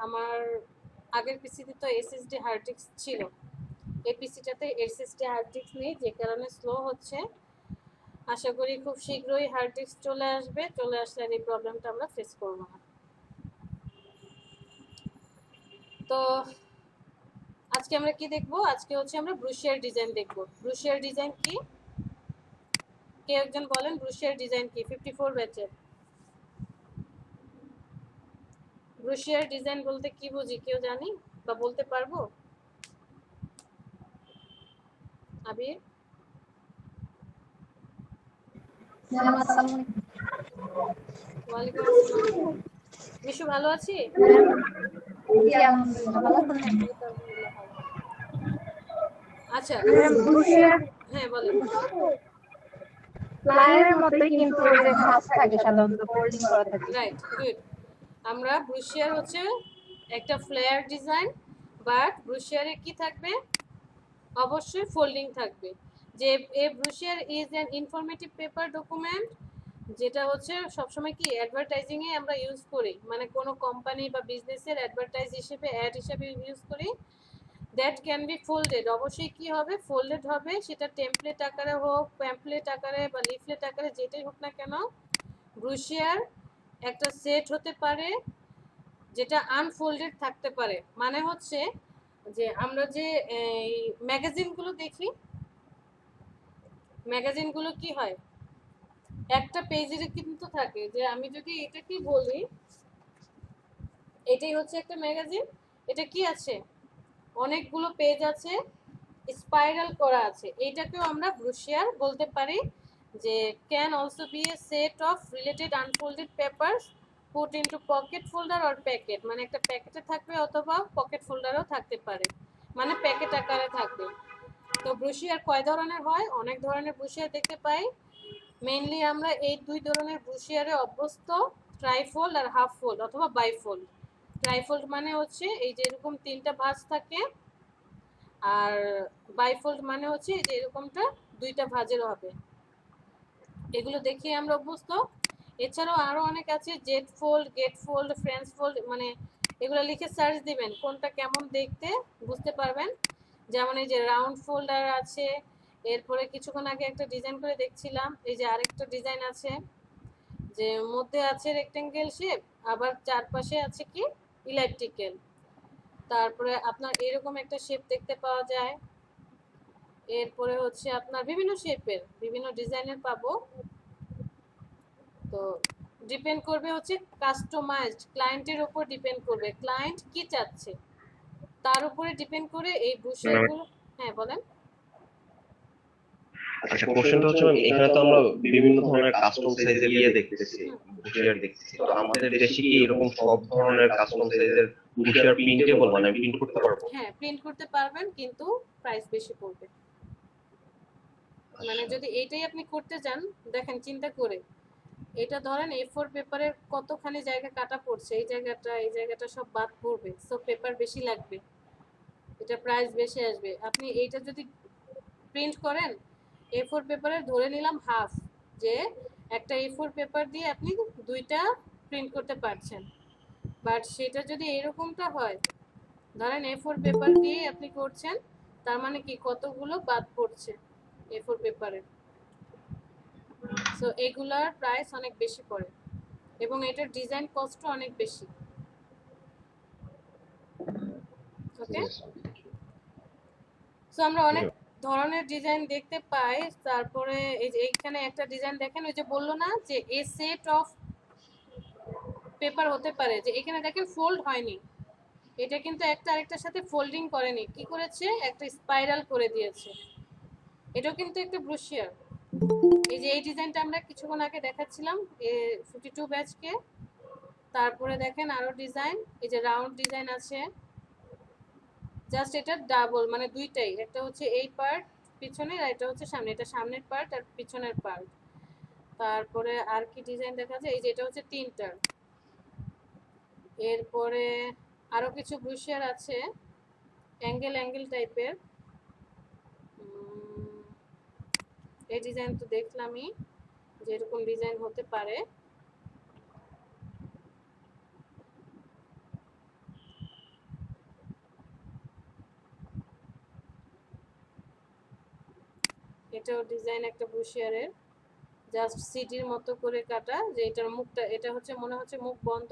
আমার আগের পিসিতে তো এসএসডি হার্ড ডিস্ক ছিল, এই পিসিটাতে এসএসডি হার্ড ডিস্ক নেই, যে কারণে স্লো হচ্ছে। আশা করি খুব শীঘ্রই হার্ড ডিস্ক চলে আসবে, চলে আসলে আর এই প্রবলেমটা আমরা ফেস করব না। তো আজকে আমরা কি দেখব? আজকে হচ্ছে আমরা ব্রুশিয়ার ডিজাইন দেখব। ব্রুশিয়ার ডিজাইন কি? কে একজন বলেন ব্রুশিয়ার ডিজাইন কি? 54 ব্যাচের ব্রুশিয়ার ডিজাইন বলতে কি বুঝি কেউ জানি বা বলতে পারবো? আবির, ওয়ালাইকুম আসসালাম। মিশু ভালো আছি? আচ্ছা, হ্যাঁ বলেন। প্লায়ের মতোই কিন্তু ওই যে ভাঁজ থাকে সাধারণত ফোল্ডিং করা থাকে। Right, good. আমরা ব্রুশিয়ার হচ্ছে একটা ফ্লেয়ার ডিজাইন, বাট ব্রুশিয়ারে কি থাকবে? অবশ্যই ফোল্ডিং থাকবে। যে a brochure is an informative paper document, যেটা হচ্ছে সবসময় কি অ্যাডভার্টাইজিংয়ে আমরা ইউজ করি, মানে কোনো কোম্পানি বা বিজনেসের অ্যাডভার্টাইজ হিসেবে অ্যাড হিসেবে ইউজ করি। দ্যাট ক্যান বি ফোল্ডেড, অবশ্যই কি হবে? ফোল্ডেড হবে, সেটা টেমপ্লেট আকারে হোক, প্যাম্পলেট আকারে বা লিফলেট আকারে, যেটাই হোক না কেন। ব্রুশিয়ার একটা সেট হতে পারে যেটা আনফোল্ডেড থাকতে পারে, মানে হচ্ছে যে আমরা যে এই ম্যাগাজিনগুলো দেখি, ম্যাগাজিনগুলো কি হয় একটা পেজের কিন্তু থাকে, যে আমি যদি এটা কি বলি, এটাই হচ্ছে একটা ম্যাগাজিন, এটা কি আছে অনেকগুলো পেজ আছে, স্পাইরাল করা আছে, এইটাকেও আমরা ব্রুশিয়ার বলতে পারি। যে can also B A set of related unfolded papers put into pocket folder or packet, মানে একটা প্যাকেটে থাকবে অথবা পকেট ফোল্ডারও থাকতে পারে, মানে প্যাকেট আকারে থাকবে। তো ব্রুশিয়ার কয় ধরনের হয়? অনেক ধরনের ব্রুশিয়ার দেখতে পাই। মেইনলি আমরা এই দুই ধরনের ব্রুশিয়ারে অভ্যস্ত, ট্রাইফোল্ড আর হাফ ফোল্ড অথবা বাইফোল্ড। ট্রাইফোল্ড মানে হচ্ছে এই যে এরকম তিনটা ভাঁজ থাকে, আর বাইফোল্ড মানে হচ্ছে এই যে এরকমটা দুইটা ভাঁজের হবে। এগুলো দেখে আমরা অভ্যস্ত। এছাড়াও আরও অনেক আছে, Z fold, gate fold, French fold, মানে এগুলো লিখে সার্চ দিবেন, কোনটা কেমন দেখতে বুঝতে পারবেন। যেমন এই যে রাউন্ড ফোল্ডার আছে, এরপরে কিছুক্ষণ আগে একটা ডিজাইন করে দেখছিলাম, এই যে আরেকটা ডিজাইন আছে যে মধ্যে আছে রেক্টেঙ্গেল শেপ, আবার চারপাশে আছে কি ইলেকট্রিক্যাল, তারপরে আপনার এরকম একটা শেপ দেখতে পাওয়া যায়। এরপরে হচ্ছে আপনার বিভিন্ন শেপের বিভিন্ন ডিজাইনের পাবো। তো ডিপেন্ড করবে হচ্ছে কাস্টমাইজড ক্লায়েন্টের উপর ডিপেন্ড করবে, ক্লায়েন্ট কি চাচ্ছে তার উপরে ডিপেন্ড করে এই ব্রুশিয়ারগুলো। হ্যাঁ বলেন। আচ্ছা, কোশ্চেনটা হচ্ছে ম্যাম, এখানে তো আমরা বিভিন্ন ধরনের কাস্টম সাইজের ইয়ে দেখতেছি, বুশিয়ার দেখতেছি, তো আমাদের দেশে কি এরকম সব ধরনের কাস্টম সাইজের বুশিয়ার প্রিন্টেবল, মানে প্রিন্ট করতে পারবো? হ্যাঁ প্রিন্ট করতে পারবেন, কিন্তু প্রাইস বেশি পড়বে। মানে যদি এইটাই আপনি করতে চান, দেখেন চিন্তা করে, এটা ধরেন A4 পেপারের কতখানি জায়গা কাটা পড়ছে, এই জায়গাটা সব বাদ পড়বে, সো পেপার বেশি লাগবে, এটা প্রাইস বেশি আসবে। আপনি এইটা যদি প্রিন্ট করেন A4 পেপারের, ধরে নিলাম হাফ, যে একটা A4 পেপার দিয়ে আপনি দুইটা প্রিন্ট করতে পারছেন, বাট সেটা যদি এরকমটা হয়, ধরেন A4 পেপার দিয়ে আপনি করছেন, তার মানে কি কতগুলো বাদ পড়ছে A4 পেপারের। সো এগুলার প্রাইস অনেক বেশি পড়ে এবং এটার ডিজাইন কস্টও অনেক বেশি। ওকে, সো আমরা অনেক ধরনের ডিজাইন দেখতে পাই। তারপরে এই যে এইখানে একটা ডিজাইন দেখেন, ওই যে বললো না যে এ সেট অফ পেপার হতে পারে, যে এখানে দেখেন ফোল্ড হয়নি, এটা কিন্তু একটা আরেকটার সাথে ফোল্ডিং করেনি, কি করেছে একটা স্পাইরাল করে দিয়েছে, এটাও কিন্তু একটা ব্রুশিয়ার। এই যে এই ডিজাইনটা আমরা কিছুক্ষণ আগে দেখাচ্ছিলাম 52 ব্যাচকে। তারপরে দেখেন আরো ডিজাইন, এই যে রাউন্ড ডিজাইন আছে, জাস্ট এটা ডাবল, মানে দুইটাই, একটা হচ্ছে এই পার্ট পিছনের আর এটা হচ্ছে সামনে, এটা সামনের পার্ট আর পিছনের পার্ট। তারপরে আর কি ডিজাইন দেখা যায়, এই যে এটা হচ্ছে তিনটার। এরপরে আরো কিছু ব্রুশিয়ার আছে অ্যাঙ্গেল টাইপের, এই ডিজাইন তো দেখলামই যে এরকম ডিজাইন হতে পারে। এটাও ডিজাইন একটা ব্রুশিয়ারের, জাস্ট সিটির মতো করে কাটা, যে এটার মুখটা, এটা হচ্ছে মনে হচ্ছে মুখ বন্ধ,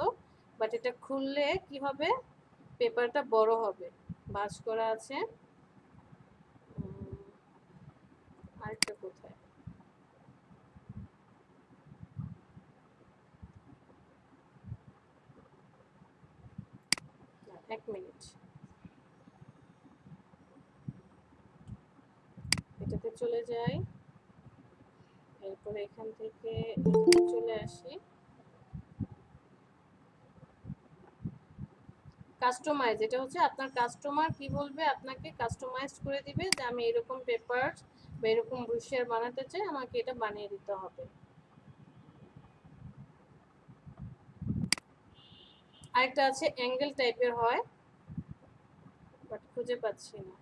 বাট এটা খুললে কি হবে, পেপারটা বড় হবে। ভাঁজ করা আছে। আরেকটা কোথায়, এক মিনিট, এটাতে চলে যাই, এরপরে এখান থেকে এটাতে চলে আসি। কাস্টমাইজ, এটা হচ্ছে আপনার কাস্টমার কি বলবে, আপনাকে কাস্টমাইজ করে দিবে যে আমি এরকম পেপার বা এরকম ব্রুশিয়ার বানাতে চাই, আমাকে এটা বানিয়ে দিতে হবে। আরেকটা আছে অ্যাঙ্গেল টাইপের হয়, বাট খুঁজে পাচ্ছি না।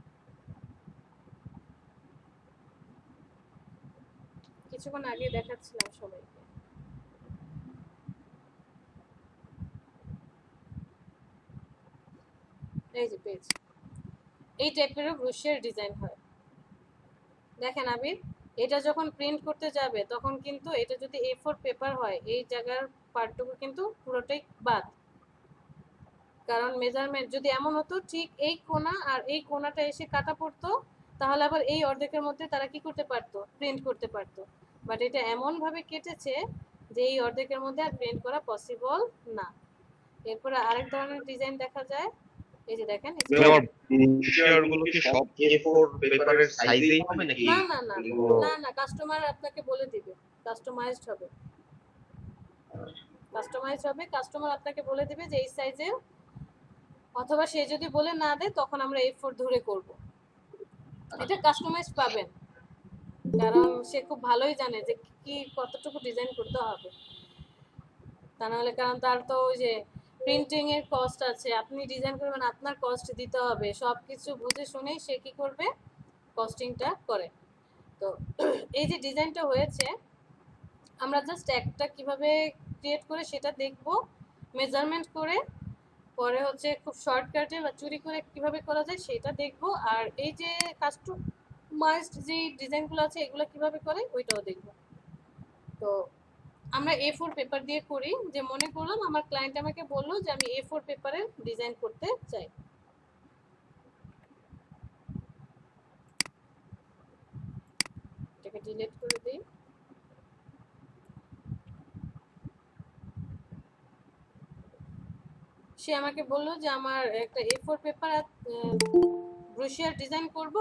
কিছুক্ষণ আগে দেখাচ্ছিলাম সবাইকে। এই যে পেজ, এই টাইপেরও ব্রুশিয়ার ডিজাইন হয়। দেখেন আবির, এটা যখন প্রিন্ট করতে যাবে তখন কিন্তু এটা যদি A4 পেপার হয়, এই জায়গার পার্টটুকু কিন্তু পুরোটাই বাদ, কারণ মেজারমেন্ট যদি এমন হতো ঠিক এই কোণা আর এই কোণাটা এসে কাটা পড়তো, তাহলে আবার এই অর্ধেকের মধ্যে তারা কি করতে পারতো, প্রিন্ট করতে পারতো। বাট এটা এমন ভাবে কেটেছে যে এই অর্ধেকের মধ্যে আর প্রিন্ট করা পসিবল না। এরপরে আরেক ধরনের ডিজাইন দেখা যায়, এই যে দেখেন, আমার ব্রোশিয়ার গুলো কি সব A4 পেপারের সাইজেই হবে নাকি? না না না না না, কাস্টমার আপনাকে বলে দিবে, কাস্টমাইজড হবে, কাস্টমাইজড হবে, কাস্টমার আপনাকে বলে দিবে যে এই সাইজে, অথবা সে যদি বলে না দেয় তখন আমরা A4 ধরে করব। এটা কাস্টমাইজ পাবেন, কারণ সে খুব ভালোই জানে যে কি কতটুকু ডিজাইন করতে হবে। তা নাহলে, কারণ তার তো ওই যে প্রিন্টিং এর কস্ট আছে, আপনি ডিজাইন করবেন, আপনার কস্ট দিতে হবে, সব কিছু বুঝে শুনেই সে কি করবে, কস্টিংটা করে। তো এই যে ডিজাইনটা হয়েছে, আমরা জাস্ট একটা কিভাবে ক্রিয়েট করে সেটা দেখব, মেজারমেন্ট করে, পরে হচ্ছে খুব শর্টকাটে বা চুরি করে কিভাবে করা যায় সেটা দেখব, আর এই যে কাস্টমাইজড যে ডিজাইনগুলো আছে এগুলো কিভাবে করে ওইটাও দেখব। তো আমরা A4 পেপার দিয়ে করি, যে মনে করলাম আমার ক্লায়েন্ট আমাকে বললো যে আমি A4 পেপারে ডিজাইন করতে চাই। এটাকে ডিলিট করে দিই। সে আমাকে বললো যে আমার একটা A4 পেপার ব্রোশিয়ার ডিজাইন করব,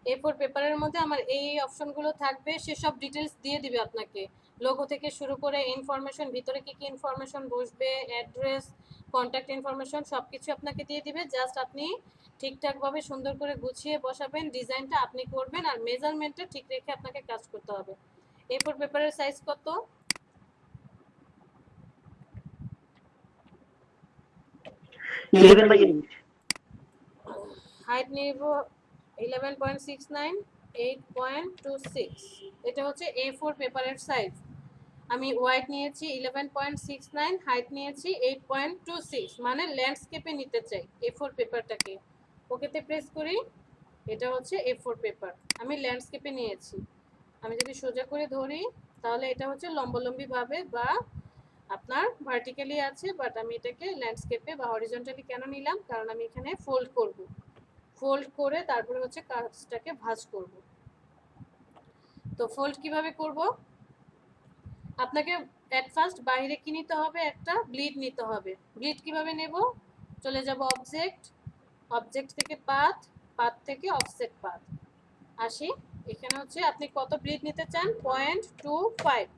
A4 পেপারের মধ্যে আমার এই অপশনগুলো থাকবে, সে সব ডিটেলস দিয়ে দিবে আপনাকে, লোগো থেকে শুরু করে ইনফরমেশন, ভিতরে কি কি ইনফরমেশন বসবে, অ্যাড্রেস, কন্ট্যাক্ট ইনফরমেশন সব কিছু আপনাকে দিয়ে দিবে। জাস্ট আপনি ঠিকঠাকভাবে সুন্দর করে গুছিয়ে বসাবেন, ডিজাইনটা আপনি করবেন, আর মেজারমেন্টটা ঠিক রেখে আপনাকে কাজ করতে হবে। A4 পেপারের সাইজ কত? হাইট নিব 11.69, 8.26, এটা হচ্ছে A4 পেপারের সাইজ। আমি ওয়াইড নিয়েছি 11.69, হাইট নিয়েছি 8.26, মানে ল্যান্ডস্কেপে নিতে চাই A4 পেপারটাকে। ওকেতে প্রেস করি, এটা হচ্ছে A4 পেপার, আমি ল্যান্ডস্কেপে নিয়েছি। আমি যদি সোজা করে ধরি তাহলে এটা হচ্ছে লম্বালম্বিভাবে বা আপনার ভার্টিক্যালি আছে, বাট আমি এটাকে ল্যান্ডস্কেপে বা হরিজন্টালি কেন নিলাম, কারণ আমি এখানে ফোল্ড করব, ফোল্ড করে তারপরে হচ্ছে কাজটাকে ভাঁজ করব। তো ফোল্ড কিভাবে করব, আপনাকে এট ফার্স্ট বাইরে কি নিতে হবে, একটা ব্লিড নিতে হবে। ব্লিড কিভাবে নেব, চলে যাব অবজেক্ট, অবজেক্ট থেকে পাথ, পাথ থেকে অফসেট পাথ আসি। এখানে হচ্ছে আপনি কত ব্লিড নিতে চান, 0.25,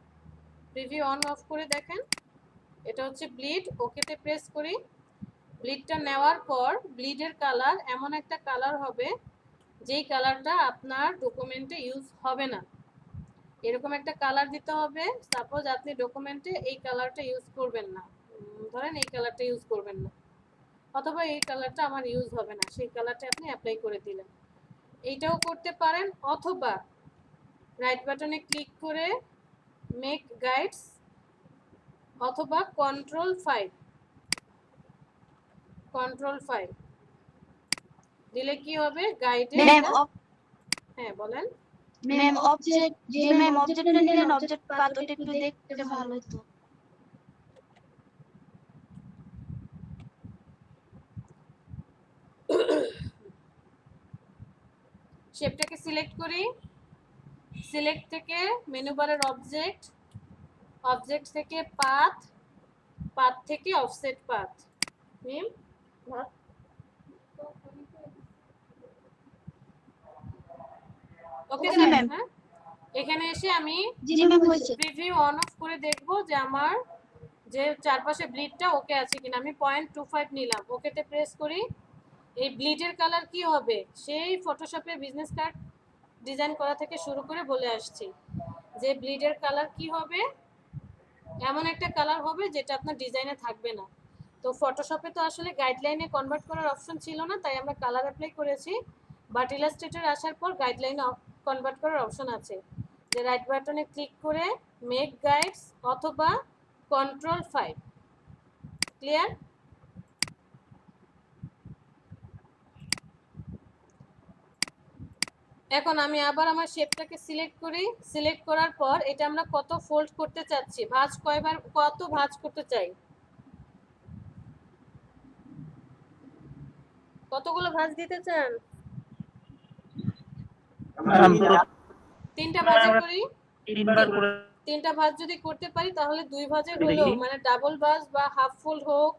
প্রিভিউ অন অফ করে দেখেন, এটা হচ্ছে ব্লিড। ওকেতে প্রেস করি। ব্লিডটা নেওয়ার পর ব্লিডের কালার এমন একটা কালার হবে যেই কালারটা আপনার ডকুমেন্টে ইউজ হবে না, এরকম একটা কালার দিতে হবে। সাপোজ আপনি ডকুমেন্টে এই কালারটা ইউজ করবেন না, ধরেন এই কালারটা ইউজ করবেন না, অথবা এই কালারটা আমার ইউজ হবে না, সেই কালারটা আপনি অ্যাপ্লাই করে দিলেন। এইটাও করতে পারেন, অথবা রাইট বাটনে ক্লিক করে মেক গাইডস, অথবা কন্ট্রোল 5 দিলে কি হবে, গাইডে। হ্যাঁ বলেন। ম্যাম অবজেক্ট যে ম্যাম অবজেক্টটা নিলেন অবজেক্ট পাথ ওটা একটু দেখতে ভালো হতো। শেপটাকে সিলেক্ট করি, সিলেক্ট থেকে মেনু বারের অবজেক্ট, অবজেক্ট থেকে পাথ, পাথ থেকে অফসেট পাথ। মিম ওকে Okay, ma'am. হ্যাঁ, এখানে এসে আমি জি ম্যাম হয়েছে। প্রিভিউ অন অফ করে দেখবো যে আমার যে চারপাশে ব্লিডটা ওকে আছে কিনা। আমি 0.25 নিলাম, ওকেতে প্রেস করি। এই ব্লিডের কালার কি হবে সেই ফটোশপে বিজনেস কার্ড ডিজাইন করা থেকে শুরু করে বলে আসছি যে ব্লিডের কালার কি হবে, এমন একটা কালার হবে যেটা আপনার ডিজাইনে থাকবে না। তো ফটোশপে তো আসলে গাইডলাইনে কনভার্ট করার অপশন ছিল না, তাই আমরা কালার অ্যাপ্লাই করেছি। বাট ইলাস্ট্রেটর আসার পর গাইডলাইনে কনভার্ট করার অপশন আছে, যে রাইট বাটনে ক্লিক করে মেক গাইডস অথবা Ctrl+5। ক্লিয়ার? এখন আমি আবার আমার শেপটাকে সিলেক্ট করি, সিলেক্ট করার পর এটা আমরা কত ফোল্ড করতে চাচ্ছি, ভাঁজ কয়বার, কত ভাঁজ করতে চাই, কতগুলো ভাঁজ দিতে চান? তিনটা ভাঁজে করি। তিনটা ভাঁজ যদি করতে পারি তাহলে 2 ভাঁজের হলো, মানে ডাবল ভাঁজ বা হাফ ফোল্ড হোক,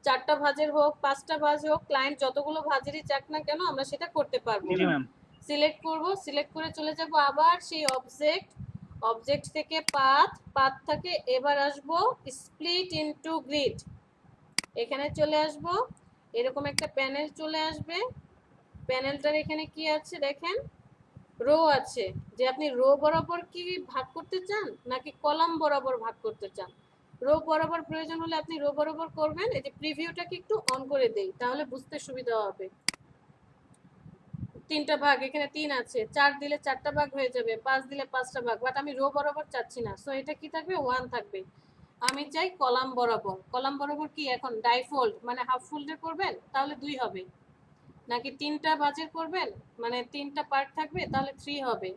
4টা ভাঁজের হোক, 5টা ভাঁজ হোক, ক্লায়েন্ট যতগুলো ভাঁজেরই চাক না কেন আমরা সেটা করতে পারবো। সিলেক্ট করব, সিলেক্ট করে চলে যাব আবার সেই অবজেক্ট, অবজেক্ট থেকে পাথ, পাথ থেকে এবার আসব স্প্লিট ইনটু গ্রিড। এখানে চলে আসব, এরকম একটা প্যানেল চলে আসবে। প্যানেলটার এখানে কি আছে দেখেন, রো আছে, যে আপনি রো বরাবর কি ভাগ করতে চান নাকি কলাম বরাবর ভাগ করতে চান। রো বরাবর প্রয়োজন হলে আপনি রো বরাবর করবেন। এই যে প্রিভিউটাকে একটু অন করে দেই তাহলে বুঝতে সুবিধা হবে। 3টা ভাগ, এখানে 3 আছে, 4 দিলে 4টা ভাগ হয়ে যাবে, 5 দিলে 5টা ভাগ, বাট আমি রো বরাবর চাচ্ছি না, সো এটা কি থাকবে 1 থাকবে। আমি চাই কলাম বরাবর। কলাম বরাবর কি এখন ডাইফোল্ড মানে হাফ ফোল্ডে করবেন তাহলে 2 হবে, নাকি 3টা ভাঁজের করবেন মানে 3টা পার্ট থাকবে তাহলে 3 হবে,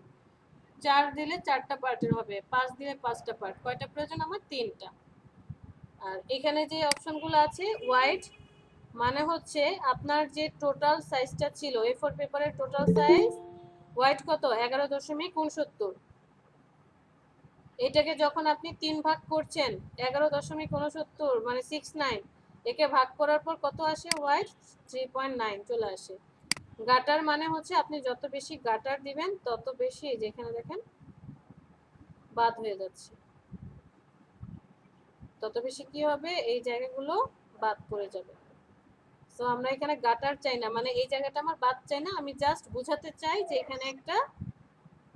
4 দিলে 4টা পার্টের হবে, 5 দিলে 5টা পার্ট। কয়টা প্রয়োজন আমার? 3টা। আর এখানে যে অপশনগুলো আছে ওয়াইড মানে হচ্ছে আপনার যে টোটাল সাইজটা ছিল A4 পেপারের টোটাল সাইজ ওয়াইড কত 11.69। এটাকে যখন আপনি 3 ভাগ করছেন 11.69 মানে 69, একে ভাগ করার পর কত আসে ওয়াইড 3.9 চলে আসে। গাটার মানে হচ্ছে আপনি যত বেশি গাটার দিবেন তত বেশি, যেখানে দেখেন বাদ হয়ে যাচ্ছে, তত বেশি কি হবে এই জায়গাগুলো বাদ পড়ে যাবে। সো আমরা এখানে গাটার চাই না, মানে এই জায়গাটা আমার বাদ চাই না, আমি জাস্ট বুঝাতে চাই যে এখানে একটা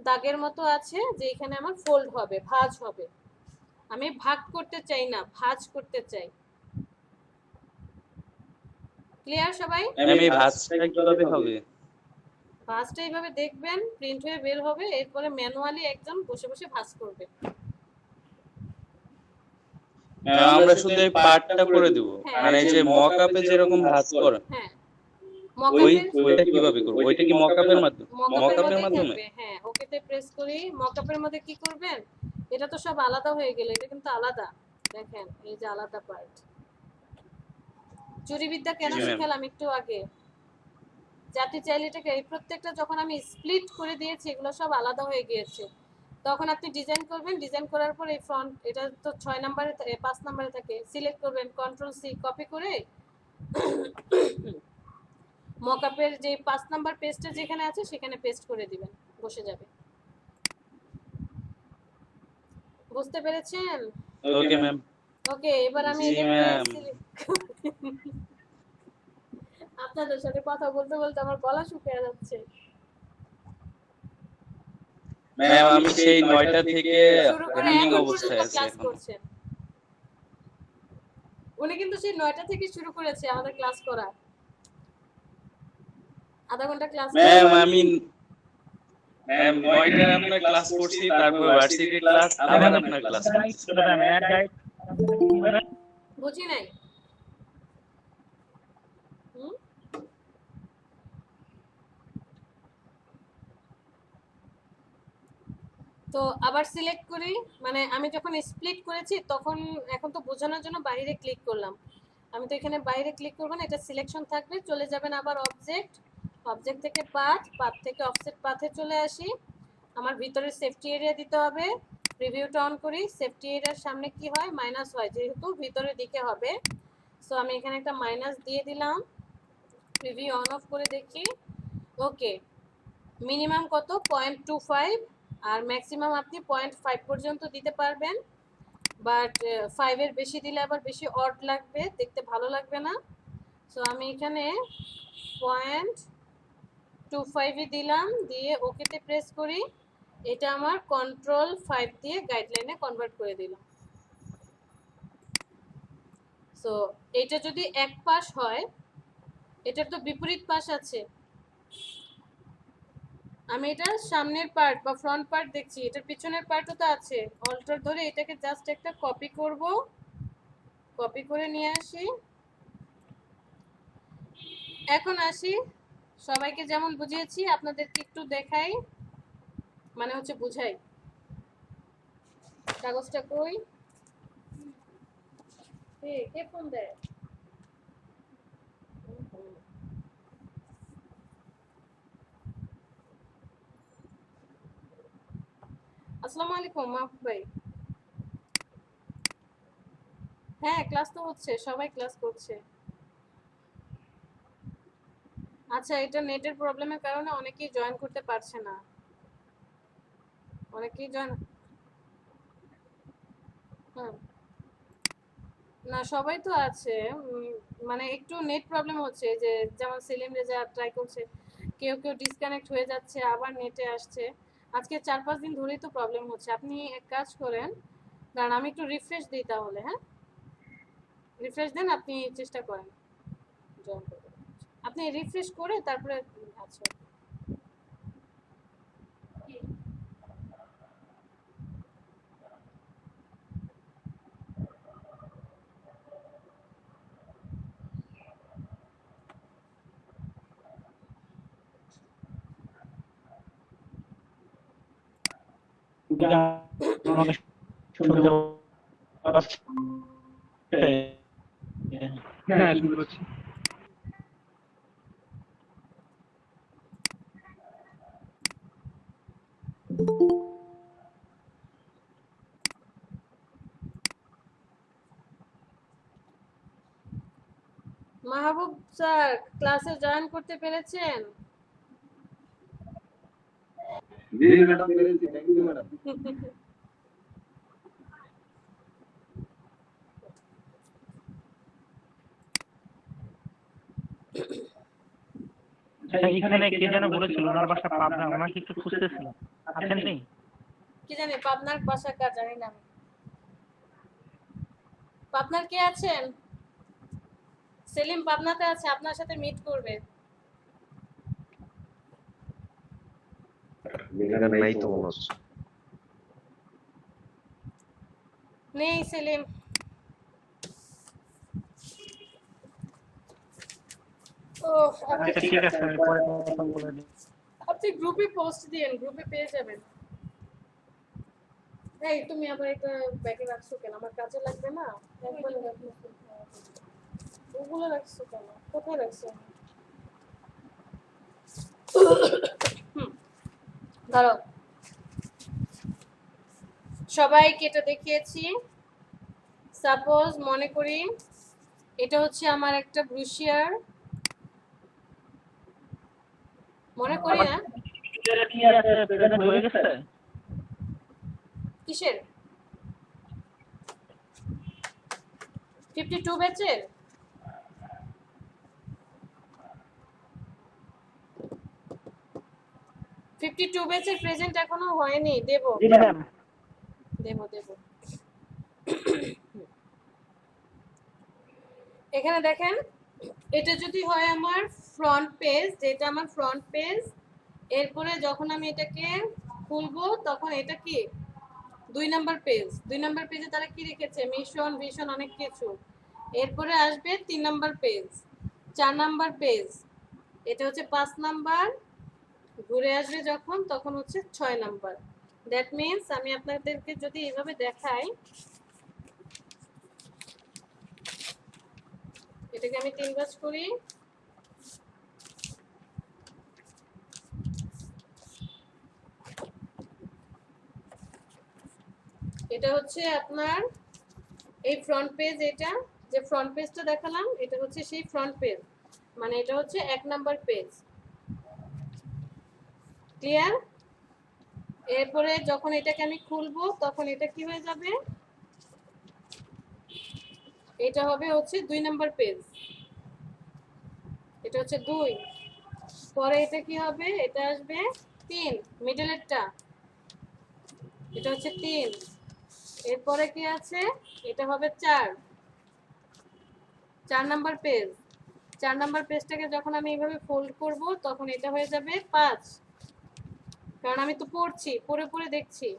দাগের মতো আছে যে এখানে আমার ফোল্ড হবে, ভাঁজ হবে। আমি ভাগ করতে চাই না, ভাঁজ করতে চাই। ক্লিয়ার সবাই? ম্যাম এই ভাঁজটা কিভাবে হবে? ভাঁজটা এইভাবে দেখবেন প্রিন্ট হয়ে বের হবে, এরপরে ম্যানুয়ালি একজন বসে বসে ভাঁজ করবে। আমরা শুধু এই পার্টটা করে দেব, মানে এই যে মকআপে যেরকম ভাঁজ করে হ্যাঁ, ওইটা কিভাবে করব? ওইটা কি মকআপের মাধ্যমে? মকআপের মাধ্যমে? হ্যাঁ, ওকেতে প্রেস করি। মকআপের মধ্যে কি করবেন, এটা তো সব আলাদা হয়ে গেল, এটা কিন্তু আলাদা, দেখেন এই যে আলাদা পার্ট। চুরিবিদ্যা কেন শিখালাম একটু আগে, যাতে চাইলে এটাকে এই প্রত্যেকটা যখন আমি স্প্লিট করে দিয়েছি এগুলো সব আলাদা হয়ে গিয়েছে, তখন আপনি ডিজাইন করবেন। ডিজাইন করার পর এই ফ্রন্ট, এটা তো 6 নম্বরে 5 নম্বরে থাকে, সিলেক্ট করবেন, Ctrl+C কপি করে মকআপের যে 5 নাম্বার পেজটা যেখানে আছে সেখানে পেস্ট করে দিবেন, বসে যাবে। বুঝতে পেরেছেন? Okay ma'am. ওকে, এবার আমি জি ম্যাম। আপনাদের সাথে কথা বলতে বলতে আমার গলা শুকিয়ে যাচ্ছে। ম্যাম আমি সেই 9টা থেকে শুরু করে রানিং এখন অবস্থায় পর্যন্ত আছি ক্লাস এখন। করছেন। উনি কিন্তু সেই 9টা থেকে শুরু করেছে আমাদের ক্লাস করা, আধা ঘন্টা ক্লাস। ম্যাম আমি 9টায় আপনার ক্লাস করছি, তারপর ভার্সিটির ক্লাস, আবার আপনার ক্লাস করছি। বুঝি নাই। হুম, তো আবার সিলেক্ট করি, মানে আমি যখন স্প্লিট করেছি তখন এখন তো বোঝানোর জন্য বাইরে ক্লিক করলাম। আমি তো এখানে বাইরে ক্লিক করবো না, এটা সিলেকশন থাকবে। চলে যাবেন আবার অবজেক্ট, অবজেক্ট থেকে পাথ, পাথ থেকে অফসেট পাথে চলে আসি। আমার ভিতরে সেফটি এরিয়া দিতে হবে। প্রিভিউটা অন করি, সেফটি এরিয়ার সামনে কি হয়, মাইনাস হয়, যেহেতু ভিতরের দিকে হবে। সো আমি এখানে একটা মাইনাস দিয়ে দিলাম। প্রিভিউ অন অফ করে দেখি। ওকে, মিনিমাম কত 0.25 আর ম্যাক্সিমাম আপনি 0.5 পর্যন্ত দিতে পারবেন। বাট 5 এর বেশি দিলে আবার বেশি অড লাগবে, দেখতে ভালো লাগবে না। সো আমি এখানে 0.25 দিলাম, দিয়ে ওকেতে প্রেস করি। এটা আমার কন্ট্রোল 5 দিয়ে গাইডলাইনে কনভার্ট করে দিলাম। সো এটা যদি এক পাশ হয়, এটার তো বিপরীত পাশ আছে। আমি এটার সামনের পার্ট বা ফ্রন্ট পার্ট দেখছি, এটার পিছনের পার্টও তো আছে। অল্টার ধরে এটাকে জাস্ট একটা কপি করব, কপি করে নিয়ে আসি। এখন আসি, সবাইকে যেমন বুঝিয়েছি আপনাদেরকে একটু দেখাই, মানে হচ্ছে বুঝাই। কাগজটা কই, কে ফোন দেয়? আসসালামু আলাইকুম মাহবুব ভাই। হ্যাঁ ক্লাস তো হচ্ছে, সবাই ক্লাস করছে। আচ্ছা, এটা নেটের প্রবলেমের কারণে অনেকেই জয়েন করতে পারছে না, অনেকেই জয়েন। হুম, না সবাই তো আছে, মানে একটু নেট প্রবলেম হচ্ছে, যে যেমন সেলিম রেজা ট্রাই করছে, কেউ কেউ ডিসকানেক্ট হয়ে যাচ্ছে, আবার নেটে আসছে। আজকে 4-5 দিন ধরেই তো প্রবলেম হচ্ছে। আপনি এক কাজ করেন, কারণ আমি একটু রিফ্রেশ দিই তাহলে। হ্যাঁ, রিফ্রেশ দেন, আপনি চেষ্টা করেন জয়েন করতে। আপনি রিফ্রেশ করে তারপরে। আচ্ছা, আমাকে শুনতে পাচ্ছে? হ্যাঁ শুনতে পাচ্ছি। মাহবুব স্যার ক্লাসে জয়েন করতে পেরেছেন? জি ম্যাডাম, পেরেছি। Thank you madam. এখানে কে যেন বলেছিল ওনার বাসা পাবনা, ওনাকে একটু খুঁজতেছিলাম, আছেন নেই? কি জানি পাবনার বাসা কার জানি না আমি। পাবনার কে আছেন? সেলিম পাবনাতে আছে, আপনার সাথে মিট করবে। এখানে নাই তো মনে হচ্ছে। নেই সেলিম। ও আচ্ছা ঠিক আছে, আমি পরে কথা বলে নিই। আপনি গ্রুপে পোস্ট দিন, গ্রুপে পেয়ে যাবেন। এই তুমি আবার এটা ব্যাগে রাখছো কেন? আমার কাজে লাগবে না? একবারে রাখছো। ওগুলো রাখছো কেন? কোথায় রাখছো? ধরো, সবাইকে এটা দেখিয়েছি। সাপোজ মনে করি এটা হচ্ছে আমার একটা ব্রুশিয়ার, মনে করি না। কি আছে প্রেজেন্ট হয়ে গেছে? কিসের? 52 ব্যাচের? প্রেজেন্ট এখনো হয়নি, দেব জি ম্যাডাম। দেব দেব। এখানে দেখেন, এটা যদি হয় আমার ফ্রন্ট পেজ, যেটা আমার ফ্রন্ট পেজ, এরপরে যখন আমি এটাকে খুলবো তখন এটা কি 2 নাম্বার পেজ। 2 নাম্বার পেজে তারা কি রেখেছে, মিশন ভিশন অনেক কিছু। এরপরে আসবে 3 নাম্বার পেজ, 4 নাম্বার পেজ, এটা হচ্ছে 5 নাম্বার, ঘুরে আসবে যখন তখন হচ্ছে 6 নাম্বার। দ্যাট মিন্স আমি আপনাদেরকে যদি এইভাবে দেখাই, এটাকে আমি 3 ভাঁজ করি, এটা হচ্ছে আপনার এই ফ্রন্ট পেজ, এটা যে ফ্রন্ট পেজটা দেখালাম এটা হচ্ছে সেই ফ্রন্ট পেজ, মানে এটা হচ্ছে 1 নাম্বার পেজ। ক্লিয়ার? এরপরে যখন এটাকে আমি খুলবো তখন এটা কি হয়ে যাবে, এটা হবে হচ্ছে 2 নাম্বার পেজ, এটা হচ্ছে 2। পরে এটা কি হবে, এটা আসবে 3, মিডলেরটা, এটা হচ্ছে 3। এরপরে কি আছে, এটা হবে 4 নাম্বার পেজ। 4 নাম্বার পেজটাকে যখন আমি এইভাবে ফোল্ড করব তখন এটা হয়ে যাবে 5, কারণ আমি তো পড়ছি, পড়ে পড়ে দেখছি।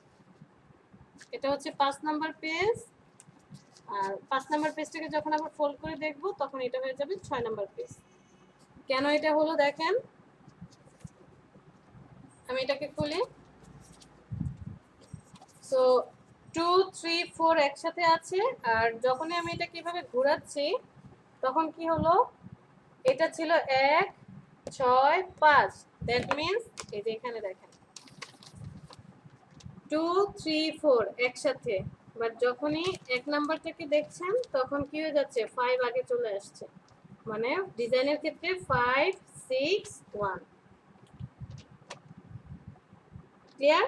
এটা হচ্ছে 5 নাম্বার পেজ, আর 5 নাম্বার পেজটাকে যখন আবার ফোল্ড করে দেখব তখন এটা হয়ে যাবে 6 নাম্বার পেজ। কেন এটা হলো দেখেন, আমি এটাকে খুলি। সো 2, 3, 4 একসাথে আছে, আর যখনই আমি এটা কিভাবে ঘোরাচ্ছি তখন কি হলো, এটা ছিল 1, 6, 5। দ্যাট মিন্স এই যে এখানে দেখেন 2, 3, 4 একসাথে, বাট যখনই 1 নাম্বারটাকে দেখছেন তখন কি হয়ে যাচ্ছে, 5 আগে চলে আসছে, মানে ডিজাইনের ক্ষেত্রে 5, 6, 1। ক্লিয়ার?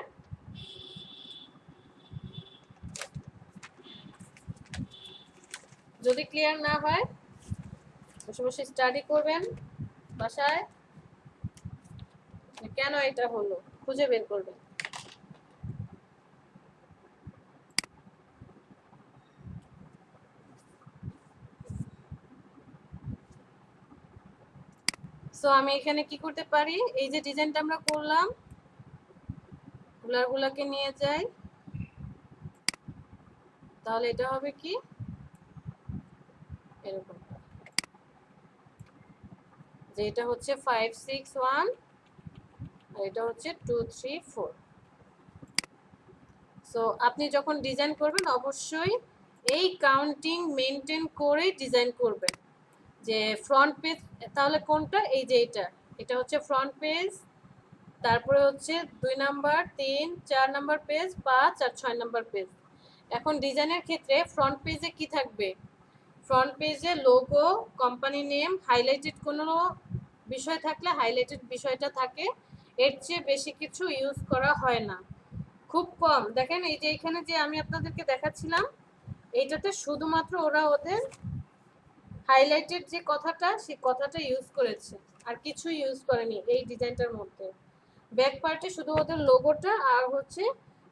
যদি ক্লিয়ার না হয় বসে বসে স্টাডি করবেন বাসায়, কেন এটা হলো খুঁজে বের করবেন। সো আমি এখানে কি করতে পারি, এই যে ডিজাইনটা আমরা করলাম, গুলাকে নিয়ে যাই, তাহলে এটা হবে কি এরকম, যে এটা হচ্ছে 5, 6, 1 আর এটা হচ্ছে 2, 3, 4। সো আপনি যখন ডিজাইন করবেন অবশ্যই এই কাউন্টিং মেনটেন করে ডিজাইন করবেন, যে ফ্রন্ট পেজ তাহলে কোনটা, এই যে এটা হচ্ছে ফ্রন্ট পেজ, তারপরে হচ্ছে 2 নাম্বার, 3, 4 নাম্বার পেজ, 5 আর 6 নাম্বার পেজ। এখন ডিজাইনের ক্ষেত্রে ফ্রন্ট পেজে কি থাকবে, ফ্রন্ট পেজে লোগো, কোম্পানি নেম, হাইলাইটেড কোনো বিষয় থাকলে হাইলাইটেড বিষয়টা থাকে, এর চেয়ে বেশি কিছু ইউজ করা হয় না, খুব কম। দেখেন এই যে এখানে যে আমি আপনাদেরকে দেখাচ্ছিলাম, এইটাতে শুধুমাত্র ওরা ওদের হাইলাইটেড যে কথাটা সেই কথাটা ইউজ করেছে, আর কিছু ইউজ করেনি এই ডিজাইনটার মধ্যে। ব্যাক পার্টে শুধু ওদের লোগোটা আর হচ্ছে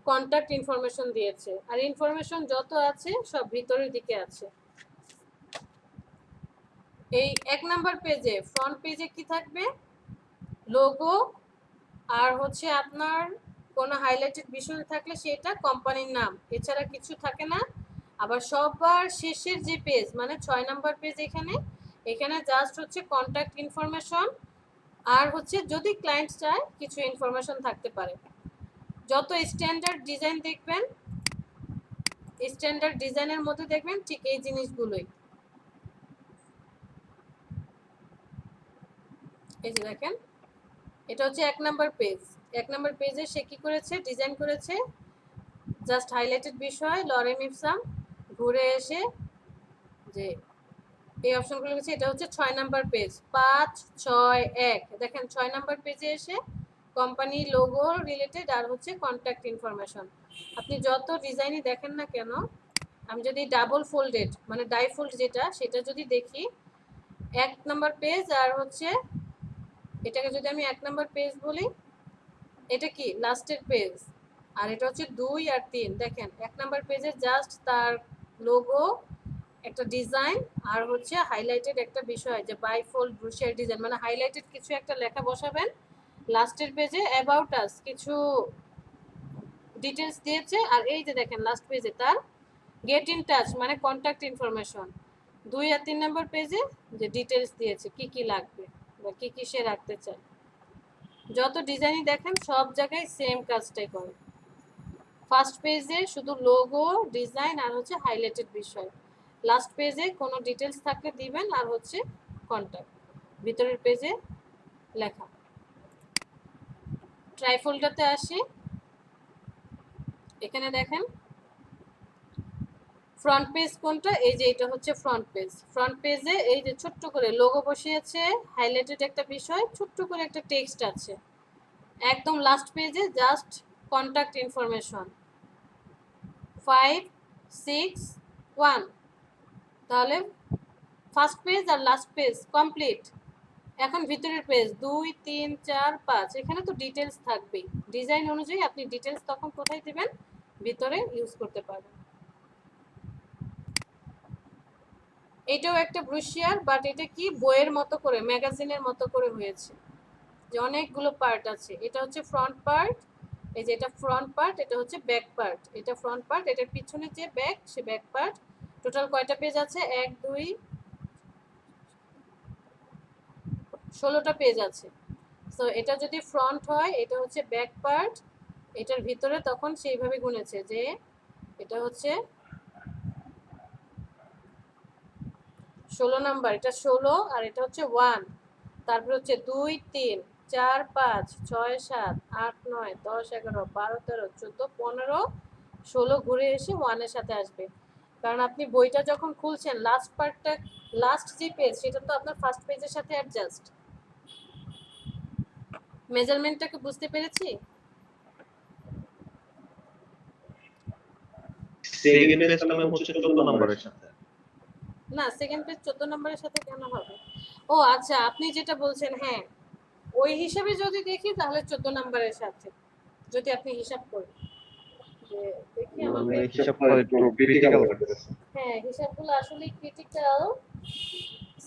কন্টাক্ট ইনফরমেশন দিয়েছে, আর ইনফরমেশন যত আছে সব ভিতরের দিকে আছে। এই 1 নাম্বার পেজে ফ্রন্ট পেজে কি থাকবে, লোগো আর হচ্ছে আপনার কোনো হাইলাইটেড বিষয় থাকলে সেটা কোম্পানির নাম, এছাড়া কিছু থাকে না। আবার সবার শেষের যে পেজ মানে 6 নাম্বার পেজ, এখানে জাস্ট হচ্ছে কন্টাক্ট ইনফরমেশন আর হচ্ছে যদি ক্লায়েন্ট চায় কিছু ইনফরমেশন থাকতে পারে। যত স্ট্যান্ডার্ড ডিজাইন দেখবেন, স্ট্যান্ডার্ড ডিজাইনের মধ্যে দেখবেন ঠিক এই জিনিসগুলোই। এই যে দেখেন এটা হচ্ছে 1 নাম্বার পেজ, 1 নাম্বার পেজে সে কি করেছে, ডিজাইন করেছে জাস্ট হাইলাইটেড বিষয়, লরেম ইপসাম, ঘুরে এসে যে এই অপশনগুলো গেছে, এটা হচ্ছে 6 নাম্বার পেজ, 5, 6, 1। দেখেন 6 নাম্বার পেজে এসে কোম্পানি লোগো রিলেটেড আর হচ্ছে কন্ট্যাক্ট ইনফরমেশন। আপনি যত ডিজাইনই দেখেন না কেন, আমি যদি ডাবল ফোল্ডেড মানে ডাইফোল্ড যেটা সেটা যদি দেখি, 1 নাম্বার পেজ আর হচ্ছে এটাকে যদি আমি 1 নাম্বার পেজ বলি, এটা কি লাস্টের পেজ, আর এটা হচ্ছে 2 আর 3। দেখেন 1 নাম্বার পেজে জাস্ট তার লোগো, একটা ডিজাইন আর হচ্ছে হাইলাইটেড একটা বিষয়, যে বাইফোল্ড ব্রুশিয়ার ডিজাইন, মানে হাইলাইটেড কিছু একটা লেখা বসাবেন। লাস্টের পেজে অ্যাবাউট আস কিছু ডিটেলস দিয়েছে, আর এই যে দেখেন লাস্ট পেজে তার গেট ইন টাচ মানে কন্ট্যাক্ট ইনফরমেশন। 2 আর 3 নাম্বার পেজে যে ডিটেলস দিয়েছে কি কি লাগবে বা কি কি সে রাখতে চায়। যত ডিজাইনই দেখেন সব জায়গায় সেম কাজটাই করে। ফার্স্ট পেজে শুধু লোগো, ডিজাইন আর হচ্ছে হাইলাইটেড বিষয়। লাস্ট পেজে কোনো ডিটেলস থাকলে দিবেন আর হচ্ছে কন্টাক্ট। ভিতরের পেজে লেখা। ট্রাইফোল্ডারতে আসি, এখানে দেখেন ফ্রন্ট পেজ কোনটা, এই যে এটা হচ্ছে ফ্রন্ট পেজ। ফ্রন্ট পেজে এই যে ছোট্ট করে লোগো বসিয়েছে, হাইলাইটেড একটা বিষয়, ছোট্ট করে একটা টেক্সট আছে। একদম লাস্ট পেজে জাস্ট কন্টাক্ট ইনফরমেশন 5, 6, 1। তাহলে ফার্স্ট পেজ আর লাস্ট পেজ কমপ্লিট। এখন ভিতরের পেজ 2, 3, 4, 5, এখানে তো ডিটেলস থাকবেই। ডিজাইন অনুযায়ী আপনি ডিটেলস তখন কোথায় দিবেন, ভিতরে ইউজ করতে পারবেন। এটাও একটা ব্রুশিয়ার, বাট এটা কি বইয়ের মতো করে, ম্যাগাজিনের মতো করে হয়েছে, যে অনেকগুলো পার্ট আছে। এটা হচ্ছে ফ্রন্ট পার্ট, এই যে এটা ফ্রন্ট পার্ট, এটা হচ্ছে ব্যাক পার্ট। এটা ফ্রন্ট পার্ট, এটার পিছনে যে ব্যাক, সে ব্যাক পার্ট। টোটাল কয়টা পেজ আছে? 1, 2, 16টা পেজ আছে। সো এটা যদি ফ্রন্ট হয়, এটা হচ্ছে ব্যাক পার্ট, এটার ভিতরে তখন সেইভাবে গুনেছে যে এটা হচ্ছে 16 নাম্বার, এটা 16 আর এটা হচ্ছে 1, তারপর হচ্ছে 2, 3, 4, 5, 6, 7, 8, 9, 10, 11, 12, 13, 14, 15, 16 ঘুরে এসে 1 এর সাথে আসবে। কারণ আপনি বইটা যখন খুলছেন লাস্ট পার্টটা, লাস্ট যে পেজ, সেটা তো আপনার ফার্স্ট পেজের সাথে অ্যাডজাস্ট। মেজারমেন্টটাকে বুঝতে পেরেছি? সেকেন্ড পেজটা ম্যাম হচ্ছে 14 নম্বরের সাথে। না, সেকেন্ড পেজ 14 নম্বরের সাথে কেন হবে? ও আচ্ছা, আপনি যেটা বলছেন, হ্যাঁ ওই হিসাবে যদি দেখি তাহলে 14 নম্বরের সাথে, যদি আপনি হিসাব করেন যে দেখি মানে আমাদের, হিসাব করে একটু ক্রিটিক্যাল লাগতেছে। হ্যাঁ হিসাবগুলো আসলে ক্রিটিক্যাল।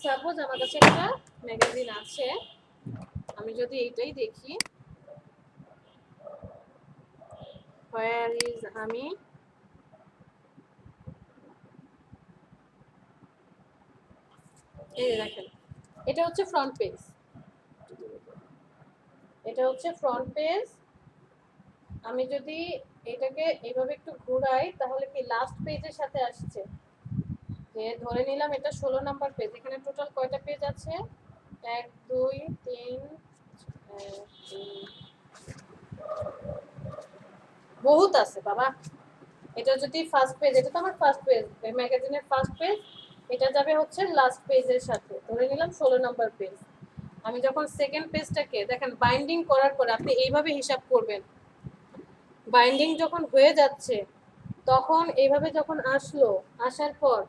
সাপোজ আমার কাছে একটা ম্যাগাজিন আছে, আমি যদি এইটাই দেখি, হোয়ার ইজ আমি, এই দেখেন এটা হচ্ছে ফ্রন্ট পেজ, এটা হচ্ছে ফ্রন্ট পেজ। আমি যদি এটাকে এইভাবে একটু ঘোরাই তাহলে কি লাস্ট পেজের সাথে আসছে। যে ধরে নিলাম এটা 16 নাম্বার পেজ। এখানে টোটাল কয়টা পেজ আছে? 1, 2, 3, বহুত আছে বাবা। এটা যদি ফার্স্ট পেজ, এটা তো আমার ফার্স্ট পেজ, ম্যাগাজিনের ফার্স্ট পেজ, এটা যাবে হচ্ছে লাস্ট পেজের সাথে, ধরে নিলাম 16 নাম্বার পেজ। আমি যখন সেকেন্ড পেজটাকে দেখেন বাইন্ডিং করার পরে আপনি এইভাবে হিসাব করবেন, বাইন্ডিং যখন হয়ে যাচ্ছে তখন এইভাবে যখন আসলো, আসার পর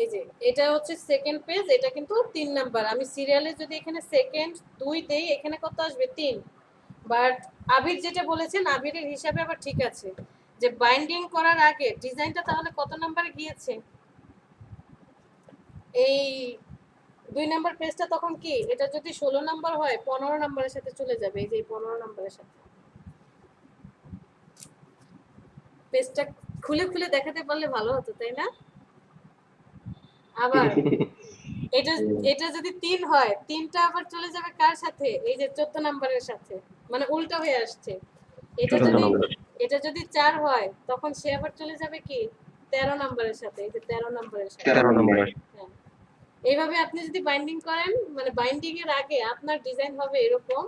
এই যে এটা হচ্ছে সেকেন্ড পেজ, এটা কিন্তু 3 নাম্বার। আমি সিরিয়ালে যদি এখানে সেকেন্ড 2 দেই, এখানে কত আসবে? 3। বাট আবির যেটা বলেছেন, আবিরের হিসাবে আবার ঠিক আছে, যে বাইন্ডিং করার আগে ডিজাইনটা তাহলে কত নাম্বারে গিয়েছে? এই 2 নাম্বার পেজটা তখন কি, এটা যদি 16 নাম্বার হয় 15 নাম্বারের সাথে চলে যাবে, এই যে 15 নাম্বারের সাথে। পেজটা খুলে খুলে দেখাতে পারলে ভালো হতো, তাই না? আবার এটা এটা যদি 3 হয়, 3টা আবার চলে যাবে কার সাথে? এই যে 14 নাম্বারের সাথে, মানে উল্টা হয়ে আসছে। এটা যদি 4 হয় তখন সে আবার চলে যাবে কি 13 নাম্বারের সাথে, এই যে 13 নাম্বারের সাথে। 13 নম্বর। হ্যাঁ, এইভাবে আপনি যদি বাইন্ডিং করেন, মানে বাইন্ডিং এর আগে আপনার ডিজাইন হবে এরকম,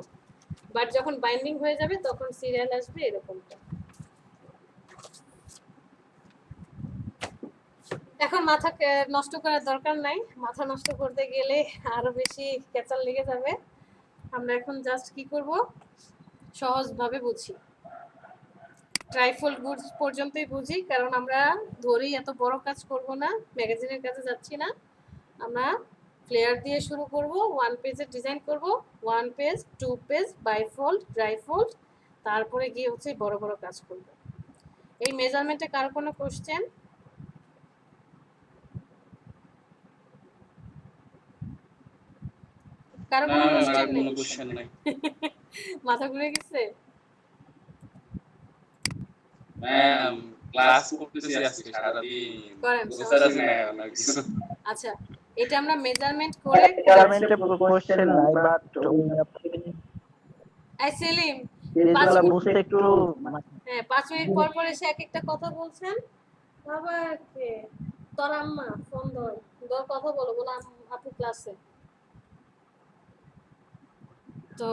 বাট যখন বাইন্ডিং হয়ে যাবে তখন সিরিয়াল আসবে এরকমটা। এখন মাথা নষ্ট করার দরকার নাই, মাথা নষ্ট করতে গেলে আরো বেশি ক্যাচাল লেগে যাবে। আমরা এখন জাস্ট কি করব, সহজভাবে বুঝি, ট্রাইফোল্ড গুডস পর্যন্তই বুঝি, কারণ আমরা ধরেই এত বড় কাজ করব না, ম্যাগাজিনের কাছে যাচ্ছি না। আমরা ফ্লেয়ার দিয়ে শুরু করব, 1 পেজের ডিজাইন করব, 1 পেজ, 2 পেজ, বাইফোল্ড, ট্রাইফোল্ড, তারপরে গিয়ে হচ্ছে বড় বড় কাজ করব। এই মেজারমেন্টে কার কোনো কোশ্চেন? কারো কোনো কোশ্চেন নেই? কোনো কোশ্চেন নাই মাথা ঘুরে গেছে? ম্যাম। ক্লাস করতেছি আজকে সারা দিন, করেন, বুঝতাছি না না কিছু। আচ্ছা, এটা আমরা মেজারমেন্ট করে, মেজারমেন্টে কোশ্চেন নাই, বাট এই সেলিম, পেজগুলো বুঝতে একটু হ্যাঁ 5 মিনিট পর পর এসে এক একটা কথা বলছেন। বাবা কে তোর আম্মা ফোন ধর কথা বলো বলো আপু ক্লাসে। তো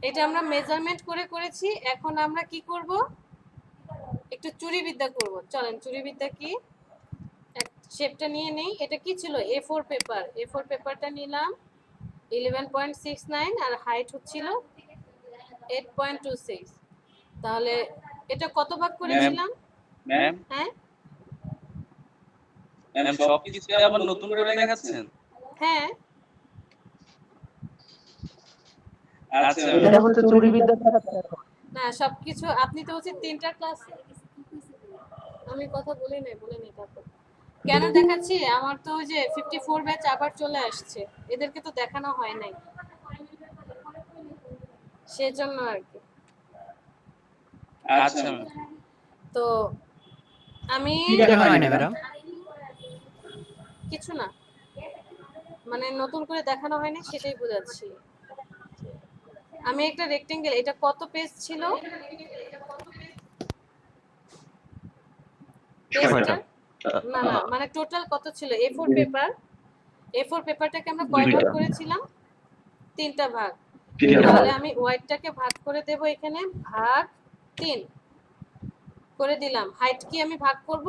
এটা আমরা মেজারমেন্ট করে করেছি। এখন আমরা কি করব, একটু চুরিবিদ্যা করব। চলেন চুরিবিদ্যা কি, এক শেপটা নিয়ে নেই। এটা কি ছিল, A4 পেপার। A4 পেপারটা নিলাম 11.69 আর হাইট হচ্ছিল 8.26। তাহলে এটা কত ভাগ করেছিলাম? ম্যাম হ্যাঁ ম্যাম সবকিছু আবার নতুন করে দেখাচ্ছেন? হ্যাঁ আচ্ছা এটা হচ্ছে চুরিবিদ্যা। না সবকিছু আপনি তো হচ্ছে 3টা ক্লাস, আমি কথা বলে নেই তারপর কেন দেখাচ্ছি। আমার তো ওই যে 54 ব্যাচ আবার চলে আসছে, এদেরকে তো দেখানো হয় নাই, সেজন্য আর কি। আচ্ছা তো আমি দেখানো হয় না ম্যাডাম? কিছু না, মানে নতুন করে দেখানো হয়নি সেটাই বোঝাচ্ছি। আমি একটা রেক্টেঙ্গেল, এটা কত পেজ ছিল পেজটা? না না মানে টোটাল কত ছিল? A4 পেপার, A4 পেপারটাকে আমরা কয় ভাগ করেছিলাম? 3টা ভাগ। তাহলে আমি ওয়াইডটাকে ভাগ করে দেব এখানে, ভাগ 3 করে দিলাম। হাইট কি আমি ভাগ করব?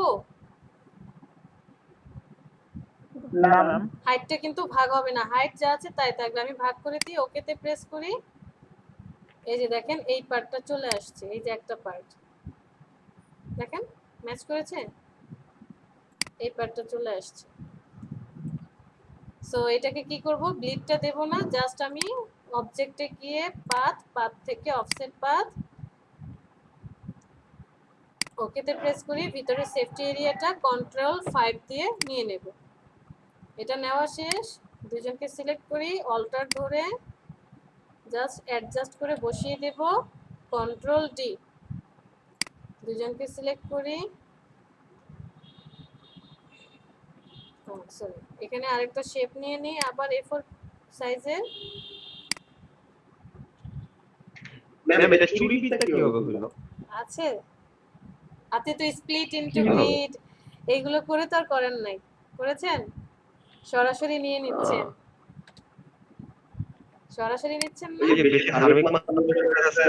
না ম্যাম, হাইটটা কিন্তু ভাগ হবে না, হাইট যা আছে তাই থাকবে। আমি ভাগ করে দিই, ওকেতে প্রেস করি। এই যে দেখেন এই পার্টটা চলে আসছে, এই যে একটা পার্ট দেখেন ম্যাচ করেছে, এই পার্টটা চলে আসছে। সো এটাকে কি করব, ব্লিডটা দেব না, জাস্ট আমি অবজেক্টে গিয়ে পাথ থেকে অফসেট পাথ, ওকেতে প্রেস করি। ভিতরে সেফটি এরিয়াটা কন্ট্রোল 5 দিয়ে নিয়ে নেব। এটা নেওয়া শেষ, দুজনকে সিলেক্ট করি, অল্টার ধরে জাস্ট অ্যাডজাস্ট করে বসিয়ে দেব, কন্ট্রোল ডি। দুজনকে সিলেক্ট করি, সরি এখানে আরেকটা শেপ নিয়ে নিই আবার A4 সাইজের। ম্যাম এটা চুরিবিদ্যা কিভাবে হলো? আছে আপনি তো স্প্লিট ইনটু গ্রিড এইগুলো করে তো আর করেন নাই, করেছেন? সরাসরি নিয়ে নিচ্ছেন, সরাসরি নিচ্ছেন না? এই যে বেশি ধার্মিক মানুষের কাছে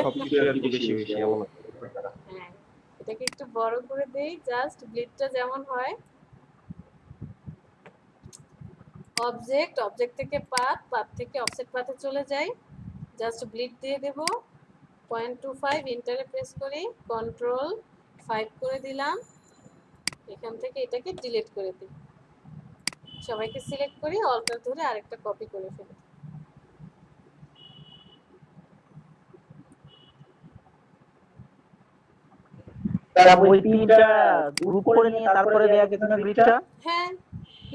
সবকিছু আর কি বেশি বেশি এমন। হ্যাঁ এটাকে একটু বড় করে দেই, জাস্ট ব্লিডটা যেমন হয়। অবজেক্ট থেকে পাথ থেকে অফসেট পাথে চলে যাই, জাস্ট ব্লিড দিয়ে দেব 0.25, ইন্টারে প্রেস করি, কন্ট্রোল 5 করে দিলাম। এখান থেকে এটাকে ডিলিট করে দিই, সবাইকে সিলেক্ট করি, অল্টার ধরে আরেকটা কপি করে ফেলি। তারপর ওই তিনটা গ্রুপ করে নিয়ে তারপরে দেয়া গেছে না গ্রিডটা। হ্যাঁ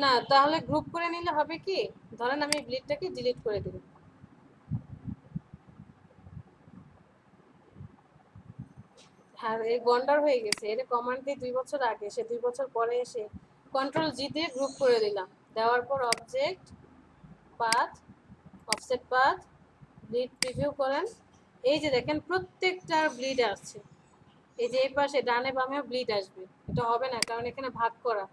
না তাহলে গ্রুপ করে নিলে হবে কি, ধরেন আমি ব্লিডটাকে ডিলিট করে দিলাম, আর এই গন্ডার হয়ে গেছে। এর কমান্ড দিয়ে 2 বছর আগে, সে 2 বছর পরে এসে কন্ট্রোল জি দিয়ে গ্রুপ করে দিলাম। দেওয়ার পর object path offset path bleed preview করেন, এই যে দেখেন প্রত্যেকটা ব্লিড আসছে। এই যে এই পাশে ডানে বামেও ব্লিড আসবে, এটা হবে না কারণ এখানে ভাগ করা।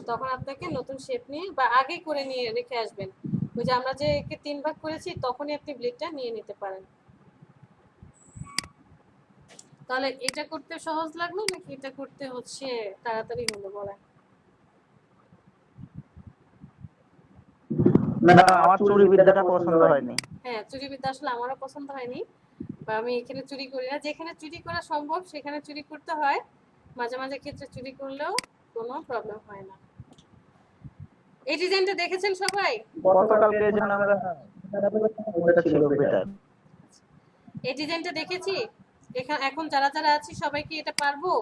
তখন আপনাকে নতুন শেপ নিয়ে বা আগে করে নিয়ে রেখে আসবেন। ওই যে আমরা যে একে 3 ভাগ করেছি তখনই আপনি ব্লিডটা নিয়ে নিতে পারেন। তাহলে এটা করতে সহজ লাগলো নাকি এটা করতে হচ্ছে তাড়াতাড়ি হলো বলেন? না আমার চুরিবিদ্যাটা পছন্দ হয়নি। হ্যাঁ চুরিবিদ্যা আসলে আমারও পছন্দ হয়নি, বা আমি এখানে চুরি করি না। যেখানে চুরি করা সম্ভব সেখানে চুরি করতে হয়, মাঝে মাঝে ক্ষেত্রে চুরি করলেও কোনো প্রবলেম হয় না। এই ডিজাইনটা দেখেছেন সবাই? গতকালকে যেন আমরা ওটা ছিল বেটার। এই ডিজাইনটা দেখেছি। এখন যারা যারা আছি সবাই কি এটা পারবো?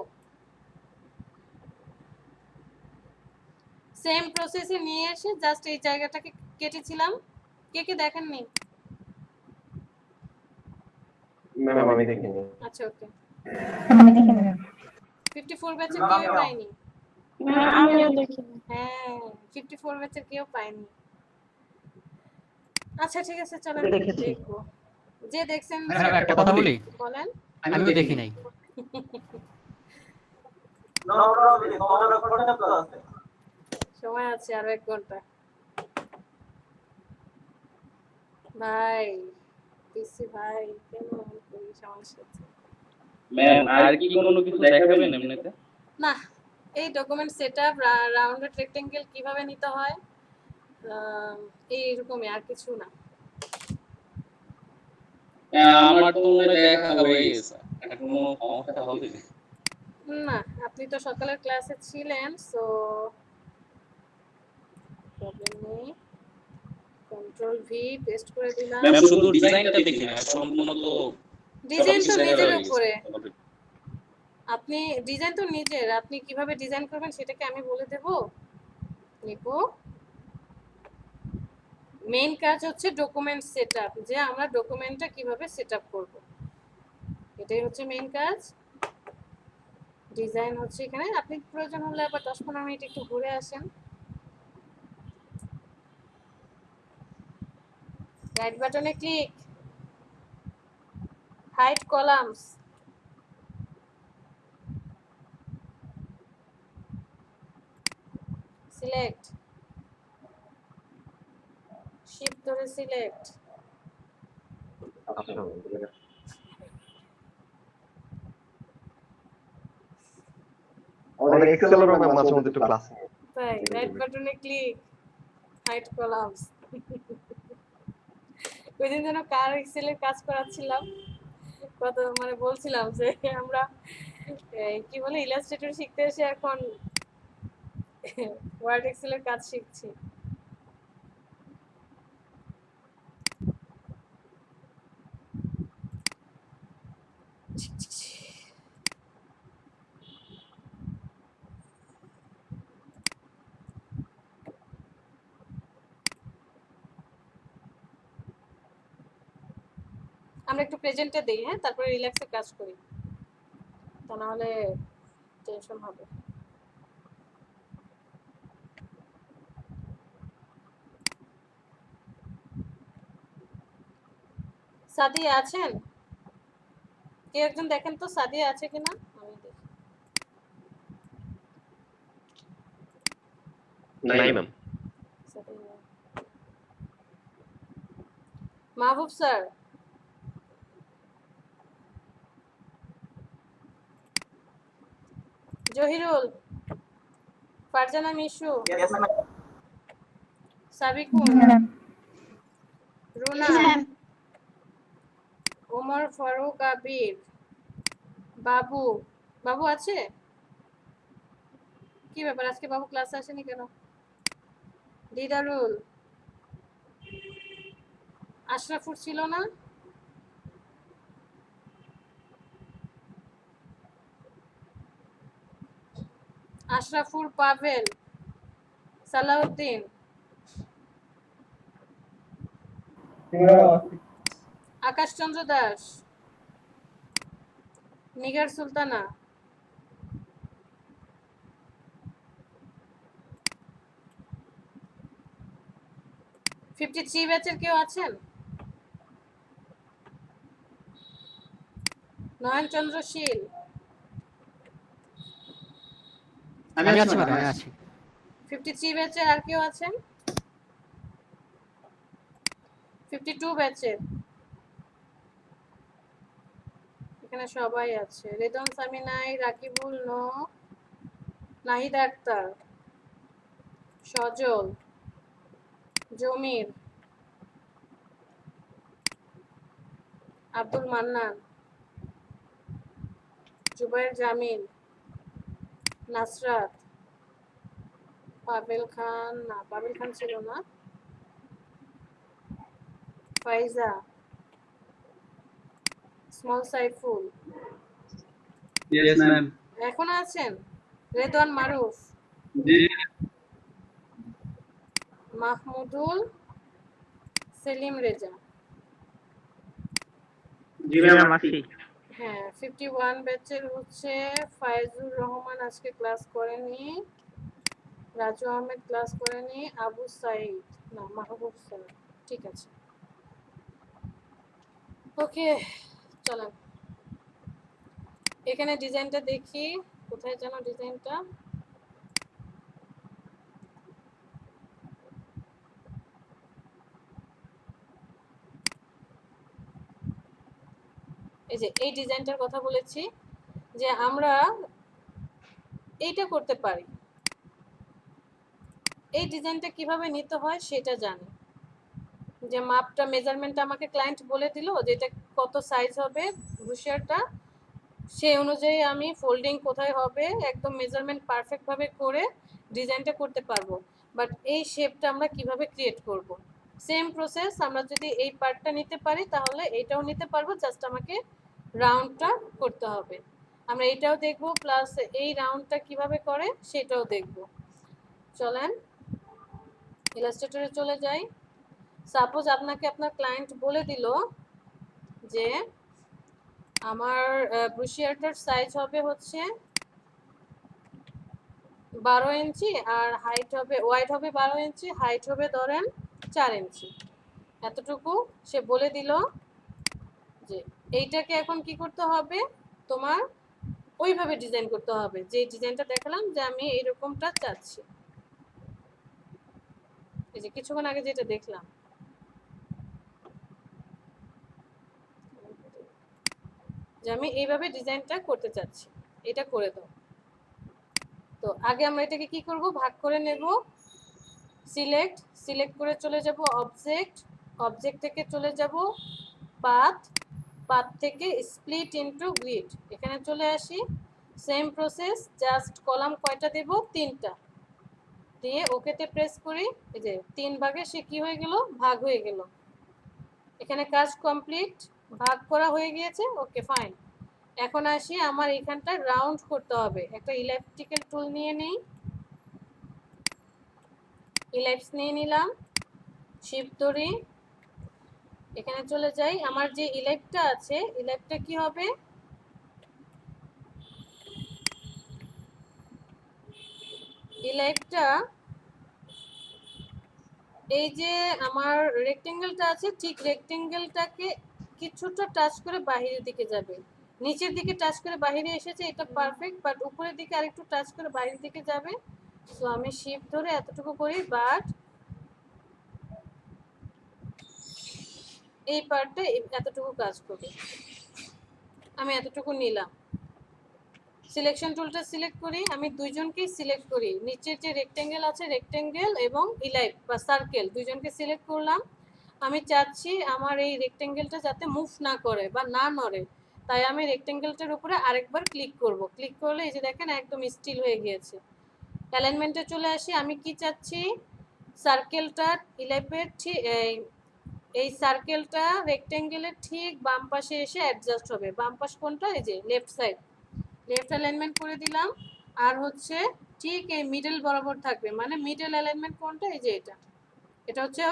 সেম প্রসেসে নিয়ে এসে জাস্ট এই জায়গাটাকে কেটেছিলাম। কে কে দেখেননি? ম্যাম আমি দেখিনি। আচ্ছা ওকে। আমি দেখি না। 54 ব্যাচের কেউ পায়নি? আমিও দেখিনি। হ্যাঁ 54 ব্যাচের কেউ পায়নি। আচ্ছা ঠিক আছে চলেন দেখেছি। দেখবো। যে দেখছেন ম্যাডাম একটা কথা বলি? বলেন। আমিও দেখি নাই। সময় আছে আরো 1 ঘন্টা। ভাই পিসি ভাই কেন এমন করিস আমার সাথে? ম্যাম আর কি কোনো কিছু দেখাবেন এমনিতে? না, এই ডকুমেন্ট সেটআপ রাউন্ডেড রেক্টেঙ্গেল কিভাবে নিতে হয় এইরকমই, আর কিছু না। আমার তো মনে হয় দেখা হয়ে গেছে। এটা কোনো সমস্যা হবে? না, আপনি তো সকালের ক্লাসে ছিলেন, সো প্রবলেম নেই। কন্ট্রোল ভি পেস্ট করে দিলাম। ম্যাম শুধু ডিজাইনটা দেখি না, সম্পূর্ণ তো ডিজাইন তো সবকিছু নিজের হয়ে গেছে উপরে। already। আপনি ডিজাইন তো নিজের, আপনি কিভাবে ডিজাইন করবেন সেটাকে আমি বলে দেব? নিপু, মেইন কাজ হচ্ছে ডকুমেন্ট সেটআপ, যে আমরা ডকুমেন্টটা কিভাবে সেটআপ করব, এটাই হচ্ছে মেইন কাজ। ডিজাইন হচ্ছে এখানে, আপনি প্রয়োজন হলে আবার 10-15 মিনিট একটু ঘুরে আসেন। রাইট বাটনে click, hide columns, select, shift ধরে সিলেক্ট। আমাদের এক্সেলেরও ম্যাম মাঝে মধ্যে একটু ক্লাস তাই রাইট বাটনে ক্লিক, হাইড কলামস। ওই দিন যেন কার এক্সেলের কাজ করাচ্ছিলাম, কত মানে বলছিলাম যে আমরা কি বলে ইলাস্ট্রেটর শিখতে এসে এখন ওয়ার্ড এক্সেলের কাজ শিখছি। আমরা একটু প্রেজেন্টে দেই, হ্যাঁ, তারপরে রিল্যাক্সে কাজ করি, তা না হলে টেনশন হবে। সাদিয়া আছেন? কেউ একজন দেখেন তো সাদিয়া আছে কিনা, আমি দেখি। নাই ম্যাম। সাদিয়া। মাহবুব স্যার, জহিরুল, ফারজানা মিশু, সাবিকুন, রুনা, ওমর ফারুক আবির, বাবু। বাবু আছে? কি ব্যাপার আজকে বাবু ক্লাসে আসেনি কেন? দিদারুল, আশরাফুর ছিল না? আশরাফুর, পাভেল, সালাউদ্দিন, আকাশচন্দ্র দাস, নিগার সুলতানা, ফিফটি ব্যাচের কেউ আছেন? নয়নচন্দ্র শীল, আমি আছি ম্যাডাম, আমি আছি। 53 ব্যাচের আর কেউ আছেন? 52 ব্যাচের এখানে সবাই আছে। রেদন সামিনাই, রাকিবুল, নো, নাহিদ আক্তার, সজল, জমির, আব্দুল মান্নান, জুবাইর জামিল, নাসরাত, পাবেল খান, না পাবেল খান ছিল না, ফাইজা, স্মল সাইফুল, ইয়েস ম্যাম। এখন আছেন? রেদওয়ান মারুফ, জি মাহমুদুল, সেলিম রেজা। জি ম্যাম আছি। হ্যাঁ, 51 ব্যাচের হচ্ছে ফাইজুর রহমান আজকে ক্লাস করেনি, রাজু আহমেদ ক্লাস করেনি, আবু সাইদ, না মাহবুব স্যার, ঠিক আছে। ওকে চলেন। এখানে ডিজাইনটা দেখি, কোথায় যেন ডিজাইনটা, এই যে এই ডিজাইনটার কথা বলেছি, যে আমরা এইটা করতে পারি। এই ডিজাইনটা কিভাবে নিতে হয় সেটা জানি, যে মাপটা মেজারমেন্টটা আমাকে ক্লায়েন্ট বলে দিল যে এটা কত সাইজ হবে ব্রুশিয়ারটা, সেই অনুযায়ী আমি ফোল্ডিং কোথায় হবে একদম মেজারমেন্ট পারফেক্ট ভাবে করে ডিজাইনটা করতে পারবো। বাট এই শেপটা আমরা কিভাবে ক্রিয়েট করব, সেম প্রসেস। আমরা যদি এই পার্টটা নিতে পারি তাহলে এটাও নিতে পারবো, জাস্ট আমাকে রাউন্ডটা করতে হবে। আমরা এটাও দেখব, প্লাস এই রাউন্ডটা কিভাবে করে সেটাও দেখব। চলেন ইলাস্ট্রেটরে চলে যাই। সাপোজ আপনাকে আপনার ক্লায়েন্ট বলে দিল যে আমার ব্রুশিয়ারটার সাইজ হবে হচ্ছে 12 ইঞ্চি, আর হাইট হবে, ওয়াইড হবে 12 ইঞ্চি, হাইট হবে ধরেন 4 ইঞ্চি, এতটুকু সে বলে দিল। যে এইটাকে এখন কি করতে হবে, তোমার ওইভাবে ডিজাইন করতে হবে, যে ডিজাইনটা দেখালাম যে আমি এইরকমটা চাচ্ছি, এই যে কিছুক্ষণ আগে যেটা দেখলাম, যে আমি এইভাবে ডিজাইনটা করতে চাচ্ছি, এটা করে দাও। তো আগে আমরা এটাকে কি করব, ভাগ করে নেব। সিলেক্ট করে চলে যাব অবজেক্ট, অবজেক্ট থেকে চলে যাব পাথ, পাথ থেকে স্প্লিট ইনটু গ্রিড, এখানে চলে আসি। সেম প্রসেস, জাস্ট কলাম কয়টা দেব, 3টা দিয়ে ওকেতে প্রেস করি। এই যে 3 ভাগে সে কি হয়ে গেল, ভাগ হয়ে গেল। এখানে কাজ কমপ্লিট, ভাগ করা হয়ে গিয়েছে, ওকে ফাইন। এখন আসি, আমার এখানটা রাউন্ড করতে হবে। একটা ইলেকট্রিক্যাল টুল নিয়ে নেই, ইলাইপস নিয়ে নিলাম, শিফট ধরি, এখানে চলে যাই। আমার যে ইলাইপটা আছে, ইলাইপটা কি হবে, ইলাইপটা এই যে আমার রেক্টেঙ্গেলটা আছে, ঠিক রেক্টেঙ্গেলটাকে কিছুটা টাচ করে বাহিরের দিকে যাবে। নিচের দিকে টাচ করে বাহিরে এসেছে, এটা পারফেক্ট, বাট উপরের দিকে আরেকটু টাচ করে বাহিরের দিকে যাবে। সো আমি শিফট ধরে এতটুকু করি, বাট এই পার্টটা এতটুকু কাজ করবে। আমি এতটুকু নিলাম, সিলেকশন টুলটা সিলেক্ট করি, আমি দুইজনকেই সিলেক্ট করি, নিচের যে রেক্টেঙ্গেল আছে, রেক্টেঙ্গেল এবং ইলাইপ বা সার্কেল দুইজনকে সিলেক্ট করলাম। আমি চাচ্ছি আমার এই রেক্টেঙ্গেলটা যাতে মুভ না করে বা না নড়ে, তাই আমি রেক্টেঙ্গেলটার উপরে আরেকবার ক্লিক করব। ক্লিক করলে এই যে দেখেন একদম স্টিল হয়ে গিয়েছে। অ্যালাইনমেন্টে চলে আসি, আমি কি চাচ্ছি, সার্কেলটা ইলাইপের ঠিক এই সার্কেলটা রেক্টেঙ্গেলের ঠিক বাম পাশে এসে অ্যাডজাস্ট হবে। বাম পাশ কোনটা, এই যে লেফট সাইড, লেফট অ্যালাইনমেন্ট করে দিলাম। আর হচ্ছে ঠিক এই মিডল বরাবর থাকবে, মানে মিডল অ্যালাইনমেন্ট কোনটা, এই যে এটা, এটা হচ্ছে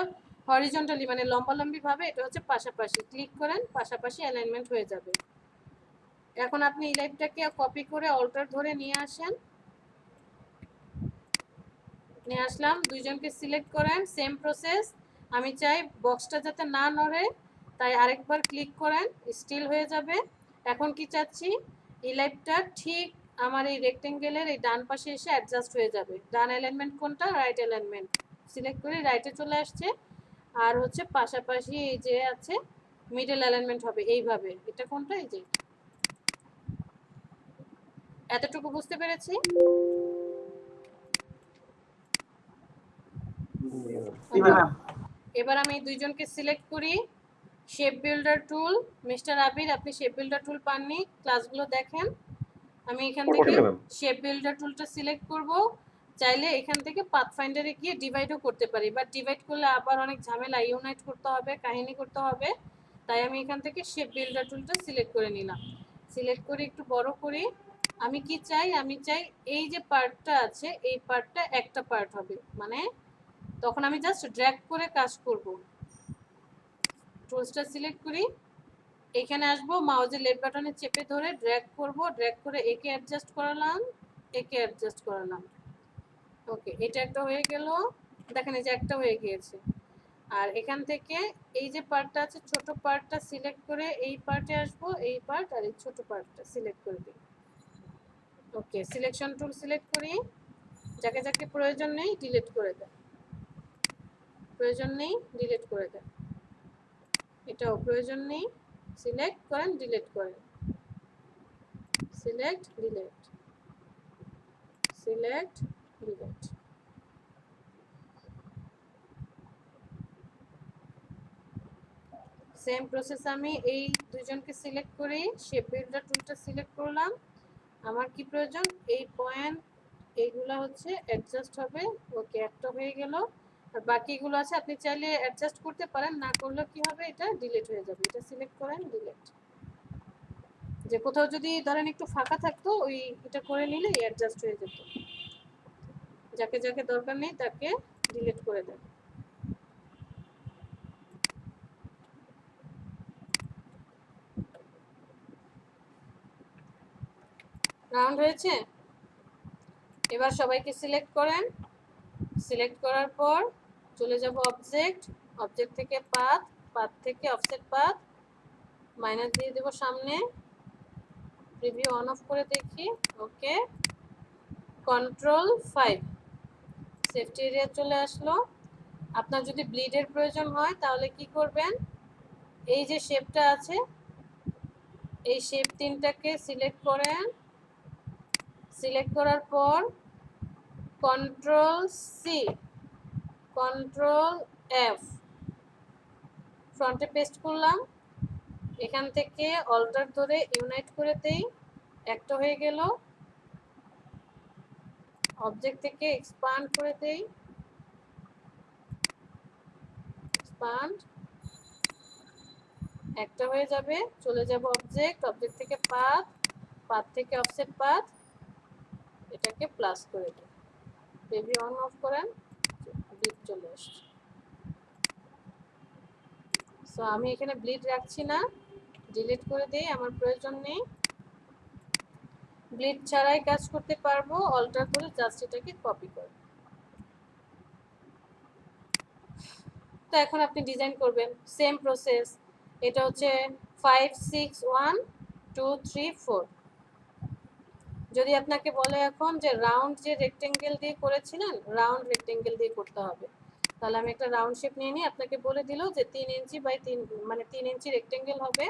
হরিজন্টালি মানে লম্বালম্বি ভাবে, এটা হচ্ছে পাশাপাশি। ক্লিক করেন, পাশাপাশি অ্যালাইনমেন্ট হয়ে যাবে। এখন আপনি ইলাইপটাকে কপি করে অল্টার ধরে নিয়ে আসেন, নিয়ে আসলাম, দুইজনকে সিলেক্ট করেন, সেম প্রসেস। আমি চাই বক্সটা যাতে না নড়ে, তাই আরেকবার ক্লিক করেন, স্টিল হয়ে যাবে। এখন কি চাচ্ছি, ইলাইপটা ঠিক আমার এই রেক্টেঙ্গেলের এই ডান পাশে এসে অ্যাডজাস্ট হয়ে যাবে। ডান অ্যালাইনমেন্ট কোনটা, রাইট অ্যালাইনমেন্ট, সিলেক্ট করে রাইটে চলে আসছে। আর হচ্ছে পাশাপাশি এই যে আছে মিডল অ্যালাইনমেন্ট হবে এইভাবে। এটা কোনটা, এই যে এতটুকু বুঝতে পেরেছি। এবার আমি দুইজনকে সিলেক্ট করি, শেপ বিল্ডার টুল, মিস্টার আবির আপনি শেপ বিল্ডার টুল পাননি, ক্লাসগুলো দেখেন। আমি এখান থেকে শেপ বিল্ডার টুলটা সিলেক্ট করব। চাইলে এখান থেকে পাথফাইন্ডারে গিয়ে ডিভাইডও করতে পারি, বাট ডিভাইড করলে আবার অনেক ঝামেলা, ইউনাইট করতে হবে, কাহিনী করতে হবে। তাই আমি এখান থেকে শেপ বিল্ডার টুলটা সিলেক্ট করে নিলাম। সিলেক্ট করে একটু বড় করি। আমি কি চাই, আমি চাই এই যে পার্টটা আছে, এই পার্টটা একটা পার্ট হবে, মানে তখন আমি জাস্ট ড্র্যাগ করে কাজ করব। টুলসটা সিলেক্ট করি, এখানে আসবো, মাউসের লেফট বাটনে চেপে ধরে ড্র্যাগ করব, ড্র্যাগ করে একে অ্যাডজাস্ট করালাম, একে অ্যাডজাস্ট করালাম। ওকে, এটা একটা হয়ে গেল, দেখেন এই যে একটা হয়ে গিয়েছে। আর এখান থেকে এই যে পার্টটা আছে ছোট পার্টটা সিলেক্ট করে এই পার্টে আসবো, এই পার্ট আর এই ছোট পার্টটা সিলেক্ট করে দিই। ওকে, সিলেকশন টুল সিলেক্ট করি, যাকে যাকে প্রয়োজন নেই ডিলিট করে দেন, প্রয়োজন নেই ডিলিট করে দেন, এটাও প্রয়োজন নেই, সিলেক্ট করেন ডিলিট করেন, select delete, select delete. Same process আমি এই দুইজনকে সিলেক্ট করি, শেপ বিল্ডার টুলটা সিলেক্ট করলাম। আমার কি প্রয়োজন, এই পয়েন্ট এইগুলা হচ্ছে অ্যাডজাস্ট হবে। ওকে, একটা হয়ে গেল, আর বাকিগুলো আছে আপনি চাইলে অ্যাডজাস্ট করতে পারেন, না করলে কি হবে এটা ডিলিট হয়ে যাবে। এটা সিলেক্ট করেন ডিলিট, যে কোথাও যদি ধরেন একটু ফাঁকা থাকতো ওই এটা করে নিলে অ্যাডজাস্ট হয়ে যেত। যাকে যাকে দরকার নেই তাকে ডিলিট করে দেন। রাউন্ড হয়েছে, এবার সবাইকে সিলেক্ট করেন, সিলেক্ট করার পর চলে যাব অবজেক্ট, অবজেক্ট থেকে পাথ, পাথ থেকে অফসেট পাথ, মাইনাস দিয়ে দেব সামনে, প্রিভিউ অন অফ করে দেখি। ওকে, কন্ট্রোল 5, সেফটি এরিয়া চলে আসলো। আপনার যদি ব্লিডের প্রয়োজন হয় তাহলে কি করবেন, এই যে শেপটা আছে এই শেপ তিনটাকে সিলেক্ট করেন, সিলেক্ট করার পর কন্ট্রোল সি, কন্ট্রোল এফ, ফ্রন্টে পেস্ট করলাম। এখান থেকে অল্টার ধরে ইউনাইট করে দেই, একটা হয়ে গেল। অবজেক্ট থেকে এক্সপান্ড করে দেই, এক্সপান্ড, একটা হয়ে যাবে। চলে যাব অবজেক্ট, অবজেক্ট থেকে পাথ, পাথ থেকে অফসেট পাথ, এটাকে প্লাস করে দিই, বেবি অন অফ করেন, ব্লিড চলে আসছে। সো আমি এখানে ব্লিড রাখছি না, ডিলিট করে দিই, আমার প্রয়োজন নেই। ব্লিড ছাড়াই কাজ করতে পারবো, অল্টার করে জাস্ট এটাকে কপি করব। তো এখন আপনি ডিজাইন করবেন, সেম প্রসেস। এটা হচ্ছে 5 6 1 2 3 4। যদি আপনাকে বলে এখন যে রাউন্ড যে রেক্টেঙ্গেল দিয়ে করেছিলেন রাউন্ড রেক্টেঙ্গেল দিয়ে করতে হবে, তাহলে আমি একটা রাউন্ড শেপ নিয়ে নিই। আপনাকে বলে দিল যে 3 ইঞ্চি বাই 3 মানে 3 ইঞ্চি রেক্টেঙ্গেল হবে।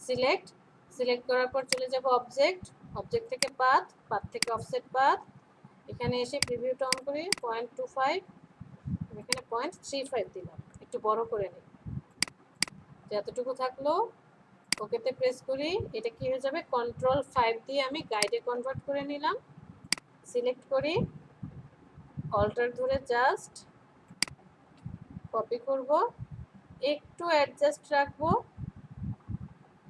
সিলেক্ট, সিলেক্ট করার পর চলে যাব অবজেক্ট, অবজেক্ট থেকে পাথ, পাথ থেকে অফসেট পাথ, এখানে এসে প্রিভিউটা অন করি 0.25, এখানে 0.35 দিলাম, একটু বড় করে নিই, যতটুকু থাকলো। ওকেতে প্রেস করি, এটা কি হয়ে যাবে, কন্ট্রোল 5 দিয়ে আমি গাইডে কনভার্ট করে নিলাম। সিলেক্ট করি, অল্টার ধরে জাস্ট কপি করব, একটু অ্যাডজাস্ট রাখবো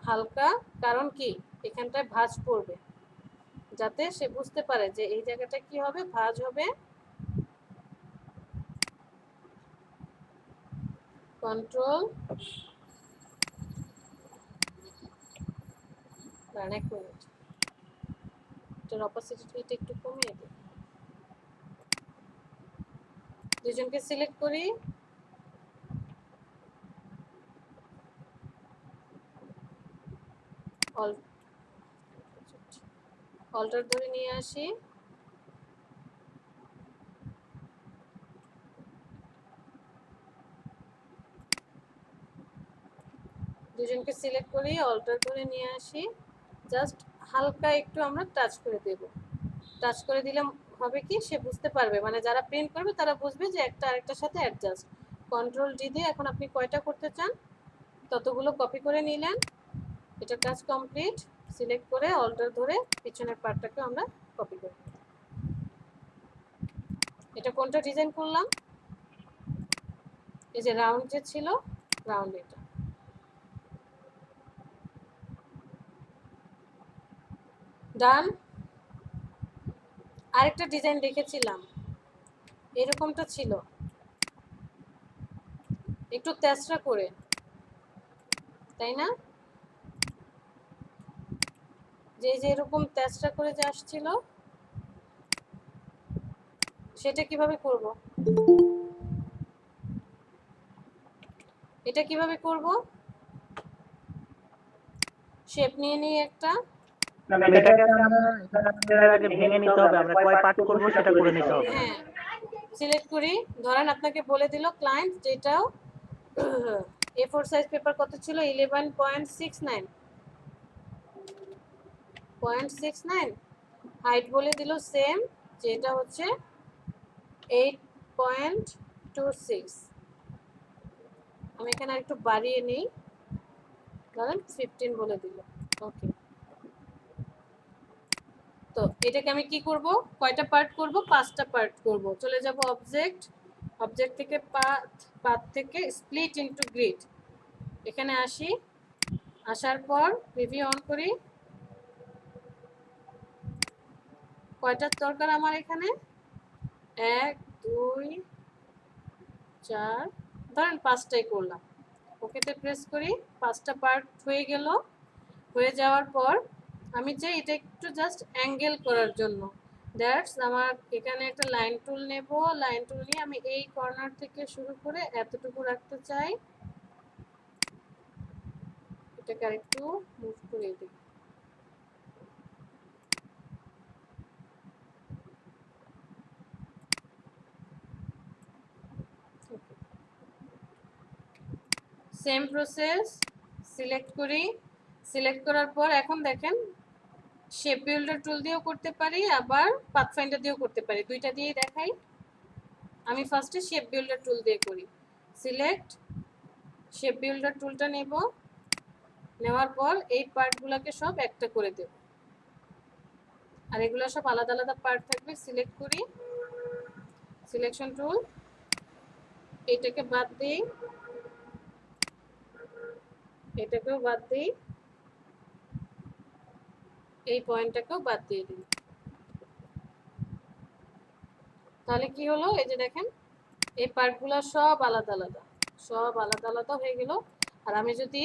হালকা, কারণ কি এখানটায় ভাঁজ পড়বে, যাতে সে বুঝতে পারে যে এই জায়গাটা কি হবে, ভাঁজ হবে। কন্ট্রোল, এক মিনিট, এটার অপোসিটিটা একটু কমিয়ে দিই। দুজনকে সিলেক্ট করি, অল্টার ধরে নিয়ে আসি, দুজনকে সিলেক্ট করি, অল্টার ধরে নিয়ে আসি, জাস্ট হালকা একটু আমরা টাচ করে দেব। টাচ করে দিলে হবে কি সে বুঝতে পারবে, মানে যারা প্রিন্ট করবে তারা বুঝবে যে একটা আরেকটার সাথে অ্যাডজাস্ট। কন্ট্রোল ডি দিয়ে এখন আপনি কয়টা করতে চান ততগুলো কপি করে নিলেন, এটা কাজ কমপ্লিট। সিলেক্ট করে অল্টার ধরে পিছনের পার্টটাকে আমরা কপি করি। এটা কোনটা ডিজাইন করলাম, এই যে রাউন্ড যে ছিল রাউন্ড, এটা ডান। আরেকটা ডিজাইন দেখেছিলাম এরকমটা ছিল, একটু তেসরা করে, তাই না, যে এরকম তেসরা করে যে আসছিল, সেটা কিভাবে করব, এটা কিভাবে করব? শেপ নিয়ে নিই একটা। এটাকে আমরা এখানে আগে ভেঙে নিতে হবে, আমরা কয় পার্ট করব সেটা করে নিতে হবে। হ্যাঁ, সিলেক্ট করি। ধরেন আপনাকে বলে দিল ক্লায়েন্ট যেটাও A4 সাইজ পেপার কত ছিল? 11.69 হাইট বলে দিল সেম, যেটা হচ্ছে 8.26। আমি এখানে একটু বাড়িয়ে নিই, ধরেন 15 বলে দিল। ওকে, তো এটাকে আমি কি করব? কয়টা পার্ট করব? 5টা পার্ট করব। চলে যাব অবজেক্ট, অবজেক্ট থেকে পাথ থেকে স্প্লিট ইনটু গ্রিড, এখানে আসি। আসার পর প্রিভিউ অন করি। কয়টার দরকার আমার এখানে? 1 2 4, ধরেন 5টাই করলাম। ওকেতে প্রেস করি। 5টা পার্ট হয়ে গেল। হয়ে যাওয়ার পর আমি চাই এটা একটু জাস্ট অ্যাঙ্গেল করার জন্য। দ্যাটস আমার এখানে একটা লাইন টুল নেব। লাইন টুল নিয়ে আমি এই কর্নার থেকে শুরু করে এতটুকু রাখতে চাই। এটাকে আরেকটু মুভ করে দিই। সেম প্রসেস, সিলেক্ট করি। সিলেক্ট করার পর এখন দেখেন শেপ বিল্ডার টুল দিয়েও করতে পারি, আবার পাথফাইন্ডার দিয়েও করতে পারি। দুইটা দিয়েই দেখাই। আমি ফার্স্টে শেপ বিল্ডার টুল দিয়ে করি। সিলেক্ট, শেপ বিল্ডার টুলটা নেব। নেওয়ার পর এই পার্টগুলোকে সব একটা করে দেব, আর এগুলো সব আলাদা আলাদা পার্ট থাকবে। সিলেক্ট করি, সিলেকশন টুল, এইটাকে বাদ দিই, এটাকেও বাদ দিই, এই পয়েন্টটাকেও বাদ দিয়ে দিই। তাহলে কি হলো? এই যে দেখেন এই পার্টগুলো সব আলাদা আলাদা, সব আলাদা আলাদা হয়ে গেল। আর আমি যদি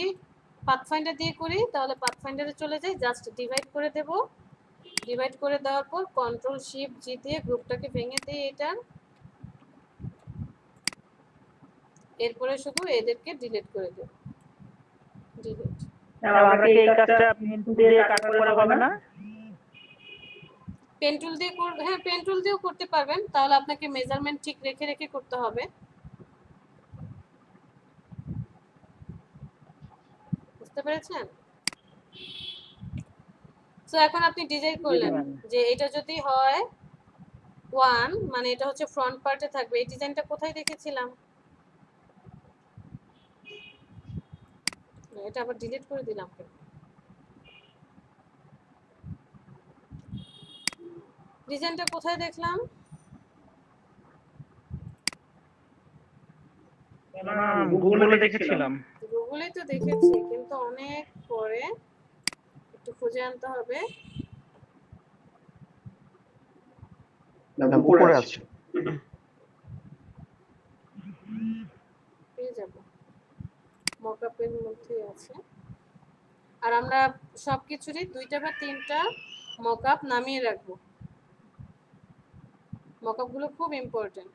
পাথফাইন্ডার দিয়ে করি তাহলে পাথফাইন্ডারে চলে যাই, জাস্ট ডিভাইড করে দেব। ডিভাইড করে দেওয়ার পর কন্ট্রোল শিফট জি দিয়ে গ্রুপটাকে ভেঙে দিই এটার। এরপরে শুধু এদেরকে ডিলিট করে দেব। ডিলিট। আমরা কি এই কাজটা পেন টুল দিয়ে কাটার পরে হবে না? পেন টুল দিয়ে হ্যাঁ, পেন টুল দিয়েও করতে পারবেন, তাহলে আপনাকে মেজারমেন্ট ঠিক রেখে রেখে করতে হবে। বুঝতে পেরেছেন? সো এখন আপনি ডিজাইন করলেন যে এটা যদি হয় 1, মানে এটা হচ্ছে ফ্রন্ট পার্টে থাকবে। এই ডিজাইনটা কোথায় দেখেছিলাম? এটা আবার ডিলিট করে দিলাম কেন? ডিজাইনটা কোথায় দেখলাম? গুগলে দেখেছিলাম। গুগলে তো দেখেছি, কিন্তু অনেক পরে, একটু খুঁজে আনতে হবে। উপরে আছে। পেয়ে যাব, মকআপের মধ্যে আছে। আর আমরা সবকিছুরই 2টা বা 3টা মকআপ নামিয়ে রাখবো। মকআপগুলো খুব ইম্পর্টেন্ট।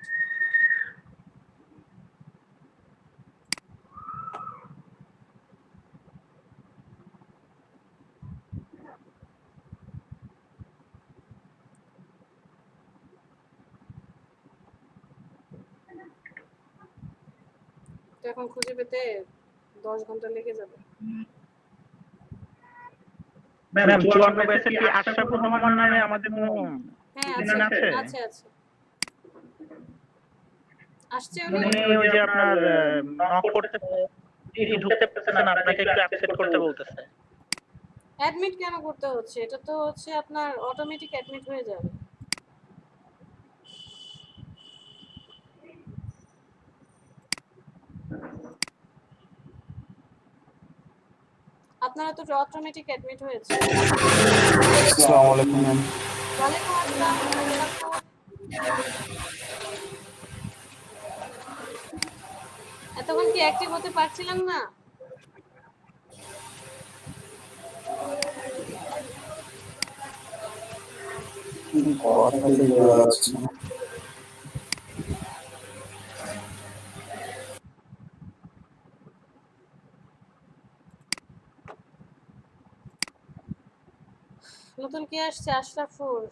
এখন খুঁজে পেতে 10 ঘন্টা লেগে যাবে। ম্যাম 54 ব্যাচের কি আশরাফুর রহমান নামে আমাদের কোনো হ্যাঁ আছে? আছে আছে আসছে। উনি ওই যে আপনার নক করতেছে, ঢুকতে পারতেছে না, আপনাকে একটু অ্যাকসেপ্ট করতে বলতেছে। অ্যাডমিট কেন করতে হচ্ছে? এটা তো হচ্ছে আপনার অটোমেটিক অ্যাডমিট হয়ে যাবে। আপনারা তো অটোমেটিক অ্যাডমিট হয়েছে। আসসালামু আলাইকুম ম্যাম। ওয়ালাইকুম আসসালাম। এতক্ষণ কি অ্যাক্টিভ হতে পারছিলাম না? কথা বলা যাচ্ছে না। নতুন কে আসছে? আশরাফুর।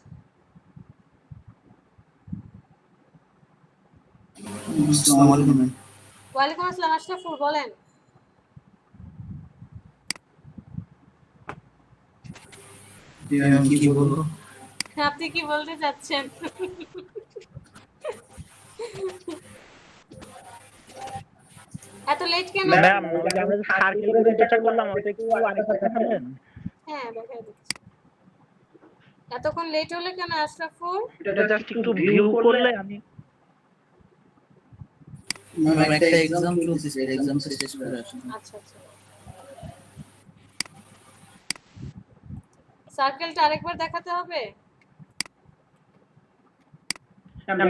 ওয়ালাইকুম আসসালাম আশরাফুর, বলেন। কি বলবো? আপনি কি বলতে চাচ্ছেন? এত লেট কেন? ম্যাম আমরা যে সার্কেল যেটা করলাম ওটা একটু আরেকবার দেখাবেন? হ্যাঁ, দেখাই দিচ্ছি। এতক্ষণ লেট হলে কেন আশরাফুর? এটা জাস্ট একটু ভিউ করলে আমি ম্যাম একটা এক্সাম চলতেছে, এক্সাম শেষ করে আসুন। আচ্ছা আচ্ছা, সার্কেলটা আরেকবার দেখাতে হবে?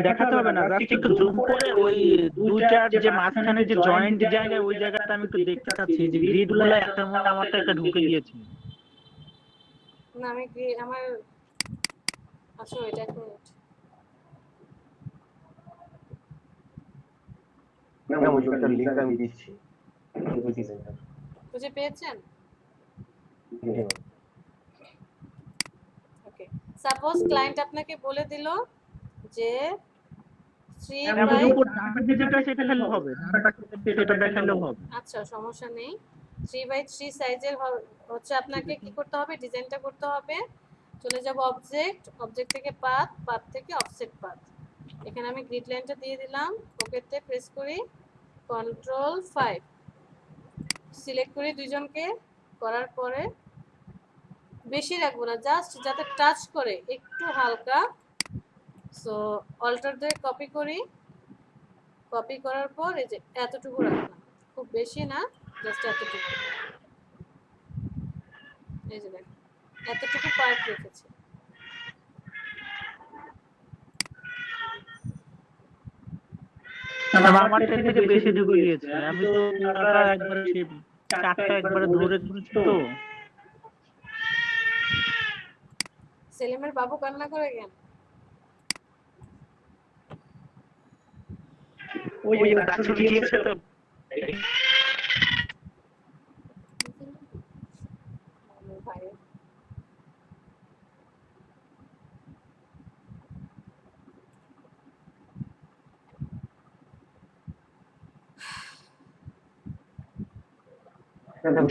দেখাতে হবে না, জাস্ট একটু জুম করে ওই দুইটার যে মাঝখানে যে জয়েন্ট জায়গায় ওই জায়গাটা আমি একটু দেখতে চাচ্ছি যে গ্রিড গুলো একটার মধ্যে আমারটা একটা ঢুকে গিয়েছে। না আমি আমার আচ্ছা ওইটা এক মিনিট। ম্যাম ওই জন্য লিংক আমি দিচ্ছি ওই ডিজাইনটা। খুঁজে পেয়েছেন? ওকে, সাপোজ ক্লায়েন্ট আপনাকে বলে দিল যে 3 বাই, যেটা সেটা খেললে হবে, সেটা দেখালেও হবে। আচ্ছা সমস্যা নেই। 3x3 সাইজের হচ্ছে আপনাকে কি করতে হবে? ডিজাইনটা করতে হবে। চলে যাব অবজেক্ট, অবজেক্ট থেকে পাথ, পাথ থেকে অফসেট পাথ। এখানে আমি গ্রিড লাইনটা দিয়ে দিলাম, ওকেতে প্রেস করি, কন্ট্রোল 5 সিলেক্ট করি দুইজনকে। করার পরে বেশি রাখবো না, জাস্ট যাতে টাচ করে একটু হালকা। সো অল্টার দিয়ে কপি করি, কপি করার পর এই যে এতটুকু রাখলাম, খুব বেশি না, জাস্ট এতটুকু। এই যে দেখেন এতটুকু পার্ট রেখেছি। আমার থেকে বেশি ঢুকে গিয়েছে, আমি তো পুরোটা একবারে চারটা একবারে ধরে ধরেছি তো। সেলিমের বাবু কান্না করে কেন? ওই গাছে গিয়েছে তো। ভাই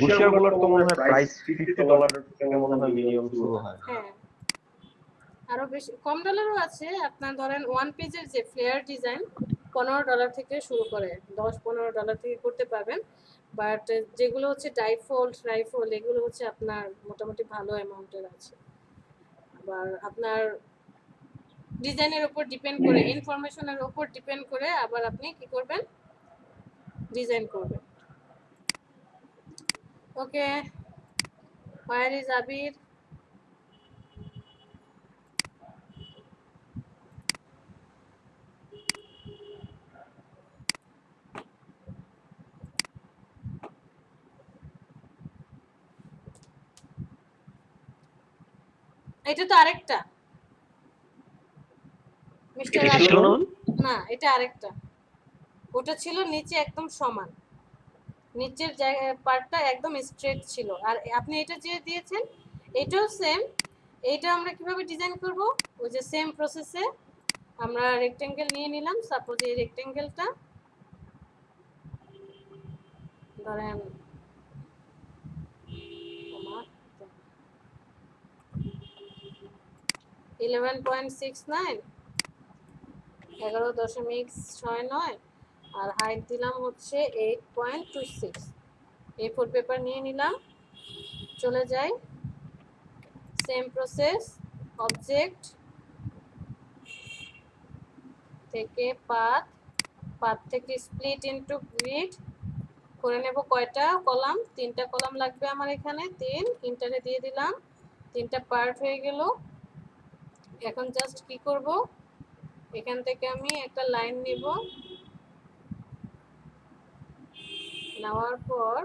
বুশিয়ারগুলোর তো মনে হয় প্রাইস $50 থেকে মনে হয় মিনিমাম শুরু হয়। হ্যাঁ, আরো বেশি কম ডলারও আছে। আপনার ধরেন ওয়ান পেজের যে ফ্লেয়ার ডিজাইন $15 থেকে শুরু করে, $10-15 থেকে করতে পারবেন। বাট যেগুলো হচ্ছে রাইফল এগুলো হচ্ছে আপনার মোটামুটি ভালো অ্যামাউন্টের আছে। আবার আপনার ডিজাইনের উপর ডিপেন্ড করে, ইনফরমেশনের উপর ডিপেন্ড করে আবার আপনি কি করবেন? ডিজাইন করবেন। ওকে, হোয়ার ইজ আবির? এটা তো আরেকটা মিস্টার না, এটা আরেকটা। ওটা ছিল নিচে একদম সমান, নিচের পার্টটা একদম স্ট্রেট ছিল। আর আপনি এটা যে দিয়েছেন এটাও সেম। এইটা আমরা কিভাবে ডিজাইন করব? ওই যে সেম প্রসেসে আমরা রেক্টেঙ্গেল নিয়ে নিলাম। সাপোজ এই রেক্টেঙ্গেলটা ধরেন 11.69 11.69 আর হাইট দিলাম হচ্ছে 8.26। A4 পেপার নিয়ে নিলাম, চলে যাই সেম প্রসেস, অবজেক্ট থেকে পাথ, পাথ থেকে স্প্লিট ইনটু গ্রিড করে নেব। কয়টা কলাম? 3টা কলাম লাগবে আমার এখানে। 3 ইন্টারে দিয়ে দিলাম, 3টা পার্ট হয়ে গেল। এখন জাস্ট কি করব? এখান থেকে আমি একটা লাইন নিব, নেওয়ার পর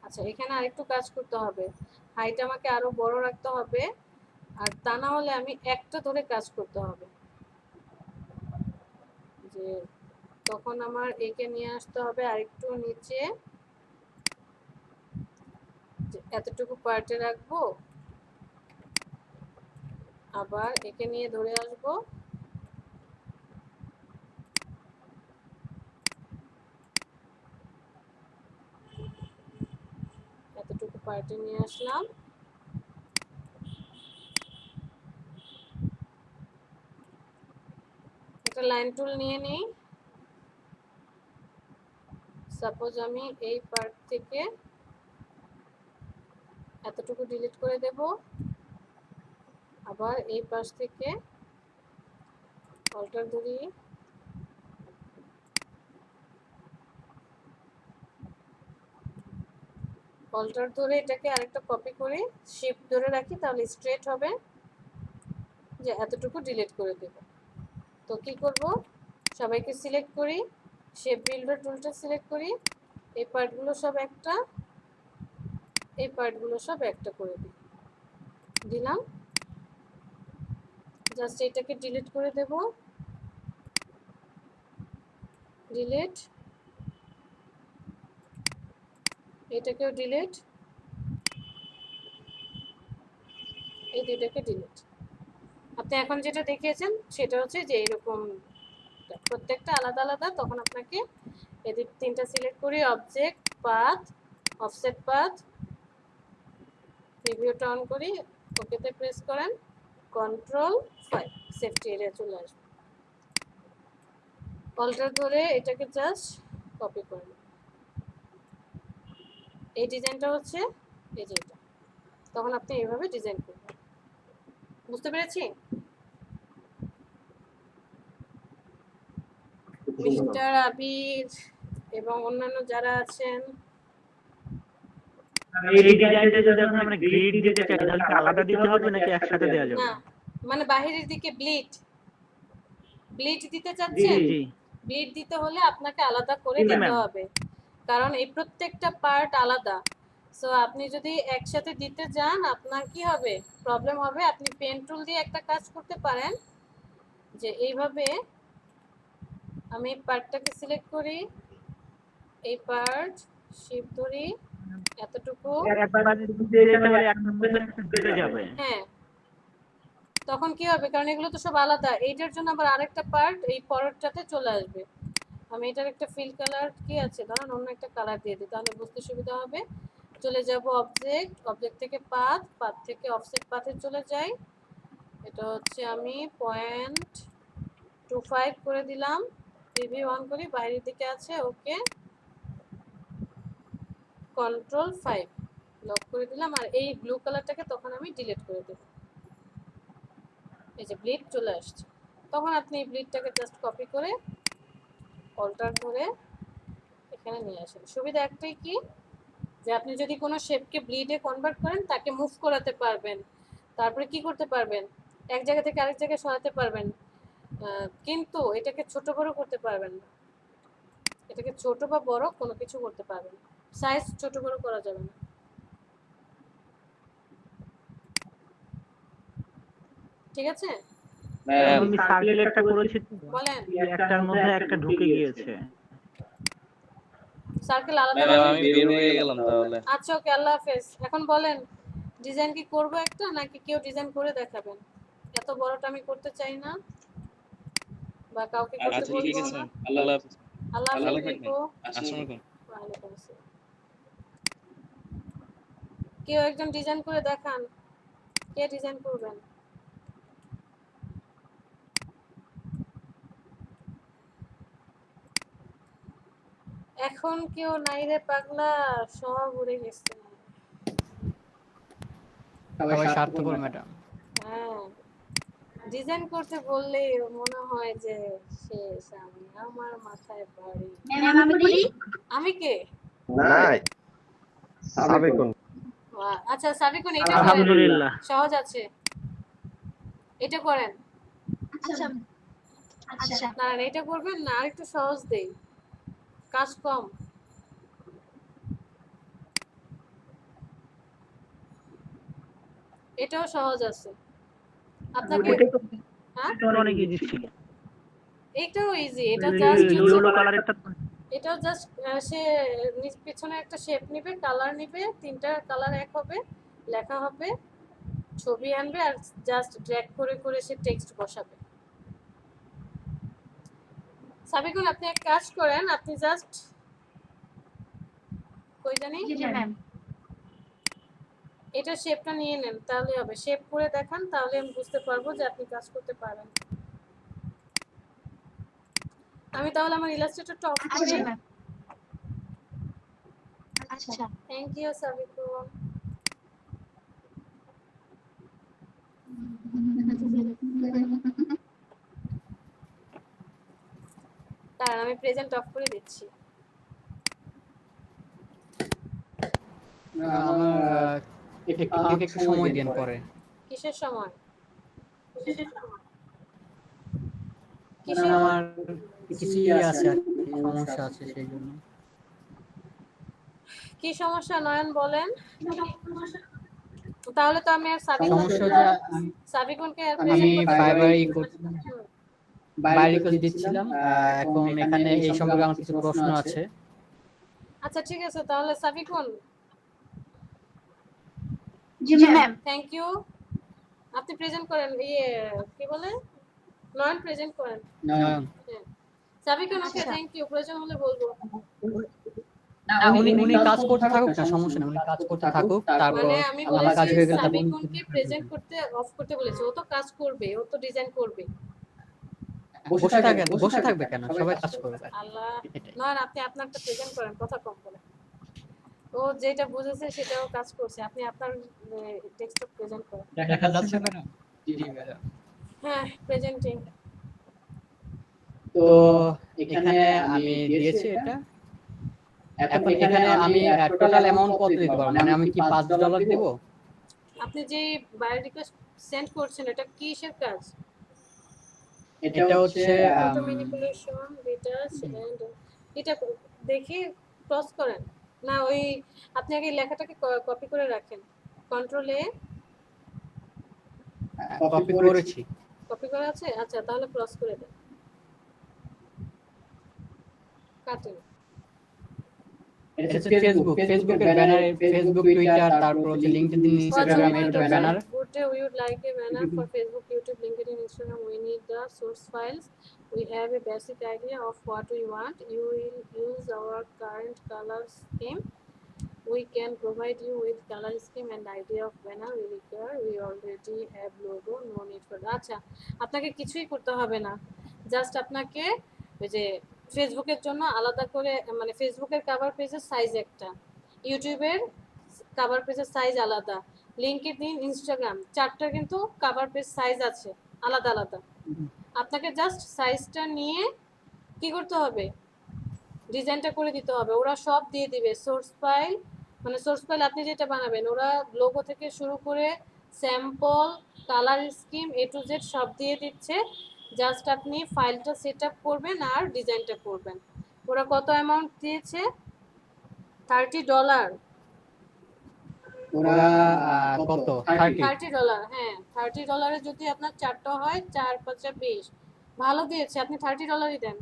আচ্ছা এখানে আরেকটু কাজ করতে হবে, হাইট আমাকে আরো বড় রাখতে হবে। আর তা না হলে আমি একটা ধরে কাজ করতে হবে, যে তখন আমার একে নিয়ে আসতে হবে আরেকটু নিচে, এতটুকু পার্টে রাখবো। আবার একে নিয়ে ধরে আসবো, এতটুকু পার্টে নিয়ে আসলাম। একটা লাইন টুল নিয়ে নিই। সাপোজ আমি এই পার্ট থেকে এতটুকু ডিলিট করে দেব, আবার এই পাশ থেকে অল্টার ধরি, অল্টার ধরে এটাকে আরেকটা কপি করে শিফট ধরে রাখি, তাহলে স্ট্রেট হবে, যে এতটুকু ডিলিট করে দেব। তো কি করব, সবাইকে সিলেক্ট করি, শেপ বিল্ডার টুলটা সিলেক্ট করি, এই পার্টগুলো সব একটা, এই পার্টগুলো সব একটা করে দিলাম। জাস্ট এটাকে ডিলিট করে দেব, ডিলিট, এটাকেও ডিলিট, এই দুইটাকে ডিলিট। আপনি এখন যেটা দেখিয়েছেন সেটা হচ্ছে যে এরকম প্রত্যেকটা আলাদা আলাদা। তখন আপনাকে এদিক তিনটা সিলেক্ট করি, অবজেক্ট, পাথ, অফসেট পাথ, প্রিভিউটা অন করি, ওকেতে প্রেস করেন, কন্ট্রোল 5, সেফটি এরিয়া চলে আসবে। অল্টার ধরে এটাকে জাস্ট কপি করেন। এই ডিজাইনটা হচ্ছে এই যে এটা, তখন আপনি এইভাবে ডিজাইন করবেন। বুঝতে পেরেছি? মিস্টার আবির এবং অন্যান্য যারা আছেন, এই ডিজাইনটা যদি আমরা গ্রিড দিতে চাই তাহলে কি আলাদা দিতে হবে নাকি একসাথে দেওয়া যাবে? না মানে বাহিরের দিকে ব্লিড দিতে জি চাচ্ছেন, জি ব্লিড দিতে হলে আপনাকে আলাদা করে জি দিতে ম্যাম। হবে, কারণ এই প্রত্যেকটা পার্ট আলাদা। সো আপনি যদি একসাথে দিতে যান আপনার কি হবে, প্রবলেম হবে। আপনি পেন টুল দিয়ে একটা কাজ করতে পারেন, যে এইভাবে আমি পার্টটাকে সিলেক্ট করি, এই পার্ট শিফট ধরি এতটুকু, একবার দিতে গেলে এক নম্বরে ঢুকে যাবে। হ্যাঁ তখন কি হবে, কারণ এগুলো তো সব আলাদা, এইটার জন্য আবার আরেকটা পার্ট এই পরেরটাতে চলে আসবে। আমি এটার একটা ফিল কালার কি আছে, ধরুন অন্য একটা কালার দিয়ে দিই, তাহলে বুঝতে সুবিধা হবে। চলে যাব অবজেক্ট, অবজেক্ট থেকে পাথ, পাথ থেকে অফসেট পাথে চলে যাই। এটা হচ্ছে আমি 0.25 করে দিলাম, প্রিভিউ অন করি, বাইরের দিকে আছে, ওকে, কন্ট্রোল 5 লক করে দিলাম। আর এই ব্লু কালারটাকে তখন আমি ডিলিট করে দেব। এই যে ব্লিড চলে আসছে, তখন আপনি এই ব্লিডটাকে জাস্ট কপি করে অল্টার ধরে এখানে নিয়ে আসেন। সুবিধা একটাই কি, যে আপনি যদি কোনো শেপকে ব্লিডে কনভার্ট করেন তাকে মুভ করাতে পারবেন, তারপরে কি করতে পারবেন, এক জায়গা থেকে আরেক জায়গায় সরাতে পারবেন, কিন্তু এটাকে ছোট বড় করতে পারবেন না। এটাকে ছোট বা বড় কোনো কিছু করতে পারবেন না, সাইজ ছোট বড় করা যাবে না। ঠিক আছে, ম্যাম আমি সার্কেল একটা করেছি, বলেন। একটার মধ্যে একটা ঢুকে গিয়েছে। সার্কেল আলাদা ম্যাম আলাদা। আমি বের হয়ে গেলাম তাহলে। আচ্ছা ওকে, আল্লাহ হাফেজ। এখন বলেন ডিজাইন কি করবো একটা, নাকি কেউ ডিজাইন করে দেখাবেন? এত বড়টা আমি করতে চাই না, বা কাউকে করতে আচ্ছা ঠিক বলবো আছে, না। আল্লাহ হাফেজ। আল্লাহ ভালো হাফেজ। থাকবেন। আসসালামু আলাইকুম। ওয়ালাইকুম আসসালাম। কেউ একজন ডিজাইন করে দেখান, কে ডিজাইন করবেন? এখন কেউ নাই রে পাগলা, সব উড়ে গেছে। সবাই স্বার্থপর ম্যাডাম। হ্যাঁ, ডিজাইন করতে বললে মনে হয় যে শেষ, আমি আমার মাথায় বাড়ি। ম্যাম আমি বলি, আমি কে? নাই সাবেকুন আচ্ছা সাবিকুন, এটা করেন, আলহামদুলিল্লাহ। সহজ আছে, এটা করেন। আচ্ছা আচ্ছা না এটা করবেন না, আরেকটু সহজ দেই, কাজ কম। এটাও সহজ আছে আপনাকে। হ্যাঁ অনেক ইজি ছিল। এটাও ইজি, এটা জাস্ট ইয়েলো কালারেরটা এটাও জাস্ট সে পিছনে একটা শেপ নিবে, কালার নিবে, তিনটা কালার এক হবে, লেখা হবে ছবি আনবে আর জাস্ট ড্র্যাগ করে করে সে টেক্সট বসাবে। সাবিকুল আপনি এক কাজ করেন, আপনি জাস্ট কই জানি জি ম্যাম। এটা শেপটা নিয়ে নেন, তাহলে হবে। শেপ করে দেখান, তাহলে আমি বুঝতে পারবো যে আপনি কাজ করতে পারেন। আমি তাহলে আমার ইলাস্ট্রেটরটা অফ আচ্ছা করি। ম্যাম। আচ্ছা। Thank you Sabikul. তার আমি প্রেজেন্ট অফ করে দিচ্ছি। আমার একটু সময় দিন পরে। কিসের সময়? আমার কিছু আছে আর কি, সমস্যা আছে সেই জন্য। কি সমস্যা নয়ন বলেন? তাহলে তো আমি আর সমস্যা যে সাবিকুলকে আর আমি বাইরে দিচ্ছিলাম, এখন এখানে এই সম্পর্কে আমার কিছু প্রশ্ন আছে। আচ্ছা ঠিক আছে, তাহলে Sabikul ji ma'am. Thank you. আপনি প্রেজেন্ট করেন, ইয়ে কি বলে, নয়ন প্রেজেন্ট করেন। Nayan Sabikul okay thank you, প্রয়োজন হলে বলবো। উনি কাজ করতে থাকুক না, সমস্যা নেই, উনি কাজ করতে থাকুক, তারপর মানে আমি আমার কাজ বলেছি হয়ে গেলে সাবিকুলকে প্রেজেন্ট করতে অফ করতে বলেছি। ও তো কাজ করবে, ও তো ডিজাইন করবে। বসে থাকবে কেন, সবাই কাজ করবে। আল্লাহ, নয়ন আপনি আপনারটা প্রেজেন্ট করেন, কথা কম বলেন। ও যেটা বুঝেছে সেটাও কাজ করছে, আপনি আপনার টেক্সট প্রেজেন্ট করেন। দেখা যাচ্ছে ম্যাডাম? জি ম্যাডাম। হ্যাঁ প্রেজেন্টিং। তো এখানে আমি দিয়েছি এটা। এখন এখানে আমি টোটাল অ্যামাউন্ট কত দিতে পারবো, মানে আমি কি $5 দেব? আপনি যে বায়ো রিকোয়েস্ট সেন্ড করছেন এটা কিসের কাজ? এটা হচ্ছে ফটো ম্যানিপুলেশন, রিটাচ এন্ড এটা দেখি ক্রস করেন না, ওই আপনি আগে লেখাটাকে কপি করে রাখেন, কন্ট্রোল এ কপি করেছি। কপি করা আছে? আচ্ছা তাহলে ক্রস করে দেন, কাটেন। এটা হচ্ছে ফেসবুকের ব্যানার, ফেসবুক, টুইটার, তারপর হচ্ছে লিংকডইন, ইনস্টাগ্রাম এর banner. Good day, we would like a banner for Facebook, YouTube, LinkedIn, Instagram. We need the source files. We have a basic idea of what we want. You will use our current color scheme. We can provide you with color scheme and idea of banner we require. We already have logo, no need for that. আচ্ছা আপনাকে কিছুই করতে হবে না, just আপনাকে ওই যে ফেসবুকের জন্য আলাদা করে, মানে ফেসবুকের কভার পেজের সাইজ একটা, ইউটিউবের কভার পেজের সাইজ আলাদা, লিংকডইন, ইনস্টাগ্রাম চারটার কিন্তু কভার পেজ সাইজ আছে আলাদা আলাদা। আপনাকে জাস্ট সাইজটা নিয়ে কি করতে হবে, ডিজাইনটা করে দিতে হবে। ওরা সব দিয়ে দিবে, সোর্স ফাইল, মানে সোর্স ফাইল আপনি যেটা বানাবেন ওরা লোগো থেকে শুরু করে sample, colour scheme, A to Z সব দিয়ে দিচ্ছে। জাস্ট আপনি ফাইলটা সেট আপ করবেন আর ডিজাইনটা করবেন। ওরা কত অ্যামাউন্ট দিয়েছে? $30। ওরা কত? $30। হ্যাঁ $30 যদি আপনার চারটা হয়, 4 5 20, ভালো দিয়েছে। আপনি $30 দেন,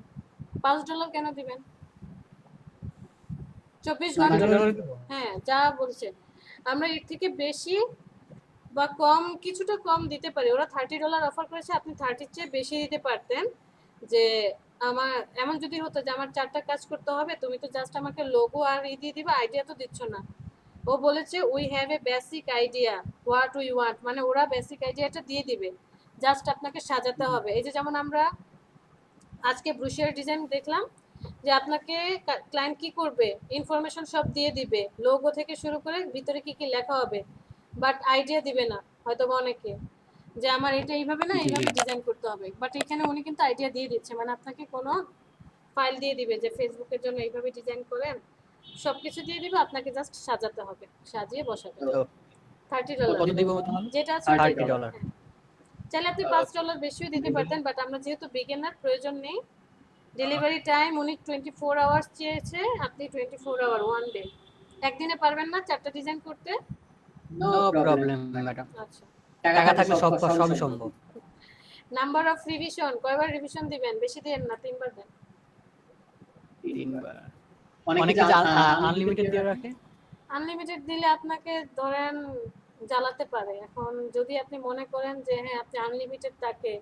$5 কেন দিবেন? 24 ঘন্টা। হ্যাঁ যা বলছে, আমরা এর থেকে বেশি বা কম, কিছুটা কম দিতে পারি। ওরা $30 অফার করেছে, আপনি 30-র চেয়ে বেশি দিতে পারতেন। যে আমার এমন যদি হতো যে আমার 4টা কাজ করতে হবে, তুমি তো জাস্ট আমাকে লোগো আর দিয়ে দিবা, আইডিয়া তো দিচ্ছ না। ও বলেছে we have a basic idea what we want, মানে ওরা বেসিক আইডিয়াটা দিয়ে দিবে, জাস্ট আপনাকে সাজাতে হবে। এই যে যেমন আমরা আজকে ব্রুশিয়ার ডিজাইন দেখলাম, যে আপনাকে ক্লায়েন্ট কি করবে, ইনফরমেশন সব দিয়ে দিবে, লোগো থেকে শুরু করে ভিতরে কি কি লেখা হবে, বাট আইডিয়া দিবে না হয়তো বা অনেকে, যে আমার এটা এইভাবে না এইভাবে ডিজাইন করতে হবে। বাট এখানে উনি কিন্তু আইডিয়া দিয়ে দিচ্ছে, মানে আপনাকে কোনো ফাইল দিয়ে দিবে যে ফেসবুকের জন্য এইভাবে ডিজাইন করেন, সবকিছু দিয়ে দিবে, আপনাকে জাস্ট সাজাতে হবে, সাজিয়ে বসাতে হবে। $30 যেটা আছে $30। চাইলে আপনি $5 বেশিও দিতে পারতেন, বাট আমরা যেহেতু বিগিনার প্রয়োজন নেই। ডেলিভারি টাইম উনি 24 আওয়ার্স চেয়েছে, আপনি 24 আওয়ার, 1 ডে। একদিনে পারবেন না 4টা ডিজাইন করতে? নো প্রবলেম ম্যাডাম, আচ্ছা টাকা থাকলে সব সম্ভব। নাম্বার অফ রিভিশন, কয়বার রিভিশন দিবেন? বেশি দেন না, 3বার দেন। 3বার। অনেকে আনলিমিটেড দিয়ে রাখে। আনলিমিটেড দিলে আপনাকে ধরেন জ্বালাতে পারে। এখন যদি আপনি মনে করেন যে হ্যাঁ আপনি আনলিমিটেড তাকে,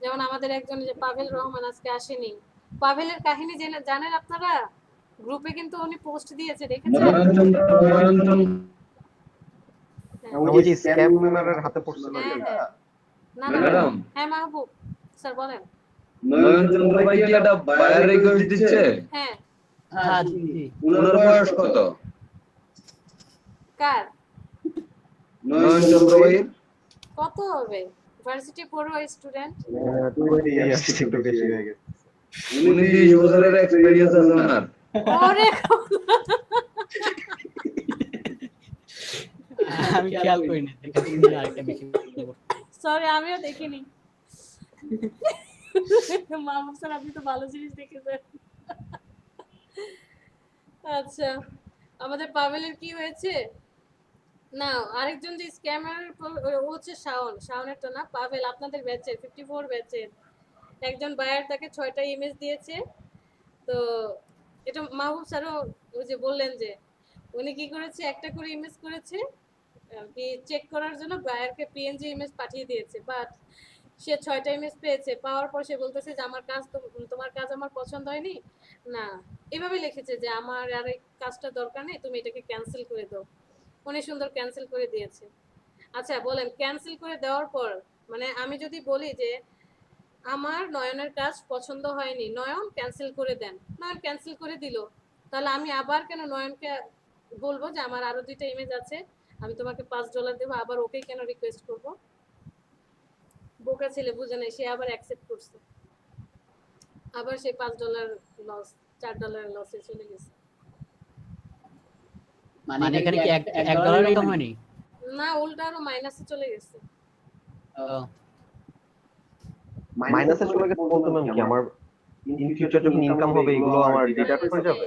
যেমন আমাদের একজন যে পাভেল রহমান আজকে আসেনি, পাভেলের কাহিনী জানেন আপনারা? গ্রুপে কিন্তু উনি পোস্ট দিয়েছে, দেখেছেন? হ্যাঁ ওই যে স্ক্যামারের হাতে পড়ছে না হ্যাঁ এটা? হ্যাঁ না না ম্যাডাম হ্যাঁ মাহবুব স্যার বলেন। নয়নচন্দ্র ভাই কি একটা বায়ার রিকোয়েস্ট দিচ্ছে? হ্যাঁ হ্যাঁ জি জি। ওনার বয়স কত? কার নয়নচন্দ্র ভাই কত হবে? ভার্সিটি পড়ুয়া স্টুডেন্ট। একটু বেশি হয়ে গেছে। 19 বছরের এক্সপেরিয়েন্স আছে ওনার। ওরে আমি খেয়াল করিনি, আরেকটা বেশি। সরি আমিও দেখিনি। মাহবুব স্যার আপনি তো ভালো জিনিস দেখেছেন। আচ্ছা আমাদের পাভেলের কি হয়েছে না, আরেকজন যে স্ক্যামার ও হচ্ছে শাওনেরটা না, পাভেল আপনাদের ব্যাচের 54 ব্যাচের একজন বায়ার তাকে 6টা ইমেজ দিয়েছে। তো এটা মাহবুব স্যারও ওই যে বললেন যে উনি কি করেছে, একটা করে ইমেজ করেছে কি চেক করার জন্য বায়ারকে পিএনজি ইমেজ পাঠিয়ে দিয়েছে, বাট সে 6টা ইমেজ পেয়েছে, পাওয়ার পর সে বলতেছে যে আমার কাজ তোমার কাজ আমার পছন্দ হয়নি, না এভাবে লিখেছে যে আমার আর এই কাজটা দরকার নেই, তুমি এটাকে ক্যান্সেল করে দাও। উনি সুন্দর ক্যান্সেল করে দিয়েছে। আচ্ছা বলেন ক্যান্সেল করে দেওয়ার পর মানে আমি যদি বলি যে আমার নয়নের কাজ পছন্দ হয়নি, নয়ন ক্যান্সেল করে দেন, নয়ন ক্যান্সেল করে দিল, তাহলে আমি আবার কেন নয়নকে বলবো যে আমার আরো 2টা ইমেজ আছে, আমি তোমাকে $5 দেবো, আবার ওকে কেন রিকোয়েস্ট করব? বোকা ছেলে বুঝে নাই, সে আবার অ্যাকসেপ্ট করছে, আবার সে $5 লস, $4 লসে চলে গেছে। মানে এখানে কি $1 কম হয়নি? না উল্টা আরো মাইনাসে চলে গেছে। মাইনাসে চলে গেছে বলতে ম্যাম কি আমার ইন ফিউচার যখন ইনকাম হবে এগুলো আমার ডিডাক্ট হয়ে যাবে?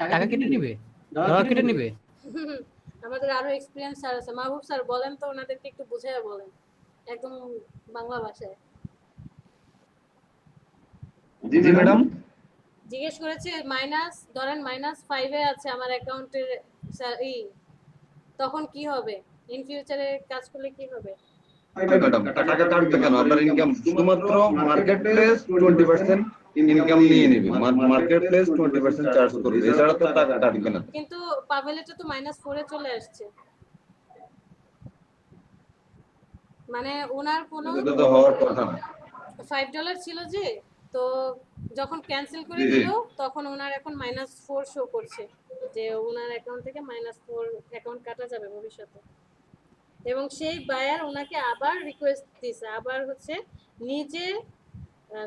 টাকা কেটে নিবে, ডলার কেটে নিবে। আমাদের আরো এক্সপেরিয়েন্স স্যার আছে, মাহবুব স্যার বলেন তো ওনাদেরকে একটু বুঝাইয়া বলেন একদম বাংলা ভাষায়। জি জি ম্যাডাম। জিজ্ঞেস করেছে মাইনাস ধরেন -5 এ আছে আমার অ্যাকাউন্টের তখন কি হবে, ইন ফিউচারে কাজ করলে কি হবে? ম্যাডাম টাকা কাটবে কেন? আপনার ইনকাম শুধুমাত্র মার্কেট প্লেস 20% ইনকাম নিয়ে নেবে, মার্কেট প্লেস 20% চার্জ করবে, এছাড়া তো টাকা কাটবে না। কিন্তু পাভেলেটা তো -4 এ চলে আসছে, মানে ওনার কোনো এটা তো হওয়ার কথা না। $5 ছিল যে, তো যখন ক্যান্সেল করে দিল তখন ওনার এখন -4 শো করছে, যে ওনার অ্যাকাউন্ট থেকে -4 অ্যাকাউন্ট কাটা যাবে ভবিষ্যতে। এবং সেই বায়ার ওনাকে আবার রিকোয়েস্ট দিয়েছে, আবার হচ্ছে নিজে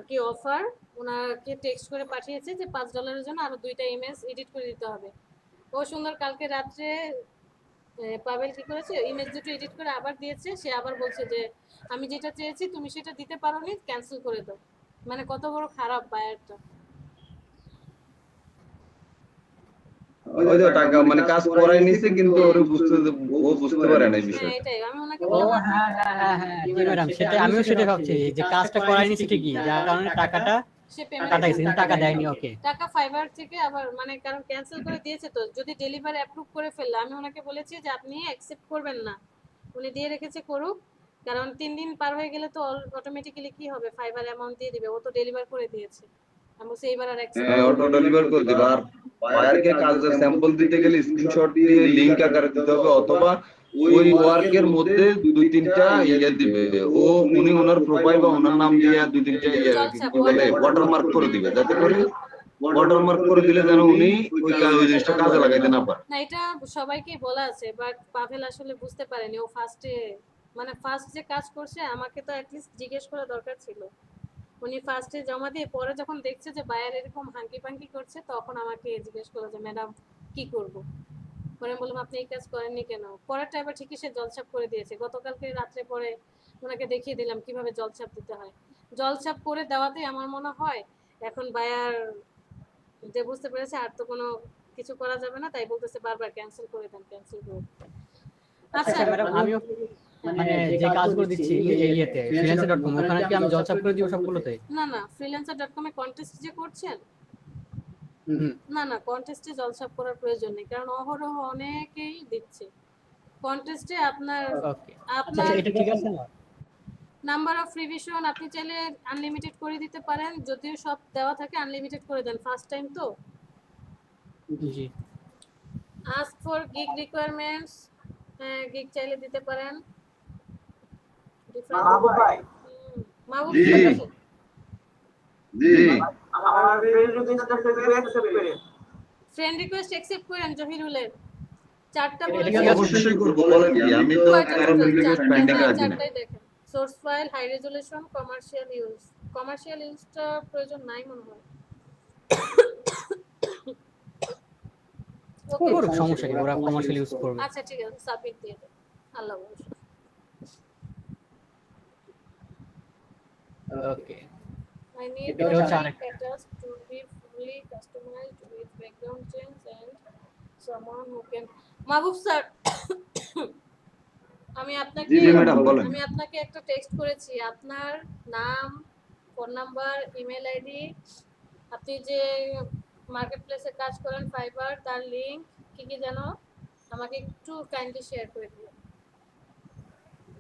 কি অফার ওনাকে টেক্সট করে পাঠিয়েছে যে $5 জন্য আরো 2টা ইমেজ এডিট করে দিতে হবে। ও সুন্দর কালকে রাত্রে পাভেল কি করেছে, ইমেজ দুটো এডিট করে আবার দিয়েছে, সে আবার বলছে যে আমি যেটা চেয়েছি তুমি সেটা দিতে পারোনি, ক্যান্সেল করে দাও। মানে কত বড় খারাপ বায়ারটা। ওই যে টাকা মানে কাজ করাই নিছে কিন্তু ওরে বুঝতে পারে না এই হ্যাঁ বিষয়টা। এটাই আমি ওনাকে ও বললাম হ্যাঁ হ্যাঁ হ্যাঁ হ্যাঁ জি ম্যাডাম, সেটা আমিও সেটা ভাবছি যে কাজটা করায়নি ঠিকই, যার কারণে টাকাটা সে কাটা পেমেন্ট গেছে, কিন্তু টাকা দেয়নি ওকে। টাকা ফাইবার থেকে আবার মানে কারণ ক্যান্সেল করে দিয়েছে, তো যদি ডেলিভারি অ্যাপ্রুভ করে ফেললে আমি ওনাকে বলেছি যে আপনি অ্যাকসেপ্ট করবেন না, উনি দিয়ে রেখেছে করুক, কারণ 3 দিন পার হয়ে গেলে তো অটোমেটিক্যালি কি হবে ফাইবার অ্যামাউন্ট দিয়ে দিবে, ও তো ডেলিভার করে দিয়েছে, আমি বলছি এইবার আর অ্যাকসেপ্ট হ্যাঁ অটো ডেলিভার করে দিবা। আর বায়ারকে কাজের স্যাম্পল দিতে গেলে স্ক্রিনশট দিয়ে লিংক আকারে দিতে হবে, অথবা ওই ওয়ার্কের মধ্যে 2-3টা ইয়ে দিবে, উনি ওনার প্রোফাইল বা ওনার নাম দিয়ে 2-3টা কি বলে ওয়াটারমার্ক করে দিবে, যাতে করে ওয়াটারমার্ক করে দিলে যেন উনি ওই জিনিসটা কাজে লাগাইতে না পারে। না এটা সবাইকেই বলা আছে, বাট পাভেল আসলে বুঝতে পারেনি, ও ফার্স্ট যে কাজ করছে আমাকে তো অ্যাটলিস্ট জিজ্ঞেস করা দরকার ছিল। উনি ফার্স্টে জমা দিয়ে পরে যখন দেখছে যে বায়ার এরকম হাঙ্কি পাঙ্কি করছে তখন আমাকে জিজ্ঞেস করলো যে ম্যাডাম কি করব। পরে আমি বললাম আপনি এই কাজ করেননি কেন, পরেরটা এবার ঠিকই সে জলছাপ করে দিয়েছে, গতকালকে রাত্রে পরে ওনাকে দেখিয়ে দিলাম কিভাবে জলছাপ দিতে হয়, জলছাপ করে দেওয়াতে আমার মনে হয় এখন বায়ার যে বুঝতে পেরেছে আর তো কোনো কিছু করা যাবে না, তাই বলতেছে বারবার ক্যান্সেল করে দেন ক্যান্সেল করে। আচ্ছা ম্যাডাম আমিও মানে যে কাজগুলো দিচ্ছি ইয়েতে freelancer.com, ওখানে কি আমি জলছাপ করে দিব সবগুলোতে? না না freelancer.com এ কন্টেস্ট যে করছেন না না, কন্টেস্টে জলসাপ করার প্রয়োজন নেই, কারণ অহরহ অনেকেই দিচ্ছে কন্টেস্টে। আপনার ওকে আপনার আচ্ছা এটা ঠিক আছে না? নাম্বার অফ রিভিশন আপনি চাইলে আনলিমিটেড করে দিতে পারেন, যদিও সব দেওয়া থাকে আনলিমিটেড করে দেন, ফার্স্ট টাইম তো। জি আস্ক ফর গিগ রিকোয়ারমেন্টস, হ্যাঁ গিগ চাইলে দিতে পারেন। মাহবুব ভাই, মাহবুব জি ভাই, জি আমার ফ্রেন্ড রিকোয়েস্টটা ফেসবুকে অ্যাকসেপ্ট করে। ফ্রেন্ড রিকোয়েস্ট অ্যাকসেপ্ট করেন জহিরুলের। চারটা এটা বলেছি, কি আছে? অবশ্যই করবো, বলেন কি, আমি তো কয়টা কারো total? রিকোয়েস্ট চারটা, পেন্ডিং হ্যাঁ, রাখি না। চারটাই দেখেন। Source file, high resolution, commercial use. Commercial ইউজটা প্রয়োজন নাই মনে হয়। ওকে, করুক, সমস্যা কি, ওরা কমার্শিয়াল ইউজ করবে। আচ্ছা ঠিক আছে, সাবমিট দিয়ে দেন। আল্লাহ ভরসা। ওকে I need এটা the হচ্ছে link আরেকটা। attached to be fully customized with background change and someone who can. Mahbub sir, আমি আপনাকে জি ম্যাডাম বলেন। আমি আপনাকে একটা টেক্সট করেছি, আপনার নাম, ফোন নাম্বার, ইমেল আইডি, আপনি যে মার্কেট প্লেসে কাজ করেন ফাইবার, তার লিংক কি কি জানো, আমাকে একটু কাইন্ডলি শেয়ার করে দিন।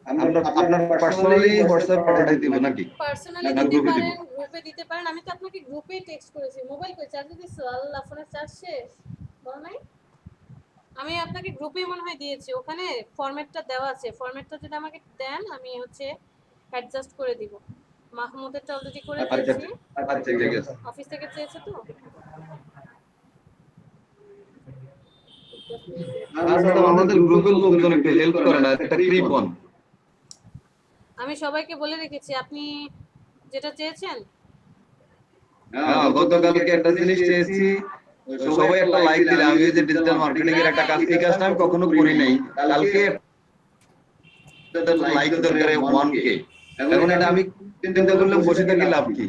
আপনার পার্সোনালি হোয়াটসঅ্যাপ পাঠিয়ে দিব নাকি? পার্সোনালি না, দিতে গ্রুপে দিব। পারেন, গ্রুপে দিতে পারেন। আমি তো আপনাকে গ্রুপেই টেক্সট করেছি। মোবাইল কই চার্জ দিছো? আল্লাহ, ফোনের চার্জ শেষ, বল নাই। আমি আপনাকে গ্রুপে মনে হয় দিয়েছি, ওখানে ফরম্যাটটা দেওয়া আছে। ফরম্যাটটা যদি আমাকে দেন আমি হচ্ছে অ্যাডজাস্ট করে দিব। মাহমুদেরটা অলরেডি করে আচ্ছা দিয়েছি, আচ্ছা ঠিক আছে। অফিস থেকে চেয়েছে তো। ম্যাডাম আমাদের গ্রুপের লোকজন একটু হেল্প করে না, একটা ক্লিপ অন। আমি সবাইকে বলে রেখেছি আপনি যেটা চেয়েছেন। হ্যাঁ, গতকালকে একটা জিনিস চেয়েছি, সবাই একটা লাইক দিলে। আমি ওই যে ডিজিটাল মার্কেটিং এর একটা কাজ, এই কাজটা আমি কখনো করি নাই। কালকে একটা লাইক দরকার 1K। এখন এটা আমি চিন্তা করলাম বসে থাকি লাভ কি,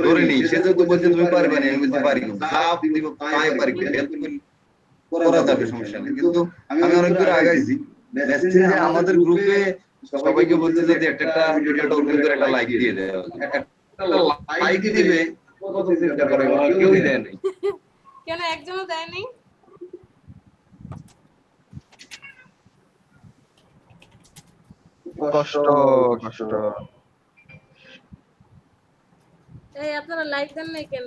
ধরে নেই। সে যেহেতু বলছে তুমি পারবে না, আমি বলতে পারি না, চাপ দিব তাই পারি, হেল্প করা যাবে, সমস্যা নেই। কিন্তু আমি অনেক দূর আগাইছি। মেসেজে আমাদের গ্রুপে সবাইকে বলছে যে একটা ভিডিওটা ওপেন করে একটা লাইক দিয়ে দেয়। একটা লাইক দিবে কত চিন্তা করে, কেউই দেয় নাই। কেন একজনও দেয়নি? কষ্ট কষ্ট। এই আপনারা লাইক দেন নাই কেন?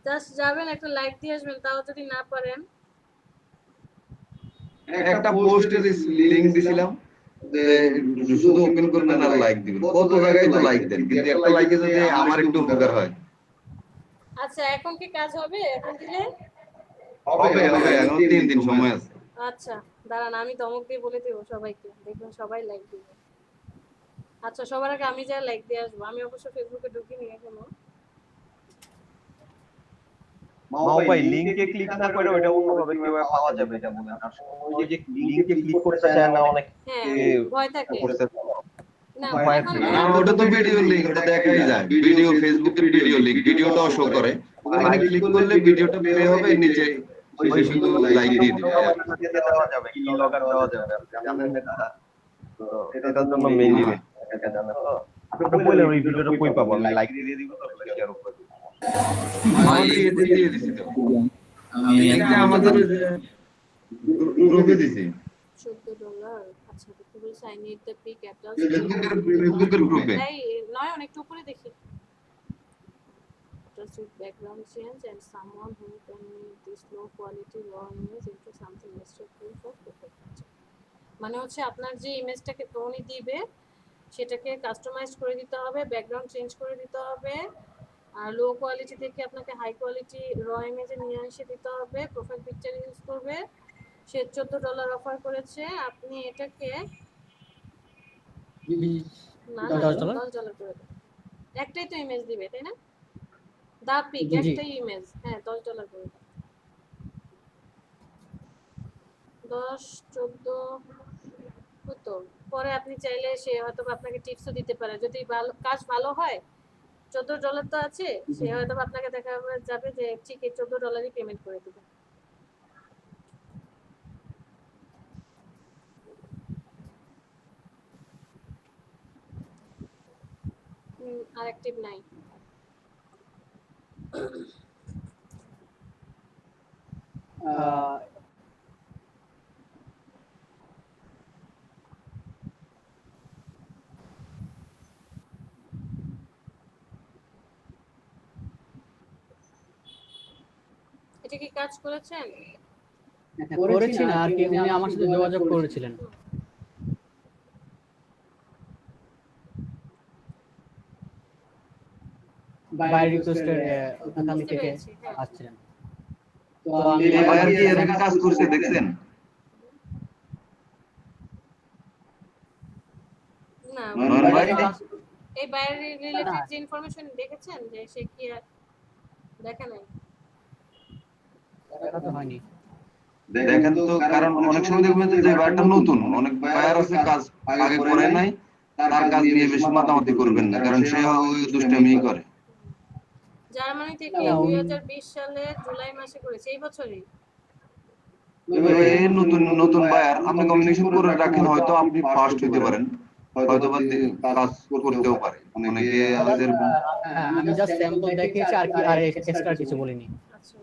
জাস্ট যাবেন একটা লাইক দিয়ে আসবেন, তাও যদি না পারেন। একটা পোস্টের লিংক দিছিলাম যে শুধু ওপেন করবেন আর লাইক দিবেন। কত জায়গায় তো লাইক দেন, কিন্তু একটা লাইকে যদি আমার একটু উপকার হয়। আচ্ছা এখন কি কাজ হবে? এখন দিলে হবে হবে, এখন 3 দিন সময় আছে। আচ্ছা দাঁড়ান, আমি ধমক দিয়ে বলে দেবো সবাইকে, দেখবেন সবাই লাইক দিবে। আচ্ছা সবার আগে আমি যা লাইক দিয়ে আসবো। আমি অবশ্য ফেসবুকে ঢুকিনি এখনো। মাও ভাই লিংকে ক্লিক না করে ওটা অন্যভাবে কিভাবে পাওয়া যাবে এটা বলেন। আসলে ওই যে লিংকে ক্লিক করতে চায় না অনেক, হ্যাঁ ভয় থাকে না ভয় এখন থাকে। না, ওটা তো ভিডিও লিংক, ওটা দেখাই যায়। ভিডিও ফেসবুকের ভিডিও লিংক, ভিডিওটাও শো করে। ওখানে ক্লিক করলে ভিডিওটা প্লে হবে, নিচে ওই শুধু লাইক দিয়ে দিবে। দেওয়া যাবে, কি লগার দেওয়া যাবে, আপনি জানেন এটা? তো এটার জন্য মেইনলি এটা জানেন তো। আপনি বললেন ওই ভিডিওটা কই পাবো, আমি লাইক দিয়ে দিব তো শেয়ার করব। আমাদের ইয়েতে দিয়ে দিছি তো, লিংকটা আমাদের গ্রুপে দিছি, $14। আচ্ছা দেখতে বলছি I need the pic attach ফেসবুকের গ্রুপে। এই নয় অনেকটা উপরে দেখি। Attached with background change and someone who can make this low quality raw image into something restrictive for perfect picture. মানে হচ্ছে আপনার যে ইমেজটাকে উনি দিবে সেটাকে কাস্টমাইজ করে দিতে হবে, ব্যাকগ্রাউন্ড চেঞ্জ করে দিতে হবে, আর লো কোয়ালিটি থেকে আপনাকে হাই কোয়ালিটি র ইমেজে নিয়ে এসে দিতে হবে, প্রোফাইল পিকচার ইউজ করবে। সে $14 অফার করেছে, আপনি এটাকে না না $10 করে দেন। একটাই তো ইমেজ দিবে তাই না? দা পিক একটাই ইমেজ, হ্যাঁ $10 করে দেন। 10 14 কত পরে আপনি চাইলে সে হয়তো আপনাকে টিপসও দিতে পারে, যদি ভালো কাজ ভালো হয়। $14 তো আছে, সে হয়তো আপনাকে দেখা যাবে যে ঠিক এই $14 পেমেন্ট করে দিবে। আর অ্যাক্টিভ নাই। এটা কি কাজ করেছেন? করেছি না আর কি, উনি আমার সাথে যোগাযোগ করেছিলেন। বাই রিকোয়েস্টের ওখান বুঝতে থেকে পেরেছি, হ্যাঁ। আসছিলেন। তো আমি এই বায়ার কি এর আগে কাজ করছে দেখছেন? না, নয়ন ভাই? এই বায়ার রিলেটেড যে ইনফরমেশন দেখেছেন যে সে কি দেখে নাই? দেখা তো হয়নি। দেখেন তো, কারণ অনেক সময় দেখবেন যে বায়ারটা নতুন, অনেক বায়ার আছে কাজ আগে করে নাই, তার কাজ নিয়ে বেশি মাতামাতি করবেন না, কারণ সে ওই দুষ্টামি করে। জার্মানি থেকে 2020 সালে জুলাই মাসে করেছে, এই বছরই। এই নতুন নতুন বায়ার, আপনি কমিউনিকেশন করে রাখেন, হয়তো আপনি ফার্স্ট হইতে পারেন, হয়তো বা কাজ করতেও পারে অনেকে আমাদের। আমি জাস্ট স্যাম্পল দেখিয়েছি আর কি, আর এক্সট্রা কিছু বলিনি। আচ্ছা,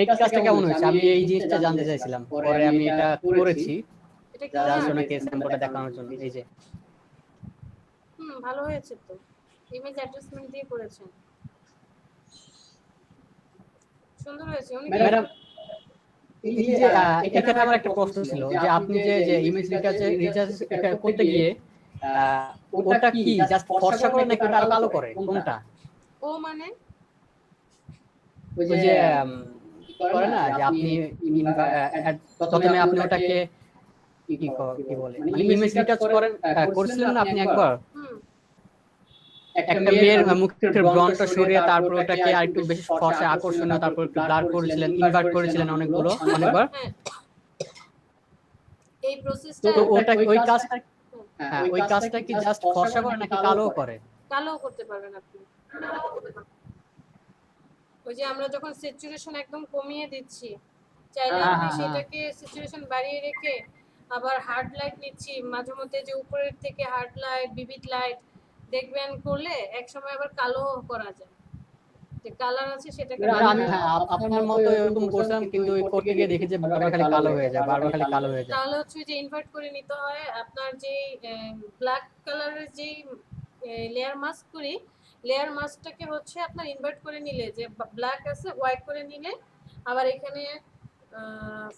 এই কাজটা কেমন হয়েছে আমি এই জিনিসটা জানতে চাইছিলাম, পরে আমি এটা করেছি এটা কি জাস্ট ওনাকে স্যাম্পলটা দেখানোর জন্য। এই যে ভালো হয়েছে তো, ইমেজ অ্যাডজাস্টমেন্ট দিয়ে করেছেন, সুন্দর হয়েছে। উনি ম্যাডাম এই যে এখানে আমার একটা প্রশ্ন ছিল যে আপনি যে ইমেজ রিচার্জ করতে গিয়ে ওটা কি জাস্ট ফর্সা করে নাকি ওটা কালো করে, কোনটা? ও মানে ওই যে করে না যে আপনি প্রথমে আপনি ওটাকে কি বলে মানে ইমেজ রিচার্জ করেছিলেন না আপনি একবার, একটা মেয়ের মুখের ব্রণটা সরিয়ে তারপর ওটাকে আরেকটু বেশি ফর্সা আকর্ষণীয় তারপর একটু ব্লার করেছিলেন, ইনভার্ট করেছিলেন অনেকবার। এই প্রসেসটা তো ওটা ওই কাজটা কি জাস্ট ফর্সা করে নাকি কালো করে? কালো করতে পারবেন আপনি। ওই যে আমরা যখন স্যাচুরেশন একদম কমিয়ে দিচ্ছি, চাইলে আপনি সেটাকে স্যাচুরেশন বাড়িয়ে রেখে আবার হার্ড লাইট নিচ্ছি, মাঝে মধ্যে যে উপরের থেকে হার্ড লাইট বিবিড লাইট দেখবেন করলে এক সময় আবার কালো করা যায়, যে কালার আছে সেটাকে। আমি আপনার মতো এরকম করছিলাম, কিন্তু ওই করতে গিয়ে দেখি যে বারবার খালি কালো হয়ে যায়, বারবার খালি কালো হয়ে যায়। তাহলে হচ্ছে যে ইনভার্ট করে নিতে হয়। আপনার যে ব্ল্যাক কালারের যে লেয়ার মাস্ক করি, লেয়ার মাস্কটাকে হচ্ছে আপনার ইনভার্ট করে নিলে, যে ব্ল্যাক আছে হোয়াইট করে নিলে, আবার এখানে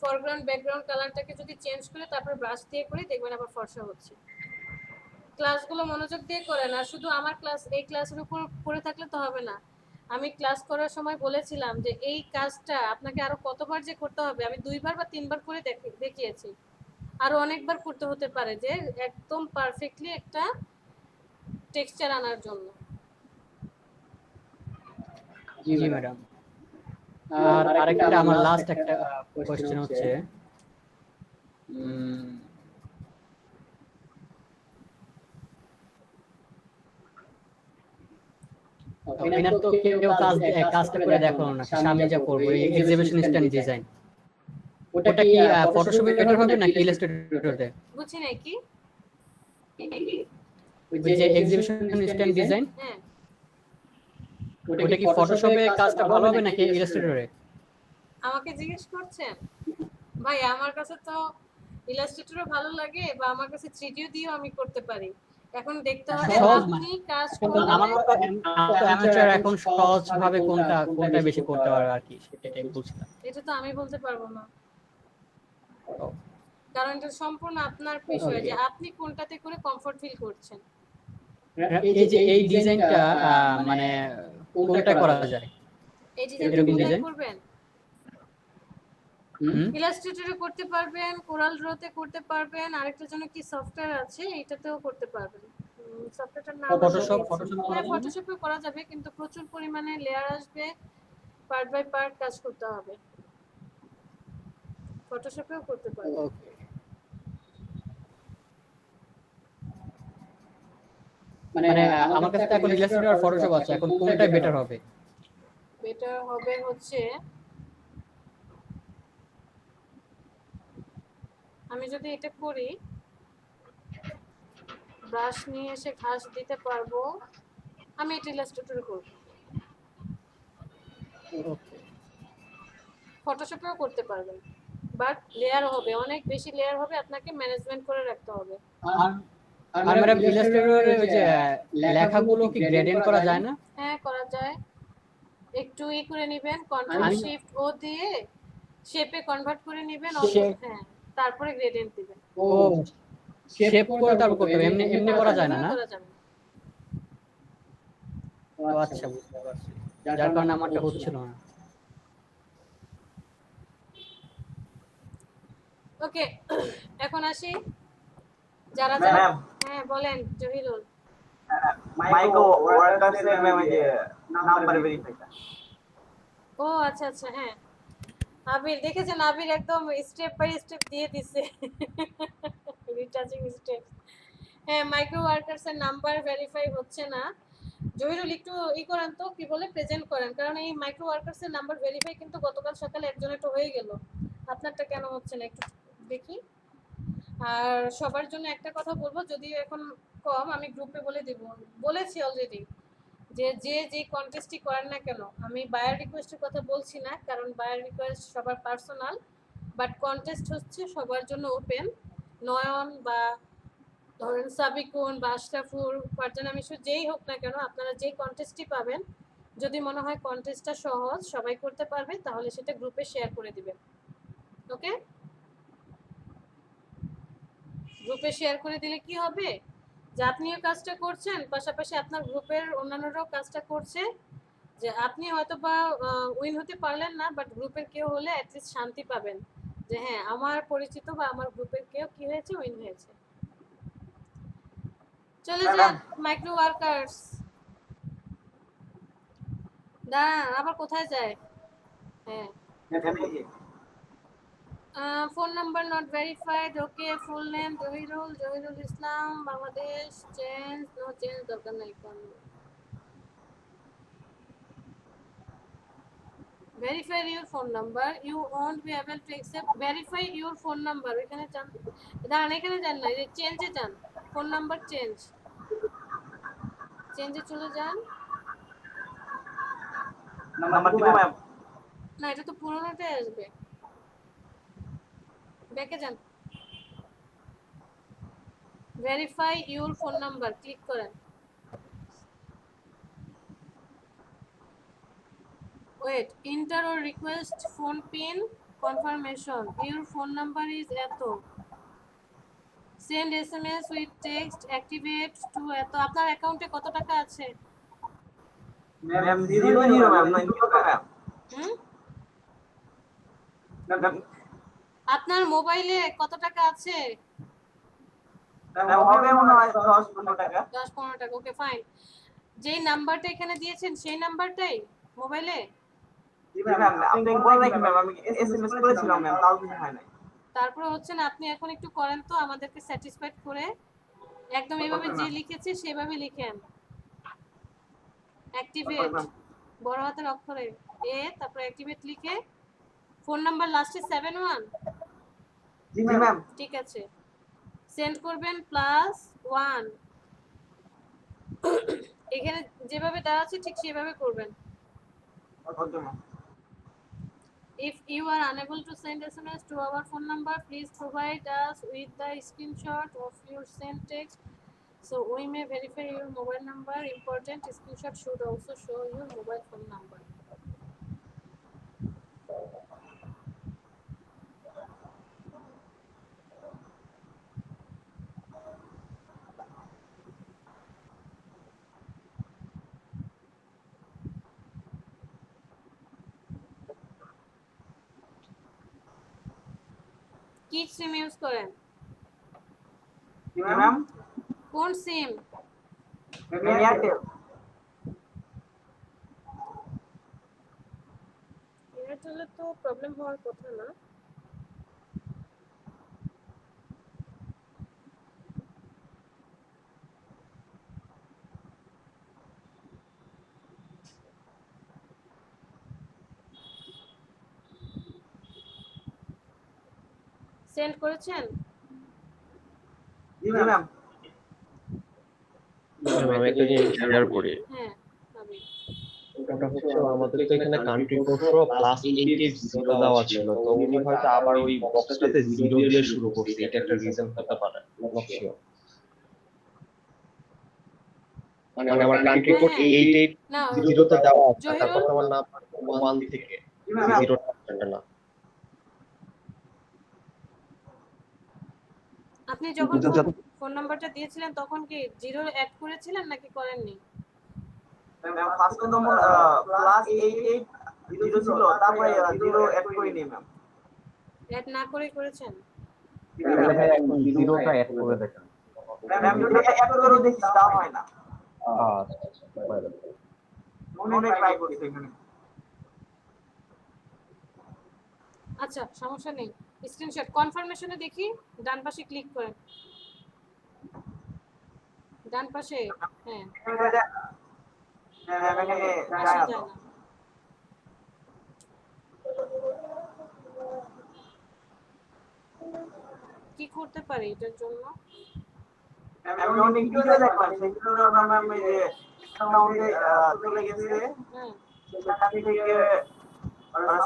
ফরগ্রাউন্ড ব্যাকগ্রাউন্ড কালারটাকে যদি চেঞ্জ করে তারপর ব্রাশ দিয়ে করে দেখবেন আবার ফর্সা হচ্ছে। ক্লাসগুলো মনোযোগ দিয়ে করেন, আর শুধু আমার ক্লাস এই ক্লাসের উপর পড়ে থাকলে তো হবে না। আমি ক্লাস করার সময় বলেছিলাম যে এই কাজটা আপনাকে আরো কতবার যে করতে হবে, আমি 2বার বা 3বার করে দেখিয়েছি, আরো অনেকবার করতে হতে পারে, যে একদম পারফেক্টলি একটা টেক্সচার আনার জন্য। জি ম্যাডাম। আর আরেকটা আমার লাস্ট একটা কোশ্চেন হচ্ছে এনার তো কেউ কাজটা করে দেখানো না, সামনে যা করবো এক্সিবিশন স্ট্যান্ড ডিজাইন, ওটা কি ফটোশপে বেটার হবে নাকি ইলাস্ট্রেটরে? বুঝছি না কি ওই যে এক্সিবিশন স্ট্যান্ড ডিজাইন, হ্যাঁ ওটা কি ফটোশপে কাজটা ভালো হবে নাকি ইলাস্ট্রেটরে? আমাকে জিজ্ঞেস করছেন? ভাই আমার কাছে তো ইলাস্ট্রেটরও ভালো লাগে, বা আমার কাছে 3D দিয়েও আমি করতে পারি। এখন দেখতে হবে আপনি কাজ করবেন। আমার মতো অ্যামেচার এখন সহজ ভাবে কোনটা বেশি করতে পারবে আর কি, সেটাই বুঝলাম। এটা তো আমি বলতে পারবো না, কারণ এটা সম্পূর্ণ আপনার বিষয়, যে আপনি কোনটাতে করে কমফর্ট ফিল করছেন। এই যে এই ডিজাইনটা মানে কোনটা করা যায়? এই ডিজাইন করবেন হুম, ইলাস্ট্রেটরে করতে পারবেন, কোরাল ড্রতে করতে পারবেন, আরেকটার জন্য কি সফটওয়্যার আছে এটাতেও করতে পারবেন। সফটওয়্যারটার নাম ফটোশপে করা যাবে, কিন্তু প্রচুর পরিমাণে লেয়ার আসবে, পার্ট বাই পার্ট কাজ করতে হবে। ফটোশপেও করতে পারবেন। ওকে। মানে আমার কাছে এখন ইলাস্ট্রেটর আর ফটোশপ আছে, এখন কোনটা বেটার হবে? বেটার হবে হচ্ছে আমি যদি এটা করি, ব্রাশ নিয়ে এসে ঘাস দিতে পারবো, আমি এটা ইলাস্ট্রেটরে করব। ওকে। ফটোশপেও করতে পারবেন, বাট লেয়ার হবে, অনেক বেশি লেয়ার হবে, আপনাকে ম্যানেজমেন্ট করে রাখতে হবে। আর ম্যাডাম ইলাস্ট্রেটরে ওই যে লেখাগুলো কি গ্রেডিয়েন্ট করা যায় না? হ্যাঁ করা যায়, একটু করে নেবেন, কন্ট্রোল শিফট ও দিয়ে শেপে কনভার্ট করে নেবেন, হ্যাঁ তারপরে গ্রেডিয়েন্ট দিবেন। ও শেপ করে তারপর করতে হবে, এমনি এমনি করা যায় না না? করা যাবে না। ও আচ্ছা, বুঝতে পারছি, যার কারণে আমারটা হচ্ছিল না। ওকে, এখন আসি যারা হ্যাঁ বলেন জহিরুল। মাইক্রো ওয়ার্কার্সের ম্যাম এই যে নাম্বার ভেরিফাইটা। ও আচ্ছা আচ্ছা, হ্যাঁ আবির দেখেছেন, আবির একদম স্টেপ বাই স্টেপ দিয়ে দিছে রিটাচিং স্টেপ। হ্যাঁ মাইক্রো ওয়ার্কার্স এর নাম্বার ভেরিফাই হচ্ছে না। জহিরুল একটু করেন তো, কি বলে প্রেজেন্ট করেন, কারণ এই মাইক্রো ওয়ার্কার্স এর নাম্বার ভেরিফাই কিন্তু গতকাল সকালে একজনের তো হয়ে গেল, আপনারটা কেন হচ্ছে না একটু দেখি। আর সবার জন্য একটা কথা বলবো, যদিও এখন কম, আমি গ্রুপে বলেছি অলরেডি, যে যে কন্টেস্টই করেন না কেন, আমি বায়ার রিকোয়েস্টের কথা বলছি না, কারণ বায়ার রিকোয়েস্ট সবার পার্সোনাল, বাট কন্টেস্ট হচ্ছে সবার জন্য ওপেন। নয়ন বা ধরেন সাবিকুন বা আশরাফুর, ফারজানা মিশু, যেই হোক না কেন, আপনারা যেই কন্টেস্টই পাবেন, যদি মনে হয় কন্টেস্টটা সহজ, সবাই করতে পারবে, তাহলে সেটা গ্রুপে শেয়ার করে দিবেন। ওকে, গ্রুপে শেয়ার করে দিলে কি হবে, যে আপনিও কাজটা করছেন, পাশাপাশি আপনার গ্রুপের অন্যান্যরাও কাজটা করছে, যে আপনি হয়তো বা উইন হতে পারলেন না, বাট গ্রুপের কেউ হলে অ্যাটলিস্ট শান্তি পাবেন, যে হ্যাঁ আমার পরিচিত বা আমার গ্রুপের কেউ কি হয়েছে, উইন হয়েছে। চলে যান মাইক্রো ওয়ার্কার্স। দাঁড়ান, আবার কোথায় যায়? হ্যাঁ, phone number not verified. Okay, full name Zahirul Islam, Bangladesh. Change, no change, দরকার নাই। Verify your phone number, you won't be able to accept. Verify your phone number, এখানে যান, দাঁড়ান এখানে যান না, চেঞ্জে যান, ফোন নাম্বার চেঞ্জে চলে যান। নাম্বার দিব ম্যাম? না, এটা তো পুরোনোটাই আসবে, ব্যাকে যান, verify your phone number click করেন। Wait, enter or request phone pin confirmation, your phone number is এত, send SMS with text, activate to এত। আপনার অ্যাকাউন্টে কত টাকা আছে? ম্যাম 0 ম্যাম, 90 টাকা ম্যাম। আপনার মোবাইলে কত টাকা আছে? ম্যাম হবে মনে হয় 10-15 টাকা। 10-15 টাকা, ওকে ফাইন। যেই নাম্বারটা এখানে দিয়েছেন সেই নাম্বারটাই মোবাইলে? জি ম্যাম, আপনি বললেন কি ম্যাম, আমি এসএমএস করেছিলাম ম্যাম, তাও কিছু হয় নাই। তারপরে হচ্ছে না, আপনি এখন একটু করেন তো আমাদেরকে স্যাটিসফাইড করে, একদম এভাবে যে লিখেছে সেভাবে লিখেন, অ্যাক্টিভেট বড় হাতের অক্ষরে এ, তারপর অ্যাক্টিভেট লিখে ফোন নাম্বার লাস্টে 71। জি ম্যাম। ঠিক আছে, সেন্ড করবেন +1, এখানে যেভাবে দেওয়া আছে ঠিক সেভাবে করবেন। Okay ma'am. If you are unable to send SMS to our phone number, please provide us with the screenshot of your sent text, so we may verify your mobile number. Important screenshot should also show your mobile phone number. কি SIM use করেন? জি ma'am. কোন সিম? Airtel. এয়ারটেলে তো problem হওয়ার কথা না। Send করেছেন? জি ma'am. আমি একটা জিনিস শেয়ার করি। হ্যাঁ, আমি ওটা হচ্ছে আমাদের তো এখানে কান্ট্রি কোড সহ প্লাস 88 দেওয়া ছিল, তো উনি হয়তো আবার ওই বক্সটাতে 0 দিয়ে শুরু করছে, এটা একটা রিজন হতে পারে, নট শিওর। মানে আমার কান্ট্রি কোড 88 তে দেওয়া আছে, তারপর আমার নাম 1 থেকে 0 না। আপনি যখন ফোন নাম্বারটা দিয়েছিলেন তখন কি 0 অ্যাড করেছিলেন নাকি করেননি? ম্যাম ফার্স্ট নম্বর প্লাস 88 ছিল, তারপরে 0 অ্যাড করিনি ম্যাম। অ্যাড না করে করেছেন? তাহলে ভাই এখন 0টা অ্যাড করে দেখেন। ম্যাম যদি অ্যাড করে দেখি তাও হয় না। আচ্ছা মনে ট্রাই করছি এখানে। আচ্ছা সমস্যা নেই, স্ক্রিনশট কনফার্মেশনে দেখি ডান পাশে ক্লিক করেন, ডান পাশে। হ্যাঁ ম্যাম এখানে আসা যায় না। কি করতে পারি এটার জন্য? আমি অনেক ভিডিও দেখলাম, সেগুলো ম্যাম এই যে অ্যাকাউন্টে চলে গেছে, হ্যাঁ সেখান থেকে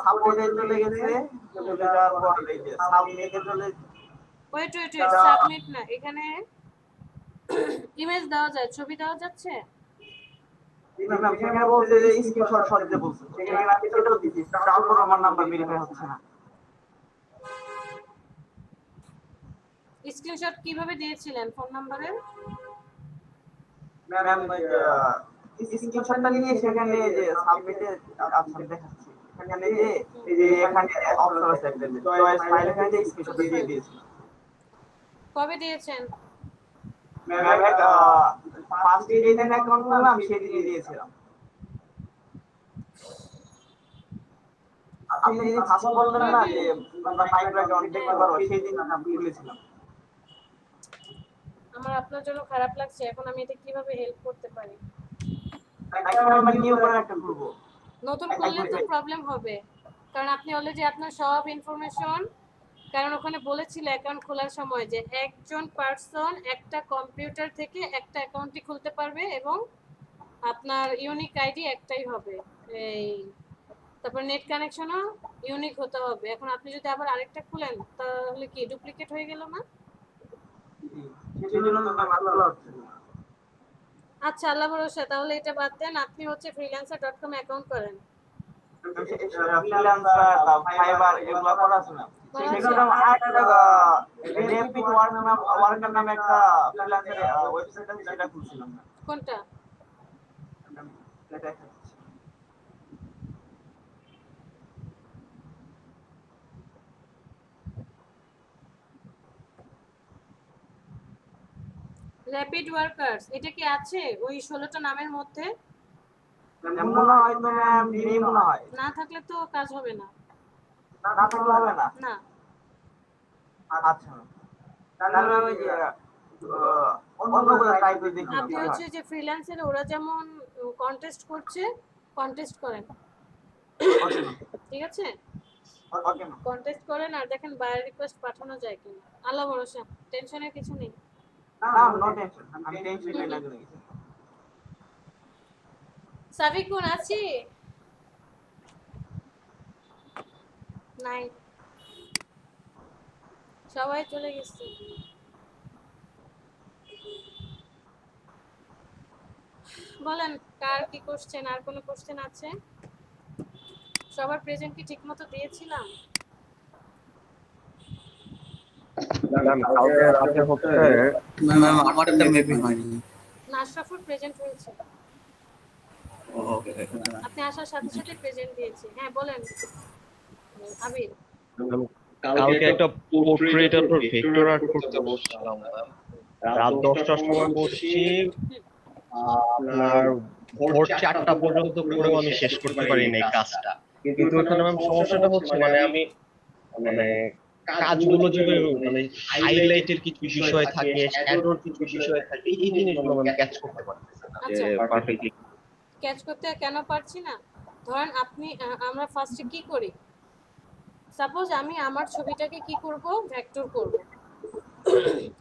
সাপোর্টে চলে গেছে, চলে যাওয়ার পর এই যে সাবমিটে চলে। ওয়েট সাবমিট না, এখানে ইমেজ দেওয়া যায়, ছবি দেওয়া যাচ্ছে। ম্যাম সেখানে বলছে যে স্ক্রিনশট দিতে বলছে, সেখানে আমি সেটাও দিছি, তারপর আমার নাম্বার ভেরিফাই হচ্ছে না। স্ক্রিনশট কিভাবে দিয়েছিলেন ফোন নাম্বারের? ম্যাম স্ক্রিনশটটা নিয়ে সেখানে যে সাবমিটে আচ্ছা দেখাচ্ছি, সেখানে যে এই যে এখানে অপশন আছে একটা চয়েস ফাইল, এখানে যে স্ক্রিনশট দিয়ে দিয়েছি। কবে দিয়েছেন? ম্যাম ফার্স্ট ডে যেদিন অ্যাকাউন্ট করলাম সেদিনই দিয়েছিলাম। আপনি যেদিন ফার্স্ট বললেন না যে আমরা মাইক্রো অ্যাকাউন্ট দেখতে পারবো, সেদিন আমি খুলেছিলাম। আমার আপনার জন্য খারাপ লাগছে, এখন আমি এটা কিভাবে হেল্প করতে পারি? এখন আমরা নিউ করে একটা খুলবো। নতুন খুললে তো প্রবলেম হবে, কারণ আপনি অলরেডি আপনার সব ইনফরমেশন, কারণ ওখানে বলেছিল অ্যাকাউন্ট খোলার সময় যে একজন পারসন একটা কম্পিউটার থেকে একটা অ্যাকাউন্টই খুলতে পারবে এবং আপনার ইউনিক আইডি একটাই হবে, এই তারপর নেট কানেকশনও ইউনিক হতে হবে। এখন আপনি যদি আবার আরেকটা খুলেন তাহলে কি ডুপ্লিকেট হয়ে গেল না? সেজন্য তো ভালো লাগছে। আচ্ছা আল্লাহ ভরসা, তাহলে এটা বাদ দেন, আপনি হচ্ছে freelancer.com অ্যাকাউন্ট করেন। ফ্রিল্যান্সার ফাইবার এগুলো করা আছে না, সেগুলো আরেকটা রেপিড ওয়ার্কার নামে একটা ফ্রিল্যান্সার ওয়েবসাইট আছে, সেটা খুলছিলাম। কোনটা? র‍্যাপিড ওয়ার্কার্স, এটা কি আছে ওই 16টা নামের মধ্যে? মনে হয় তো ম্যাম নেই, মনে হয়। না থাকলে তো কাজ হবে না। না থাকলে হবে না? না। আচ্ছা তাহলে ওই যে অন্য কোথাও ট্রাই করে দেখি। আপনি হচ্ছে যে ফ্রিল্যান্সারে ওরা যেমন কন্টেস্ট করছে, কন্টেস্ট করেন, ঠিক আছে? ওকে ম্যাম, কন্টেস্ট করেন আর দেখেন বায়ার রিকোয়েস্ট পাঠানো যায় কিনা। আল্লাহ ভরসা, টেনশনের কিছু নেই। না নো টেনশন, আমি টেনশন নিই না কিছু। সাবিকুন আছি? নাই, সবাই চলে গেছে। বলেন কার কি কোশ্চেন, আর কোনো কোশ্চেন আছে? সবার প্রেজেন্ট কি ঠিকমতো দিয়েছিলাম? কালকে রাতে হচ্ছে ম্যাম আমারটা মেবি হয়নি। নাশরাফুর প্রেজেন্ট হয়েছে, ওকে আপনি আসার সাথে সাথে প্রেজেন্ট দিয়েছি। হ্যাঁ বলেন আবির। কালকে একটা পোর্ট্রেটের উপর ভেক্টর আর্ট করতে বসছিলাম, রাত 10টার সময় বসছি, আপনার ভোর 4টা পর্যন্ত করেও আমি শেষ করতে পারি না এই কাজটা। কিন্তু এখানে ম্যাম সমস্যাটা হচ্ছে আমি কাজগুলো যেভাবে হাইলাইটের কিছু বিষয় থাকে, শ্যাডোর কিছু বিষয় থাকে, এই জিনিসগুলো আমি ক্যাচ করতে পারতেছি না যে পারফেক্টলি। ক্যাচ করতে কেন পারছি না? ধরেন আপনি আমরা ফার্স্টে কি করি, সাপোজ আমি আমার ছবিটাকে কি করব, ভেক্টর করব।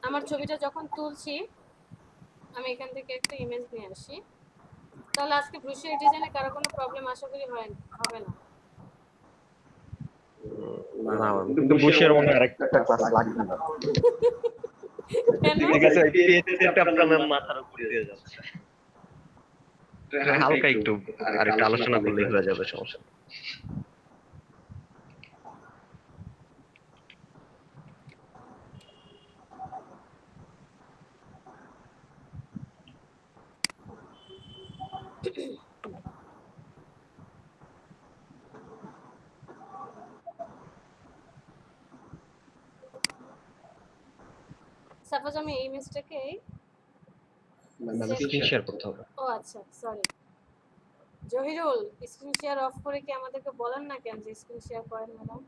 আমার ছবিটা যখন তুলছি, আমি এখান থেকে একটা ইমেজ নিয়ে আসি, তাহলে আজকে ব্রুশিয়ার ডিজাইনে কারো কোনো প্রবলেম আশা করি হবে না। না কিন্তু বুশের মনে হয় আরেকটা ক্লাস লাগবে না। কেন? ঠিক আছে এটা আপনার ম্যাম মাথার উপর দিয়ে যাচ্ছে। হালকা একটু আরেকটা আলোচনা করলেই হয়ে যাবে, সমস্যা নেই। সাপোজ আমি এই ইমেজটাকে স্ক্রিন শেয়ার করতে হবে। ও আচ্ছা sorry Zahirul, screen share of করে কি আমাদেরকে বলেন না কেন যে স্ক্রিন শেয়ার করেন ম্যাডাম?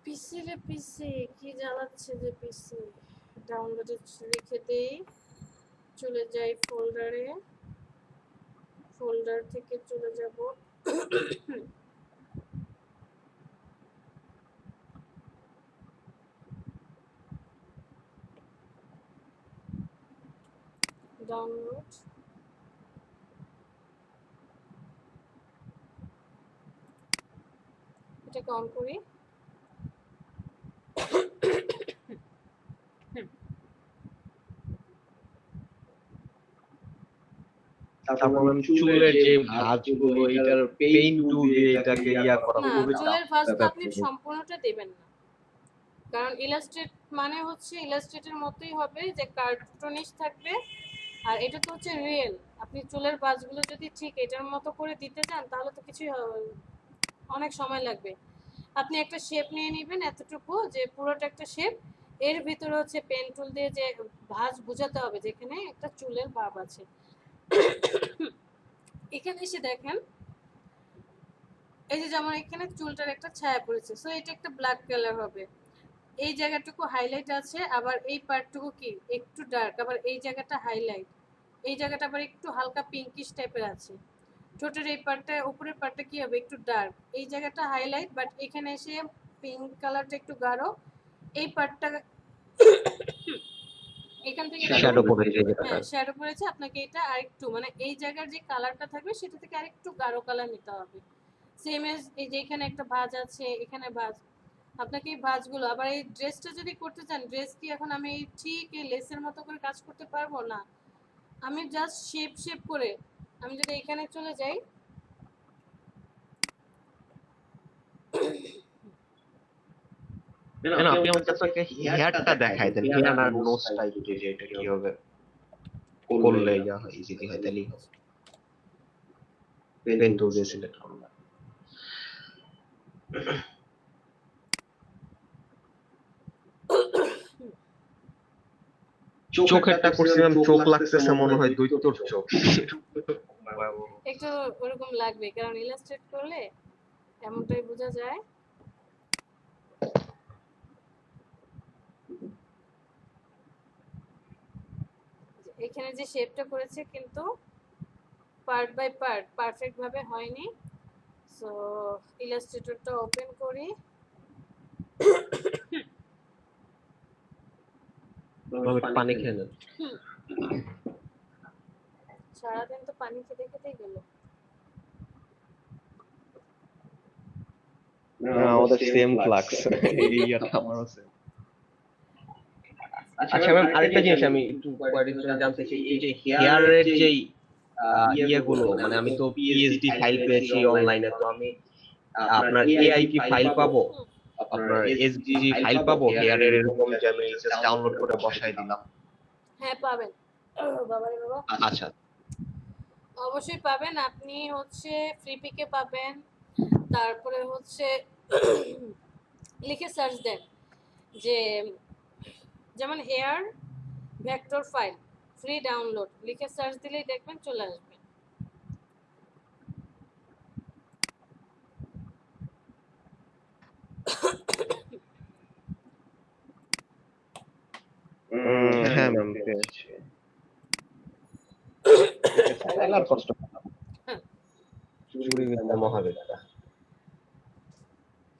পিসি রে পিসি কি জ্বালাচ্ছে যে পিসি। ডাউনলোডে লিখে দেই, চলে যাই ফোল্ডারে, ফোল্ডার থেকে চলে যাব ডাউনলোড, এটাকে অন করি। তারপর ম্যাম চুলের যে ভাঁজগুলো এটার পেইন্ট টুল দিয়ে এটাকে করা না, খুবই চুলের tough ভাঁজ তো ব্যাপার। আপনি সম্পূর্ণটা দেবেন না, কারণ ইলাস্ট্রেট মানে হচ্ছে ইলাস্ট্রেটের মতোই হবে যে কার্টুনিশ থাকবে, আর এটা তো হচ্ছে রিয়েল। আপনি চুলের ভাঁজগুলো যদি ঠিক এটার মতো করে দিতে চান তাহলে তো কিছুই অনেক সময় লাগবে। আপনি একটা শেপ নিয়ে নেবেন এতটুকু, যে পুরোটা একটা শেপ, এর ভিতরে হচ্ছে পেন টুল দিয়ে যে ভাঁজ বোঝাতে হবে যেখানে একটা চুলের ভাব আছে। এখানে এসে দেখেন এই যে যেমন এখানে চুলটার একটা ছায়া পড়েছে, সো এটা একটা ব্ল্যাক কালার হবে। এই জায়গাটুকু হাইলাইট আছে, আবার এই পার্টটুকু কি একটু ডার্ক, আবার এই জায়গাটা হাইলাইট, এই জায়গাটা আবার একটু হালকা পিঙ্কিশ টাইপের আছে। ঠোঁটের এই পার্টটা, উপরের পার্টটা কি হবে একটু ডার্ক, এই জায়গাটা হাইলাইট, বাট এখানে এসে পিঙ্ক কালারটা একটু গাঢ়, এই পার্টটা এখান থেকে শ্যাডো পড়েছে যেটা। হ্যাঁ শ্যাডো পড়েছে, আপনাকে এটা আরেকটু মানে এই জায়গার যে কালারটা থাকবে সেটা থেকে আরেকটু গাঢ় কালার নিতে হবে। সেম এজ এই যে এখানে একটা ভাঁজ আছে, এখানে ভাঁজ, আপনাকে এই ভাঁজগুলো আবার এই ড্রেসটা যদি করতে চান, ড্রেস কি এখন আমি ঠিক এই লেসের মতো করে কাজ করতে পারবো না, আমি জাস্ট শেপ করে আমি যদি এখানে চলে যাই, না আপনি আমাকে আপনাকে হেয়ারটা দেখাই দেন, হেয়ার আর নোজটা একটু যে এটা কি হবে করলে হয় ইজিলি হয়, তাহলেই হবে। পেন টুল দিয়ে সিলেক্ট করুন। চোখ একটা করছিলাম, চোখ লাগতেছে মনে হয় দৈত্যর চোখ। একটু ওরকম লাগবে, কারণ ইলাস্ট্রেট করলে এমনটাই বোঝা যায়। এখানে যে শেপটা করেছে কিন্তু পার্ট বাই পার্ট পারফেক্ট ভাবে হয়নি, সো ইলাস্ট্রেটরটা ওপেন করি। পানি খেয়ে নেন। সারাদিন তো পানি খেতে খেতেই গেল। আমাদের সেম ফ্লাক্স, এই আর আমারও সেম। আচ্ছা ম্যাম আরেকটা জিনিস আমি একটু কোয়ারির জন্য জানতে চাই, এই যে হেয়ারের যে ইয়েগুলো, মানে আমি তো পিএইচডি ফাইল পেয়েছি অনলাইনে, তো আমি আপনার এআই কি ফাইল পাবো, আপনার এসডিজি ফাইল পাবো হেয়ারের, এরকম যে আমি জাস্ট ডাউনলোড করে বসাই দিলাম? হ্যাঁ পাবেন বাবারে বাবা, আচ্ছা অবশ্যই পাবেন। আপনি হচ্ছে ফ্রি পিকে পাবেন, তারপরে হচ্ছে লিখে সার্চ দেন যে যেমন hair vector file free download লিখে সার্চ দিলেই দেখবেন চলে আসবে। পাইলে আর কষ্ট পাবো না। হ্যাঁ। চুরি বিদ্যা মহাবিদ্যা।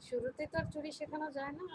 শুরুতে তো আর চুরি শেখানো যায় না।